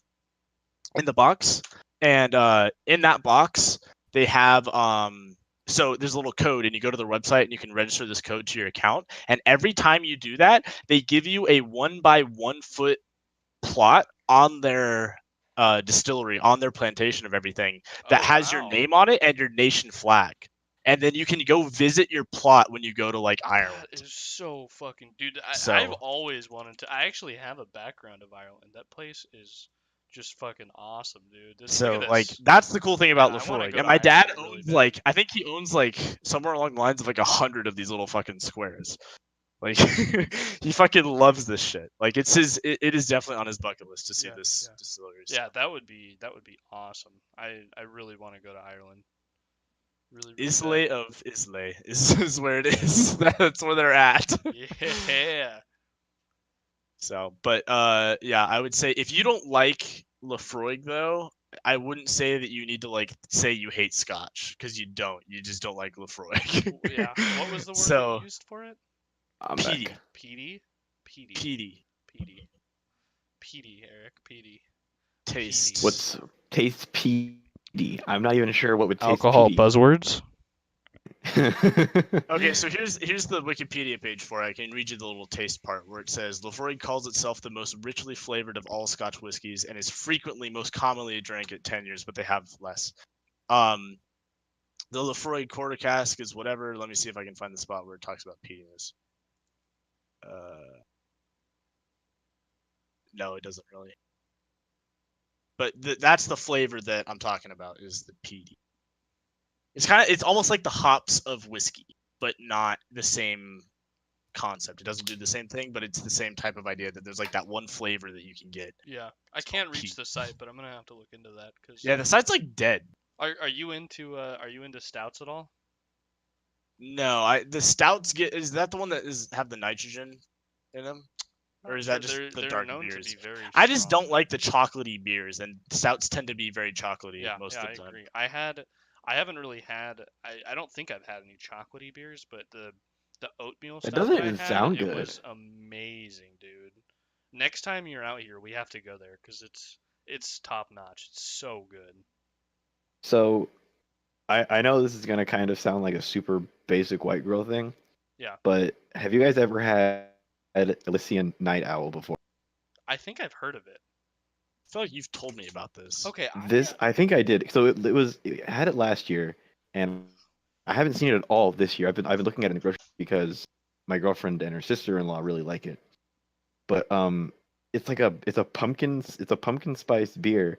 in the box, and in that box they have so there's a little code, and you go to their website and you can register this code to your account. And every time you do that, they give you a 1 by 1 foot plot on their distillery, on their plantation of everything that Oh, has your wow. name on it and your nation flag. And then you can go visit your plot when you go to like Ireland. That is so fucking, dude. I've So always wanted to. I actually have a background of Ireland. That place is just fucking awesome, dude. Look so at like this. that's the cool thing about Yeah, I wanna Lefroy. go And to my dad Ireland really owns bad. like I think he owns like somewhere along the lines of like 100 of these little fucking squares. Like he fucking loves this shit. Like it's his. It is definitely on his bucket list to see Yeah, this yeah. distillery. Yeah, that would be awesome. I really want to go to Ireland. Really, really Islay of Islay is where it is. That's where they're at. bad. Yeah. So, but yeah, I would say if you don't like Lefroy though, I wouldn't say that you need to like say you hate Scotch, because you don't. You just don't like Lefroy. Yeah. What was the word that So you used for it? I'm peaty, back. Peaty? Peaty. peaty Peaty. Peaty, Eric. Peaty. taste. Peaty. What's taste peaty? I'm not even sure what would taste Alcohol peaty. buzzwords? Okay, so here's the Wikipedia page for it. I can read you the little taste part where it says Lefroy calls itself the most richly flavored of all Scotch whiskies and is frequently most commonly drank at 10 years, but they have less. The Lefroy quarter cask is whatever. Let me see if I can find the spot where it talks about peatiness. No, it doesn't really. But that's the flavor that I'm talking about, is the peaty. It's almost like the hops of whiskey, but not the same concept. It doesn't do the same thing, but it's the same type of idea that there's like that one flavor that you can get. Yeah. I It's can't called reach peat. the site, but I'm gonna have to look into that because Yeah, the site's like dead. are you into stouts at all? No, the stouts is that the one that have the nitrogen in them? Or Not is sure. that just the They're dark known beers? to be very I just strong. don't like the chocolatey beers, and stouts tend to be very chocolatey Yeah, most yeah, of I the time. agree. I haven't really had. I don't think I've had any chocolatey beers, but the oatmeal That stout doesn't that I even had, sound it good. was amazing, dude. Next time you're out here, we have to go there because it's top notch. It's so good. So, I know this is gonna kind of sound like a super basic white girl thing. Yeah. But have you guys ever had Elysian Night Owl before? I think I've heard of it. I feel like you've told me about this. Okay, I think I did. So it had it last year, and I haven't seen it at all this year. I've been looking at it in the grocery because my girlfriend and her sister-in-law really like it. But it's a pumpkin spice beer,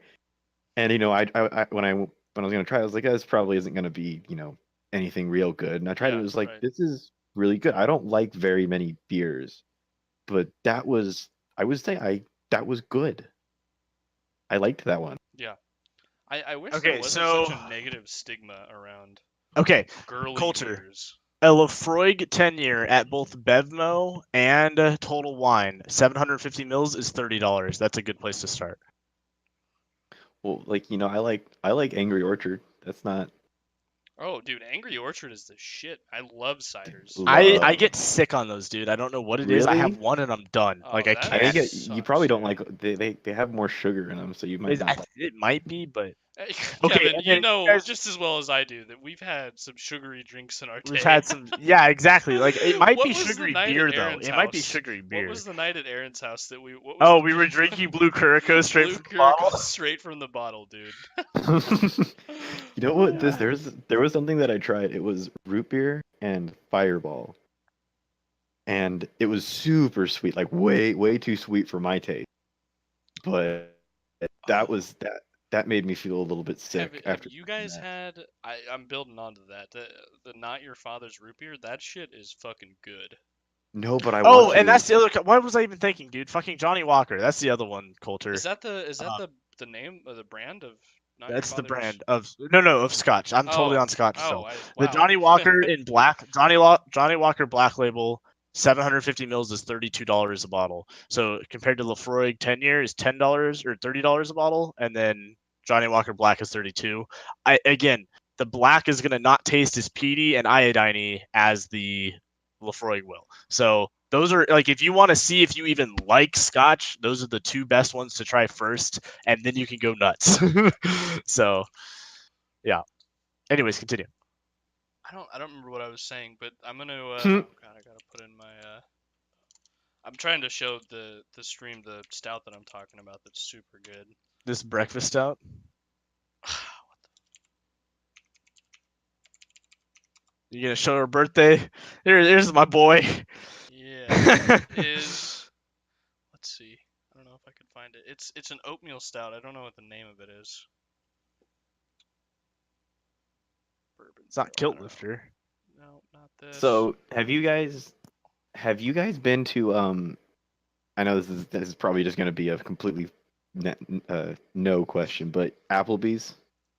and when I was gonna try it, I was like, this probably isn't gonna be anything real good. And I tried it. Yeah, It was like, right. this is really good. I don't like very many beers, but I would say that was good. I liked that one. Yeah. I wish there Okay, wasn't so such a negative stigma around okay, girly Coulter. beers. A Lefroy 10 year at both Bevmo and Total Wine, 750 mils is $30. That's a good place to start. Well, I like Angry Orchard. That's not Oh, dude, Angry Orchard is the shit. I love ciders. I get sick on those, dude. I don't know what it is. I have Really? one and I'm done. Oh, Like I that I think can't. you sucks, probably don't dude. like they have more sugar in them, so you might not. It might be, but Hey, okay. Kevin, And you then know guys, just as well as I do that we've had some sugary drinks in our day. we've had some. Yeah, exactly. Like it might What be was the sugary night beer at though. Aaron's It might be house? sugary What beer. was the night at Aaron's house that what was Oh, the we were drinking Blue Curacao straight Blue from the bottle. Curacao straight from the bottle, dude. You know what? Yeah. There was something that I tried. It was root beer and Fireball, and it was super sweet, like way too sweet for my taste. But that made me feel a little bit sick Have after you drinking guys that. had? I'm building onto that. The not your father's root beer. That shit is fucking good. No, but I Oh, want and to. that's the other. What was I even thinking, dude? Fucking Johnny Walker. That's the other one, Coulter. Is that Uh, the name of the brand of not your That's the father's? brand of of Scotch. I'm totally Oh, on Scotch oh, still. I The wow. Johnny Walker in black, Johnny Walker Black Label, 750 mils is $32 a bottle. So compared to Lefroy 10 year is $10 or $30 a bottle, and then Johnny Walker Black is 32. Again, the black is gonna not taste as peaty and iodiney as the Lefroy will. So Those are like, if you want to see if you even like Scotch, those are the two best ones to try first, and then you can go nuts. So, yeah. Anyways, continue. I don't remember what I was saying, but I'm gonna oh Hmm. god, I gotta put in my I'm trying to show the stream the stout that I'm talking about that's super good. This breakfast stout. You gonna show her birthday? Here's my boy. Yeah, it is. Let's see. I don't know if I can find it. It's an oatmeal stout. I don't know what the name of it is. Bourbon It's not barrel, I Kilt don't know. Lifter. No, not this. So have you guys been to I know this is probably just going to be a completely no question, but Applebee's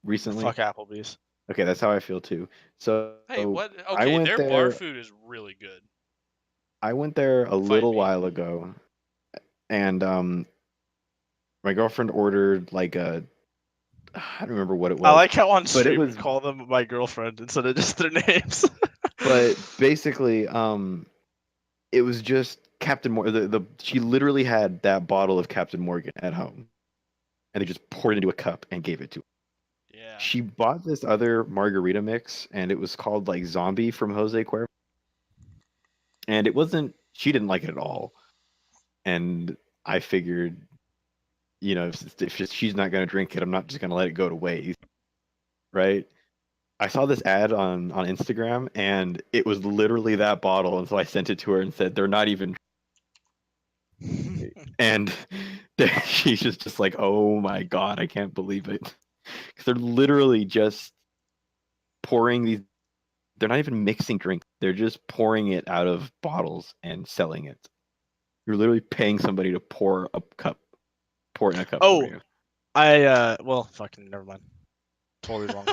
recently? Fuck Applebee's. Okay, that's how I feel too. So Hey, what? I Okay, went their there. bar food is really good. I went there a Fight little me. while ago, and my girlfriend ordered like a I don't remember what it I was, like how on but stream it we was call them my girlfriend instead of just their names. but basically it was just Captain Morgan. She literally had that bottle of Captain Morgan at home, and they just poured it into a cup and gave it to her. Yeah. She bought this other margarita mix, and it was called like Zombie from Jose Cuervo, and it wasn't. She didn't like it at all, and I figured, if she's not gonna drink it, I'm not just gonna let it go to waste, right? I saw this ad on Instagram, and it was literally that bottle, and so I sent it to her and said, "They're not even." And she's just like, "Oh my god, I can't believe it!" Because they're literally just pouring these. They're not even mixing drinks. They're just pouring it out of bottles and selling it. You're literally paying somebody to pour it in a cup for Oh, you. well, fucking never mind. Totally wrong.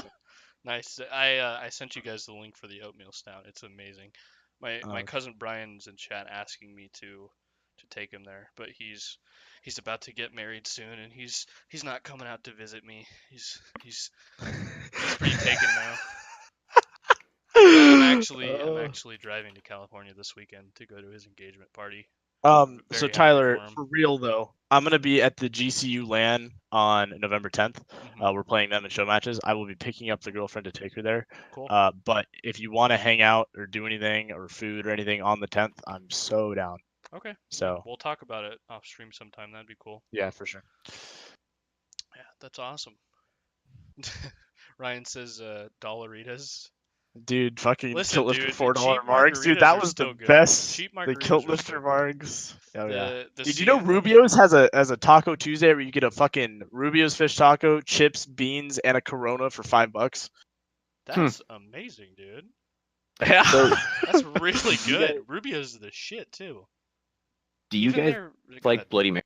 Nice. I sent you guys the link for the oatmeal stout. It's amazing. My Okay. cousin Brian's in chat asking me to take him there, but he's about to get married soon, and he's not coming out to visit me. He's pretty taken now. I'm Oh. actually driving to California this weekend to go to his engagement party. So Very happy Tyler, for him. for real though, I'm gonna be at the GCU LAN on November 10th. Mhm. We're playing them in show matches. I will be picking up the girlfriend to take her there. Cool. But if you want to hang out or do anything or food or anything on the 10th, I'm so down. Okay. So We'll talk about it off stream sometime. That'd be cool. yeah, for sure. Yeah, that's awesome. Ryan says Dollaritas. Dude, fucking Listen, Kilt Lifter dude, $4 cheap marks, dude. margaritas That are was the still good. best. Cheap The margaritas Kilt are Lifter still good. marks. Oh yeah. The Dude, you know C- Rubio's has a Taco Tuesday where you get a fucking Rubio's fish taco, chips, beans, and a Corona for $5. That's amazing, dude. Yeah. So, That's really You good. guys- Rubio's the shit too. do you Even guys their- go like ahead. Bloody Mary?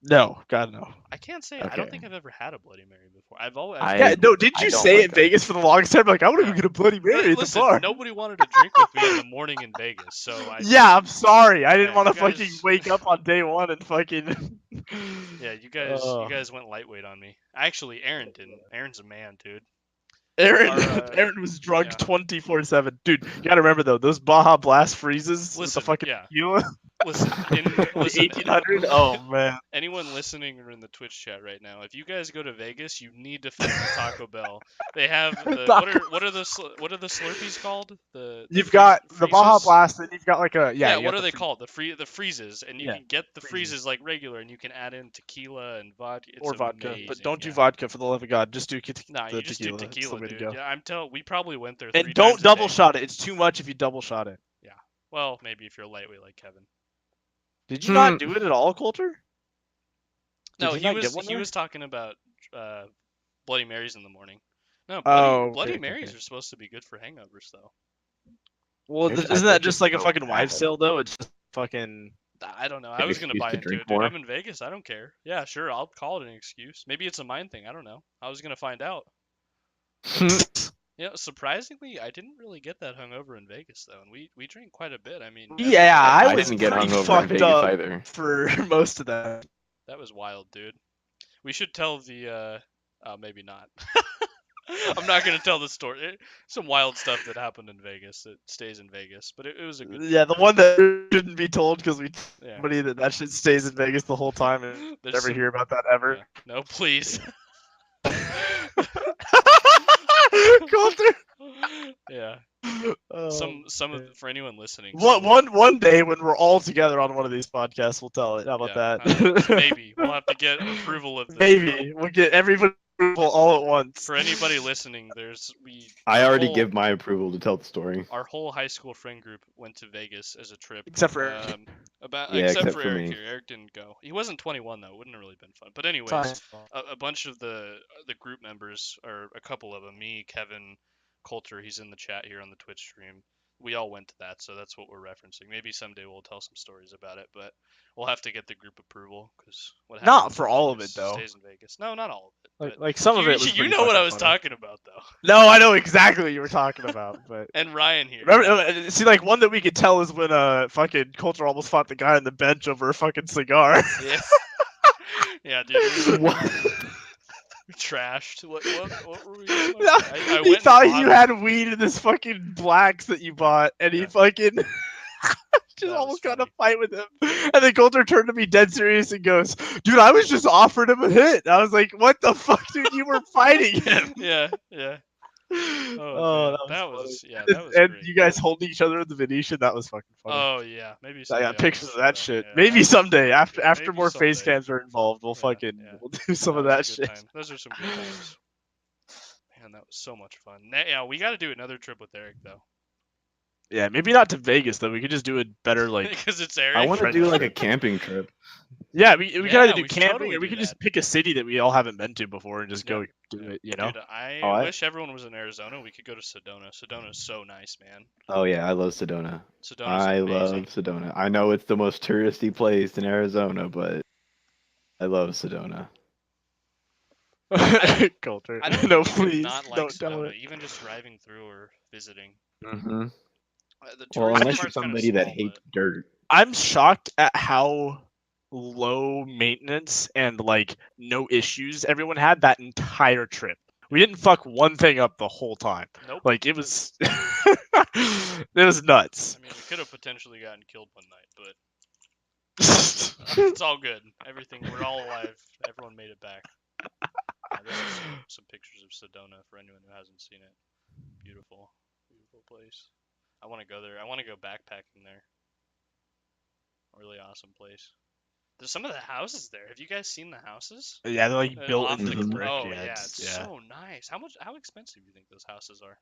No, God no. I can't say I don't Okay. think I've ever had a Bloody Mary before. I've always Yeah, no, didn't I you don't say like in them. Vegas for the longest time, like, I want to Yeah. go get a Bloody Mary at the Listen, bar? nobody wanted to drink with me in the morning in Vegas, so I Yeah, I'm sorry. I didn't Yeah, want to you guys- fucking wake up on day one and fucking. yeah, you guys went lightweight on me. Actually, Aaron didn't. Aaron's a man, dude. Aaron, Our, Aaron was drunk yeah. 24/7. Dude, you gotta remember though, those Baja Blast freezes with the Listen, fucking yeah. tequila, Listen, the listen. 1800. Oh man. Anyone listening or in the Twitch chat right now, if you guys go to Vegas, you need to find the Taco Bell. They have the what are the Slurpees called? The You've got the Baja freezes? Blast, and you've got like a Yeah, you what got are the they free- called? The freezes, and you Yeah, can get the freezes. freezes like regular, and you can add in tequila and vodka. It's or vodka, amazing. but don't do yeah. vodka for the love of God. Just do Nah, the you just tequila. do It's the tequila, way to dude. go. Yeah, we probably went there 3 And don't times a double day. shot it. It's too much if you double shot it. Yeah. Well, maybe if you're lightweight like Kevin. Did you not do it at all, Coulter? Did No, you he not was get one he there? was talking about Bloody Marys in the morning. No, Oh, Bloody okay, Marys okay. are supposed to be good for hangovers, though. Well, Maybe isn't I that just like a don't fucking wives' have sale though? It's just fucking. I don't know. I An was gonna excuse buy to into drink it, dude. more? I'm in Vegas. I don't care. Yeah, sure. I'll call it an excuse. Maybe it's a mind thing. I don't know. I was gonna find out. Yeah, surprisingly, I didn't really get that hungover in Vegas though, and we drank quite a bit. I mean, Yeah, I I was didn't get pretty hungover in fucked Vegas up either. for most of that. that was wild, dude. We should tell the maybe not. I'm not gonna tell the story. Some wild stuff that happened in Vegas that stays in Vegas, but it was a good. Yeah, the one that shouldn't be told because we Yeah. somebody that shit stays in Vegas the whole time and There's never some- hear about that ever. Yeah. No, please. Coulter. Yeah. Oh, Some of man. for anyone listening. One day when we're all together on one of these podcasts, we'll tell it. How about that? Maybe we'll have to get approval of the. Maybe we'll get everybody approval all at once. For anybody listening, I our already whole- give my approval to tell the story. Our whole high school friend group went to Vegas as a trip. Except for Eric. Yeah, except for for Eric me. here. Eric didn't go. He wasn't 21 though. It wouldn't have really been fun. But anyways, Fine. a bunch of the group members, or a couple of them, me, Kevin, Coulter, he's in the chat here on the Twitch stream. We all went to that, so that's what we're referencing. Maybe someday we'll tell some stories about it, but we'll have to get the group approval because what Not happens for in all of Vegas it, though. stays in Vegas. No, not all of it. But Like some of you, it was. you pretty know what I fucking was funny. talking about though. No, I know exactly what you were talking about, but. And Ryan here. Remember, see, like one that we could tell is when fucking Coulter almost fought the guy on the bench over a fucking cigar. Yeah. Yeah, dude. What? Trashed. What were we smoking? No, I he went and thought bought you it. had weed in this fucking blacks that you bought, and he Yeah. fucking That just was almost got in a funny. fight with him. And then Coulter turned to me dead serious and goes, "Dude, I was just offering him a hit." I was like, "What the fuck, dude? You were fighting him." Yeah. Oh, man. that was funny. Yeah, funny. that was And great. you guys holding each other in the Venetian, that was fucking funny. Oh yeah, maybe I someday got I'll pictures just of that show shit. Yeah, Maybe that someday, was after good. Maybe more face someday. cams are involved, we'll Yeah, fucking yeah. we'll do some of was a that good shit. time. Those are some good times. Man, that was so much fun. Yeah, we got to do another trip with Eric though, Yeah, maybe not to Vegas though. We could just do it better, like because it's Eric. I want to Friend do like a trip. camping trip. yeah, we can either do we should camping totally or we do could just that. pick a city that we all haven't been to before and just go do Yeah. it. You know? Dude, I Oh, I- wish everyone was in Arizona. We could go to Sedona. Sedona's so nice, man. Oh yeah, I love Sedona. Sedona's I amazing. love Sedona. I know it's the most touristy place in Arizona, but I love Sedona. Culture. I don't No, think you could please not like don't tell Sedona, it. even just driving through or visiting. Mm-hmm. The Well, tourist unless you're part's kinda somebody that small, hates dirt. I'm shocked at how low maintenance and like no issues everyone had that entire trip. We didn't fuck one thing up the whole time. Nope. Like it was, it was nuts. I mean, we could have potentially gotten killed one night, but it's all good. Everything, we're all alive. Everyone made it back. This is some pictures of Sedona for anyone who hasn't seen it. Beautiful, beautiful place. I want to go there. I want to go backpacking there. Really awesome place. There's some of the houses there. Have you guys seen the houses? Yeah, they're like built Off into the the cl- brick. Oh yeah, it's so nice. How expensive do you think those houses are?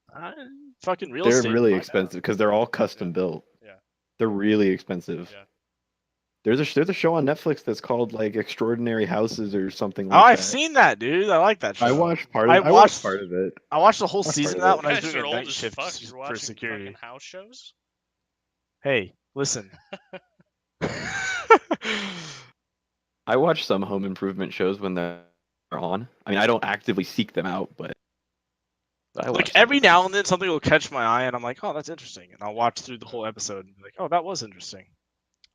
Fucking real They're estate. really find out. expensive because they're all custom built. Yeah. They're really expensive. Yeah. There's a show on Netflix that's called like Extraordinary Houses or something Oh, like I've that. seen that, dude. I like that show. I watched part I of. I watched- watched part of it. I watched the whole That's season of part of that when I You was guys doing are a old night as shift fuck. You're for watching security. fucking house shows. Hey, listen. I watch some home improvement shows when they're on. I mean, I don't actively seek them out, but I watch Like some every of them. now and then something will catch my eye and I'm like, oh, that's interesting, and I'll watch through the whole episode and be like, oh, that was interesting.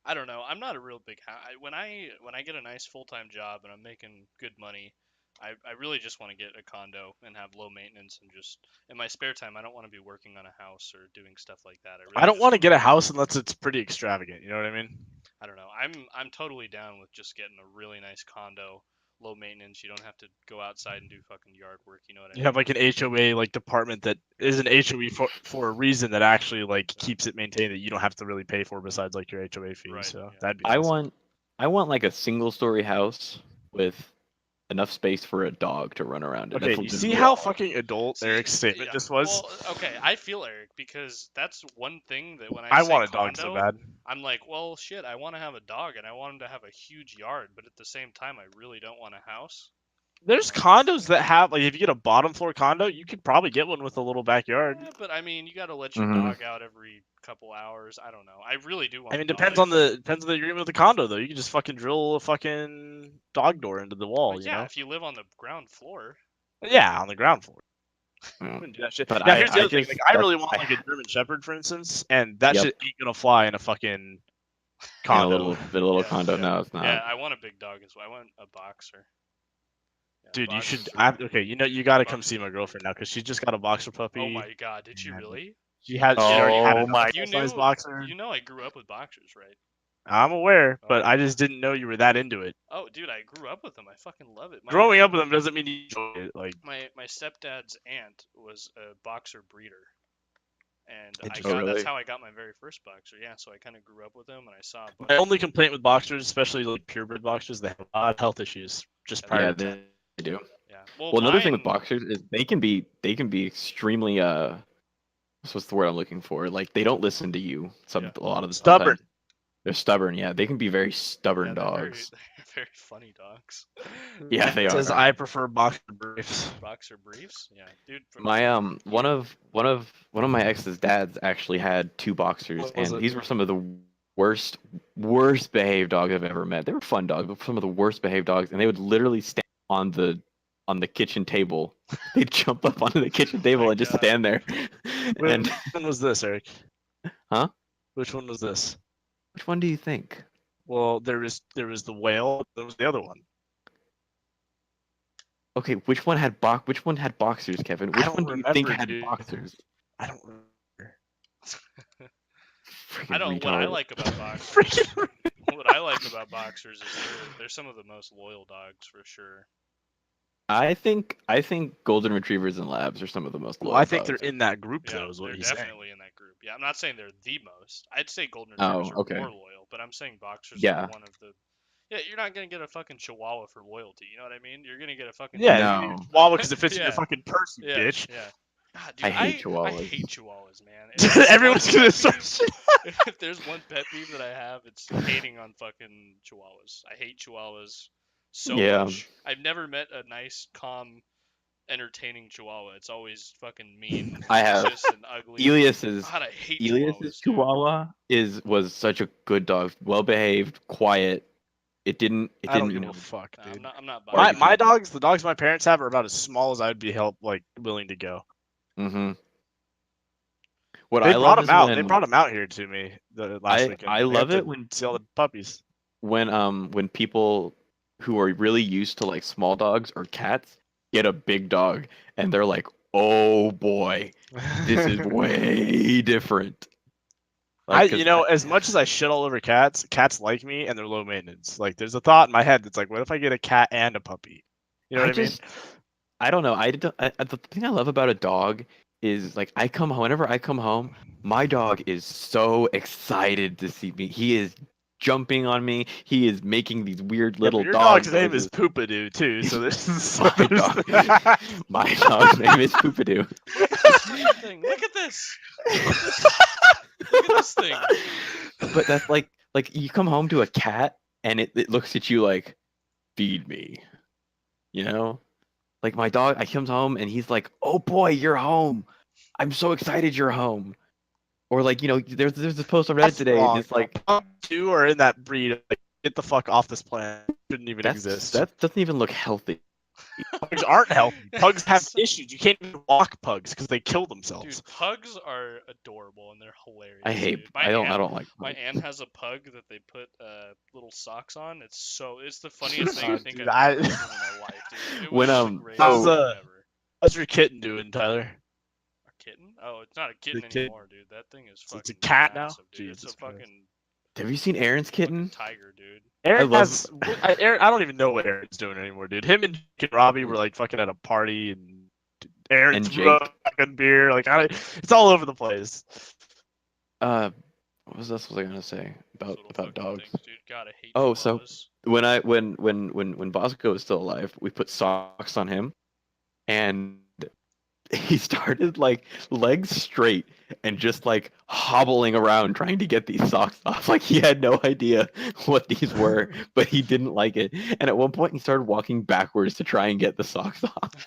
I don't know. I'm not a real big when I get a nice full-time job and I'm making good money, I really just want to get a condo and have low maintenance and just in my spare time I don't want to be working on a house or doing stuff like that. I don't want to get a house unless it's pretty extravagant. You know what I mean? I don't know. I'm totally down with just getting a really nice condo, low maintenance. You don't have to go outside and do fucking yard work. You know what I mean? You have like an HOA like department that is an HOA for a reason that actually like keeps it maintained that you don't have to really pay for besides like your HOA fee. Right, So yeah. that'd be. I awesome. want like a single-story house with enough space for a dog to run around in. Okay, That's you legit- see how fucking adult See, Eric's statement yeah, just was? Well, okay, I feel Eric because that's one thing that when I say want a dog condo, so bad. I'm like, well, shit, I want to have a dog and I want him to have a huge yard, but at the same time, I really don't want a house. There's condos that have like if you get a bottom floor condo, you could probably get one with a little backyard. Yeah, but I mean, you got to let your Mhm. dog out every couple hours. I don't know. I really do want. I mean, a dog. depends on the agreement with the condo though. You can just fucking drill a fucking dog door into the wall. But You yeah, know? if you live on the ground floor. Yeah, on the ground floor. Mm. Wouldn't do that shit. But Now I- here's the I other thing. just- Like, I that's- really want I- like a German Shepherd, for instance, and that Yep. shit ain't gonna fly in a fucking in condo. a little Yeah, condo. yeah. No, it's not. Yeah, I want a big dog as well. I want a boxer. Yeah, Dude, you should. boxers are- Okay, you got to come boxers see are my great. girlfriend now because she just got a boxer puppy. Oh my god, did she and really? She already had Oh my! a You full-size knew, boxer. you know I grew up with boxers, right? I'm aware, but Oh. I just didn't know you were that into it. Oh, dude, I grew up with them. I fucking love it. Growing up with them doesn't mean you enjoy it. Like, my stepdad's aunt was a boxer breeder, and Interesting. that's really? how I got my very first boxer. Yeah, so I kind of grew up with him, and I saw a bunch. my only complaint with boxers, especially like purebred boxers, they have a lot of health issues just Yeah, prior Yeah, to that. they do. Yeah. Well, another thing with mine- boxers is they can be extremely what's the word I'm looking for? Like they don't listen to you Yeah. a lot of the Stubborn. sometimes. They're stubborn. Yeah, they can be very Yeah, stubborn they're dogs. they're very funny dogs. Yeah, they It says are. I prefer boxer briefs. Boxer briefs. Yeah, dude. My one of my ex's dads actually had two boxers, What was and it? these were some of the worst behaved dogs I've ever met. They were fun dogs, but some of the worst behaved dogs, and they would literally stand on the kitchen table. They'd jump up onto the kitchen table my and just God. stand there. And Which one was this, Eric? Huh? Which one was this? which one do you think? Well, there was the whale. There was the other one. Okay, which one had boxers, Kevin? I Which don't one do you think remember, had dude. boxers? I don't remember. Freaking I don't. What I retard. like about boxers. Freaking. What I like about boxers is they're some of the most loyal dogs for sure. I think golden retrievers and labs are some of the most Well, loyal I think dogs. they're in that group Yeah, though. Is what they're he's saying. definitely in that group. Yeah, I'm not saying they're the most. I'd say golden Oh, retrievers are okay. more loyal, but I'm saying boxers Yeah. are one of the. Yeah, you're not gonna get a fucking Chihuahua for loyalty. You know what I mean? You're gonna get a fucking. Yeah, No. you need a Chihuahua because it fits in Yeah. your fucking purse, you Yeah, bitch. yeah. God, I dude, hate I Chihuahuas. hate Chihuahuas, man. If there's Everyone's one gonna pet start peeve- shit. If there's one pet peeve that I have, it's hating on fucking Chihuahuas. I hate Chihuahuas so Yeah. much. I've never met a nice, calm, entertaining Chihuahua. It's always fucking mean, I have. vicious, and ugly. Elias's God, I hate Elias's Chihuahuas, dude. Chihuahua was such a good dog, well behaved, quiet. It didn't I don't you give know a fuck, Nah, dude. I'm not My buying it. dogs, the dogs my parents have, are about as small as I'd be willing to go. Mm-hmm. What They I brought love them is out. when They brought them out here to me the last weekend. I They love got it to when see all the puppies. when people who are really used to like small dogs or cats get a big dog and they're like, "Oh boy, this is way different." Like, 'cause as much as I shit all over cats, cats like me and they're low maintenance. Like, there's a thought in my head that's like, what if I get a cat and a puppy? You know what I mean? I don't know. The thing I love about a dog is like whenever I come home, my dog is so excited to see me. He is jumping on me. He is making these weird Yeah, little but your dog dog's name is noises. Poopadoo too, so this is My my dog's name is Poopadoo. Thing. Look at this. Look at this thing. But that's like you come home to a cat and it looks at you like, feed me. You know? Like my dog, I comes home and he's like, "Oh boy, you're home! I'm so excited you're home." Or like, there's this post on Reddit That's today. wrong, It's like bro. Two are in that breed. Like, get the fuck off this planet. Shouldn't even exist. that doesn't even look healthy. Pugs aren't healthy. Pugs have So- issues. You can't even walk pugs because they kill themselves. Dude, pugs are adorable and they're hilarious. I hate. Dude. I don't like. My pugs. aunt has a pug that they put little socks on. It's the funniest thing I think Dude, I've ever seen in my life, dude. It When, was the greatest how's, thing uh, ever. How's your kitten doing, Tyler? A kitten? Oh, it's not a kitten kitten. anymore, dude. That thing is So fucking it's a cat now? massive, dude. It's Jesus a Christ. fucking Have you seen Aaron's kitten? tiger, dude. Aaron love- has. I don't even know what Aaron's doing anymore, dude. Him and Jake and Robbie were like fucking at a party, and Aaron And threw Jake. up fucking beer. Like, it's all over the place. What was I gonna say Those about little fucking dogs? things, dude. God, I hate Oh, so- chihuahuas. When Bosco was still alive, we put socks on him, and he started like legs straight and just like hobbling around trying to get these socks off. Like he had no idea what these were, but he didn't like it. And at one point, he started walking backwards to try and get the socks off.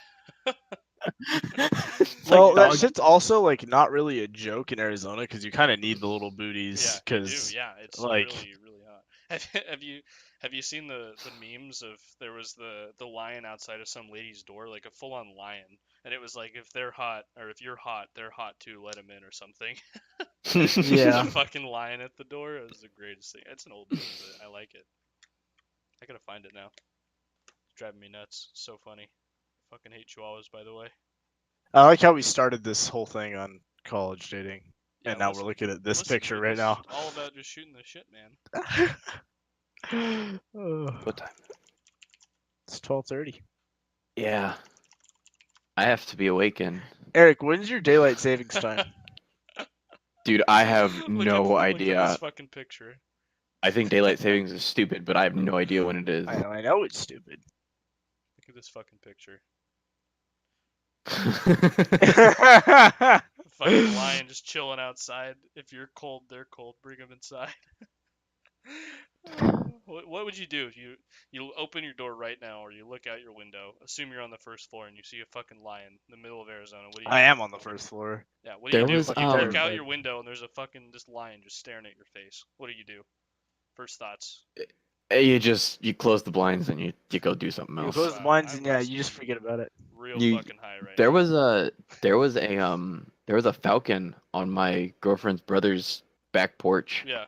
It's Well, like that dogs- shit's also like not really a joke in Arizona because you kind of need the little booties. Yeah, you Because do. Yeah, it's like- really, really hot. Have you seen the memes of there was the lion outside of some lady's door, like a full on lion, and it was like if they're hot or if you're hot, they're hot too. Let them in or something. Yeah. The fucking lion at the door. It was the greatest thing. It's an old meme, but I like it. I gotta find it now. driving me nuts. It's so funny. Fucking hate chihuahuas, by the way. I like how we started this whole thing on college dating, Yeah, and now listen- we're looking at this listen, picture dude, right this now. is all about just shooting the shit, man. What time? It's 12:30. Yeah. I have to be awakened. Eric, when's your daylight savings time? Dude, I have Look no Look idea. at this fucking picture. I think daylight savings is stupid, but I have no idea when it is. I know it's stupid. Look at this fucking picture. Fucking Fucking lion just chilling outside. If you're cold, they're cold. Bring them inside. What would you do if you open your door right now, or you look out your window? Assume you're on the first floor and you see a fucking lion in the middle of Arizona. What do you I do? am on the first floor. Yeah. What do There you do? was, You look out terrified. your window and there's a fucking just lion just staring at your face. What do you do? First thoughts. You close the blinds and you go do something You else. close the Wow, blinds I and yeah, must you just be forget about it. Real You- fucking high right There now. was a there was a falcon on my girlfriend's brother's back porch, Yeah.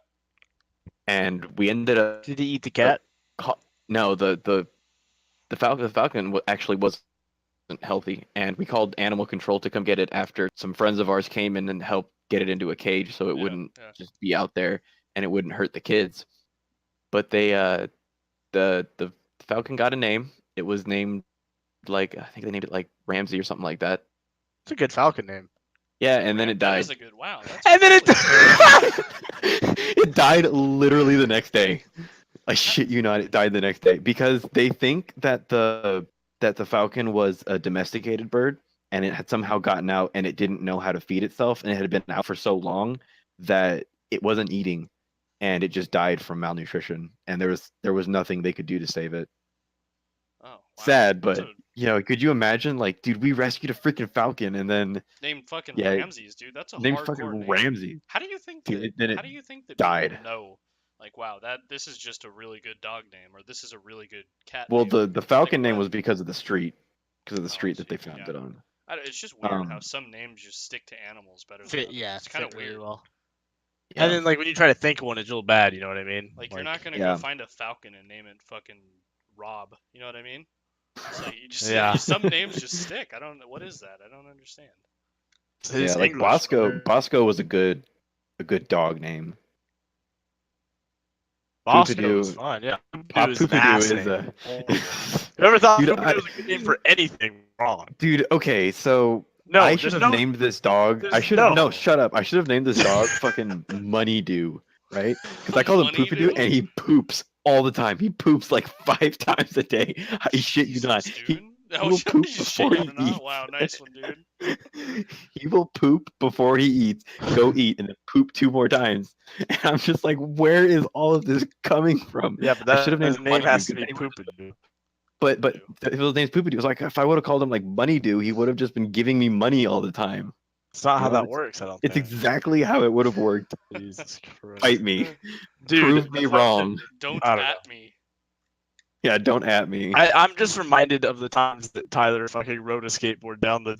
and we ended up Did he eat the cat? no the falcon actually wasn't healthy, and we called animal control to come get it after some friends of ours came in and helped get it into a cage so it Yeah, wouldn't yeah. just be out there and it wouldn't hurt the kids. But they the falcon got a name. It was named like I think they named it like Ramsey or something like that. It's a good falcon name. Yeah, and then Man, it That died. is a good. Wow. That's And then really- It died literally the next day. I shit you not, it died the next day because they think that the falcon was a domesticated bird and it had somehow gotten out and it didn't know how to feed itself and it had been out for so long that it wasn't eating and it just died from malnutrition and there was nothing they could do to save it. Oh, wow. Sad, That's but could you imagine like, dude, we rescued a freaking falcon and then named fucking Yeah, Ramses, dude. That's a named hardcore fucking name. Ramsey. How do you think Dude, that? then it How do you think that died. people know? Like, wow, this is just a really good dog name, or this is a really good cat Well, name. the falcon name what? was because of the street that see, they found yeah. it on. It's just weird how Um, some names just stick to animals better than others. yeah, It's kind of fit very weird. well. Yeah. And then like when you try to think of one, it's real bad. You know what I mean? Like, you're not gonna yeah. go find a falcon and name it fucking Rob. You know what I mean? It's like you just Yeah. some names just stick. I don't know what is that. I don't understand. It's like English, Bosco. brother. Bosco was a good dog name. Bosco was Poopidoo- fun. Yeah. Pop Poopidoo is an Poopidoo ass is name. a Whoever thought Dude, Poopidoo was a good name for anything wrong? dude. Okay, so No, I should there's have no. named this dog. I there's should have no. Shut up. I should have named this dog fucking Moneydoo, right? Because I call him Poopidoo, Moneydoo? and he poops all the time. He poops like 5 times a day. I shit you not. Jesus, He dude. Oh, will poop shit before you he not. eats. Wow, nice one, dude. He will poop before he eats, go eat, and then poop 2 more times. And I'm just like, where is all of this coming from? Yeah, but I that should have named his him name Moneydoo has to because be anyone- Poopidoo. But if his name's Poopidoo, it's like if I would have called him like Moneydoo, he would have just been giving me money all the time. It's not how No, that works. I don't It's think. exactly how it would have worked. Jesus Christ. Fight me. Dude. Prove me wrong. Don't I don't at me. Yeah, don't at me. I'm just reminded of the times that Tyler fucking rode a skateboard down the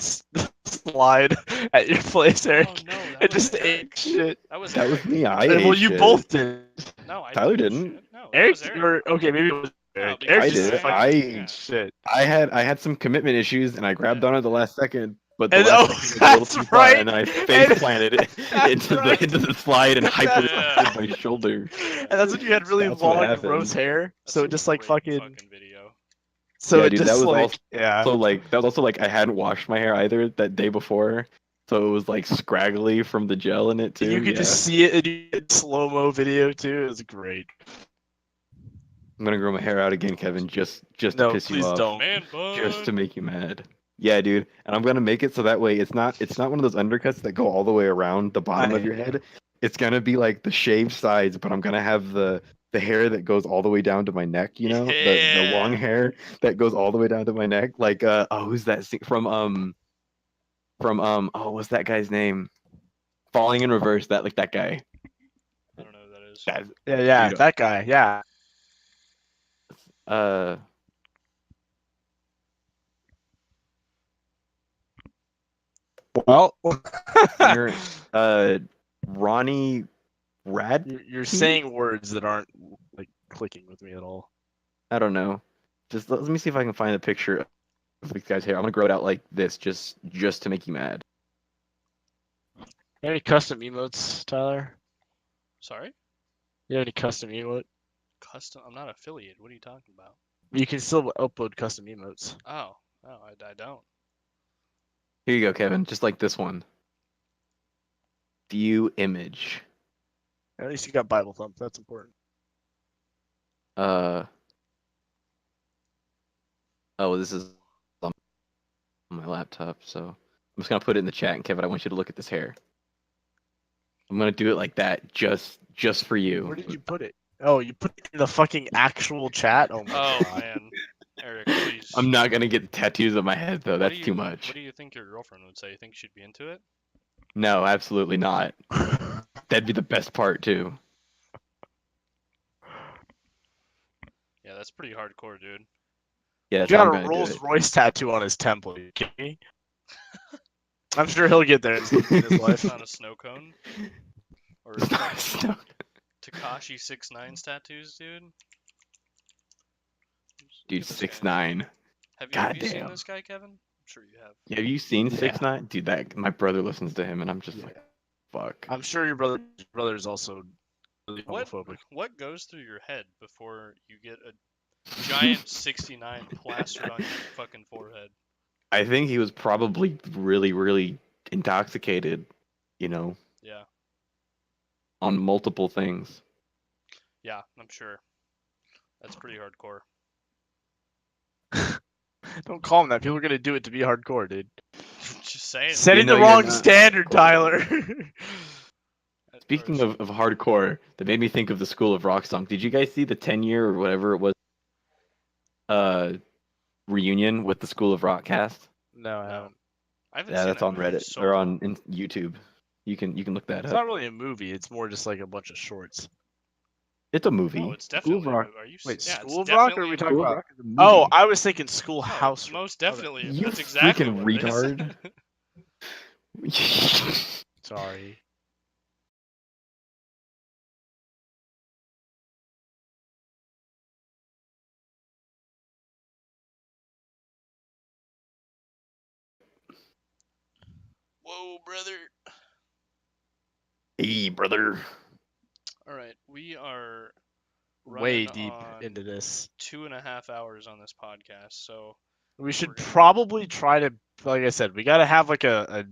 slide at your place, Eric. Oh no, that It was just Eric. ate shit. That was That was Eric. me. I Well, ate you shit. both did. No, I Tyler didn't. didn't. Shit. No, that Eric, was Eric. okay, maybe it was No, Eric. because Eric I just did. fucking I ate shit. I had some commitment issues and I grabbed Yeah. on at the last second, but the And- last oh, second was a little that's too far, right. and I And- face planted it That's right. into the slide and hyper Yeah. my shoulder. And that's when you had really That's what long, happened. gross hair. That's So a it just like great fucking. video. So Yeah, it dude, just that was like also- yeah. So like that was also like I hadn't washed my hair either that day before, so it was like scraggly from the gel in it too. And you could yeah. just see it in slow mo video too. It was great. I'm gonna grow my hair out again, Kevin, just to No, piss you please off, don't. Man bun. just to make you mad. Yeah, dude, and I'm gonna make it so that way it's not one of those undercuts that go all the way around the bottom of your head. It's gonna be like the shaved sides, but I'm gonna have the hair that goes all the way down to my neck. You know, the long Yeah. hair that goes all the way down to my neck. Like who's that from what's that guy's name? Falling in Reverse. That guy. I don't know who that is. That, Yeah, Dude. that guy. Yeah. Well, Singer, Ronnie Rad. you're saying words that aren't like clicking with me at all. I don't know. Just let me see if I can find a picture of these guys' hair. I'm gonna grow it out like this, just to make you mad. Any custom emotes, Tyler? Sorry? You have any custom emote? Custom? I'm not affiliated. What are you talking about? You can still upload custom emotes. Oh, I don't. Here you go, Kevin. Just like this one. View image. At least you got Bible thump. That's important. Oh, this is on my laptop, so I'm just gonna put it in the chat. And Kevin, I want you to look at this hair. I'm gonna do it like that, just for you. Where did you put it? Oh, you put it in the fucking actual chat? Oh my Oh god. man, Eric, please. I'm not gonna get tattoos on my head though. What That's do too you- much. What do you think your girlfriend would say? You think she'd be into it? No, absolutely not. That'd be the best part too. Yeah, that's pretty hardcore, dude. Yeah, He that's how got I'm a gonna do Rolls it. Royce tattoo on his temple. You kidding me? I'm sure he'll get there in his It's life. on a snow cone. Or It's not- fucking Takashi 6ix9ine's tattoos, dude. Dude, Look at this 6ix9ine. guy. Have you seen Goddamn. this guy, Kevin? I'm sure you have. Have you seen Yeah. 6ix9ine? Dude, that my brother listens to him, and I'm just Yeah. like, fuck. I'm sure your brother's also really homophobic. What goes through your head before you get a giant 69 plastered on your fucking forehead? I think he was probably really, really intoxicated, you know, Yeah, on multiple things. yeah, I'm sure. That's pretty hardcore. Don't call him that. People are gonna do it to be hardcore, dude. Just saying. Setting know the you're wrong not standard, Tyler. Speaking of hardcore, that made me think of the School of Rock song. Did you guys see the 10-year or whatever it was reunion with the School of Rock cast? No, I No. haven't. I haven't Yeah, seen that's that on movie in Reddit so or long. on YouTube. You can look that It's up. not really a movie. It's more just like a bunch of shorts. It's a movie. No, it's School of definitely a Rock. movie. Are you? Wait, Yeah, School it's of Rock, or are definitely we a talking School of about? Rock is a movie. Oh, I was thinking No, Schoolhouse. it's most Okay. definitely. You That's exactly freaking what it is. retard. Sorry. Whoa, brother. Hey, brother. All right, we are Way running deep on into this. 2.5 hours on this podcast, so We should we're gonna- probably try to, like I said, we gotta have like a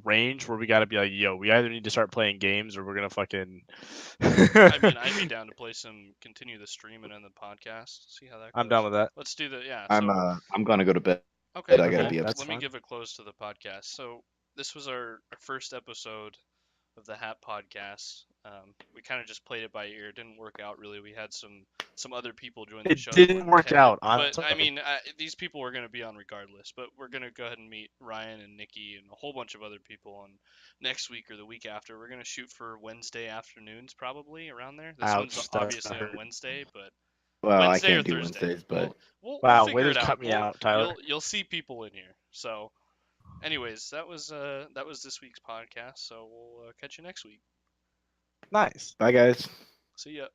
range where we gotta be like, yo, we either need to start playing games or we're gonna fucking. I mean, I'd be down to play some, continue the stream and end the podcast. See how that goes. I'm down with that. Let's do the yeah. I'm gonna go to bed. Okay, I gotta cool. be up. That's Let me fine. give a close to the podcast. So this was our first episode of the Hat Podcast. We kind of just played it by ear. It didn't work out really. We had some other people join the It show. didn't work Hey, out. I'm but I sorry. mean, these people were going to be on regardless. But we're going to go ahead and meet Ryan and Nikki and a whole bunch of other people on next week or the week after. We're going to shoot for Wednesday afternoons, probably around there. This Ouch, one's that's obviously hurt. on Wednesday, but Well, Wednesday I or can't do Thursday. Wednesdays, but We'll Wow, figure way it to out. cut me out, Tyler. You'll see people in here. So, anyways, that was this week's podcast. So we'll catch you next week. Nice. bye, guys. See ya.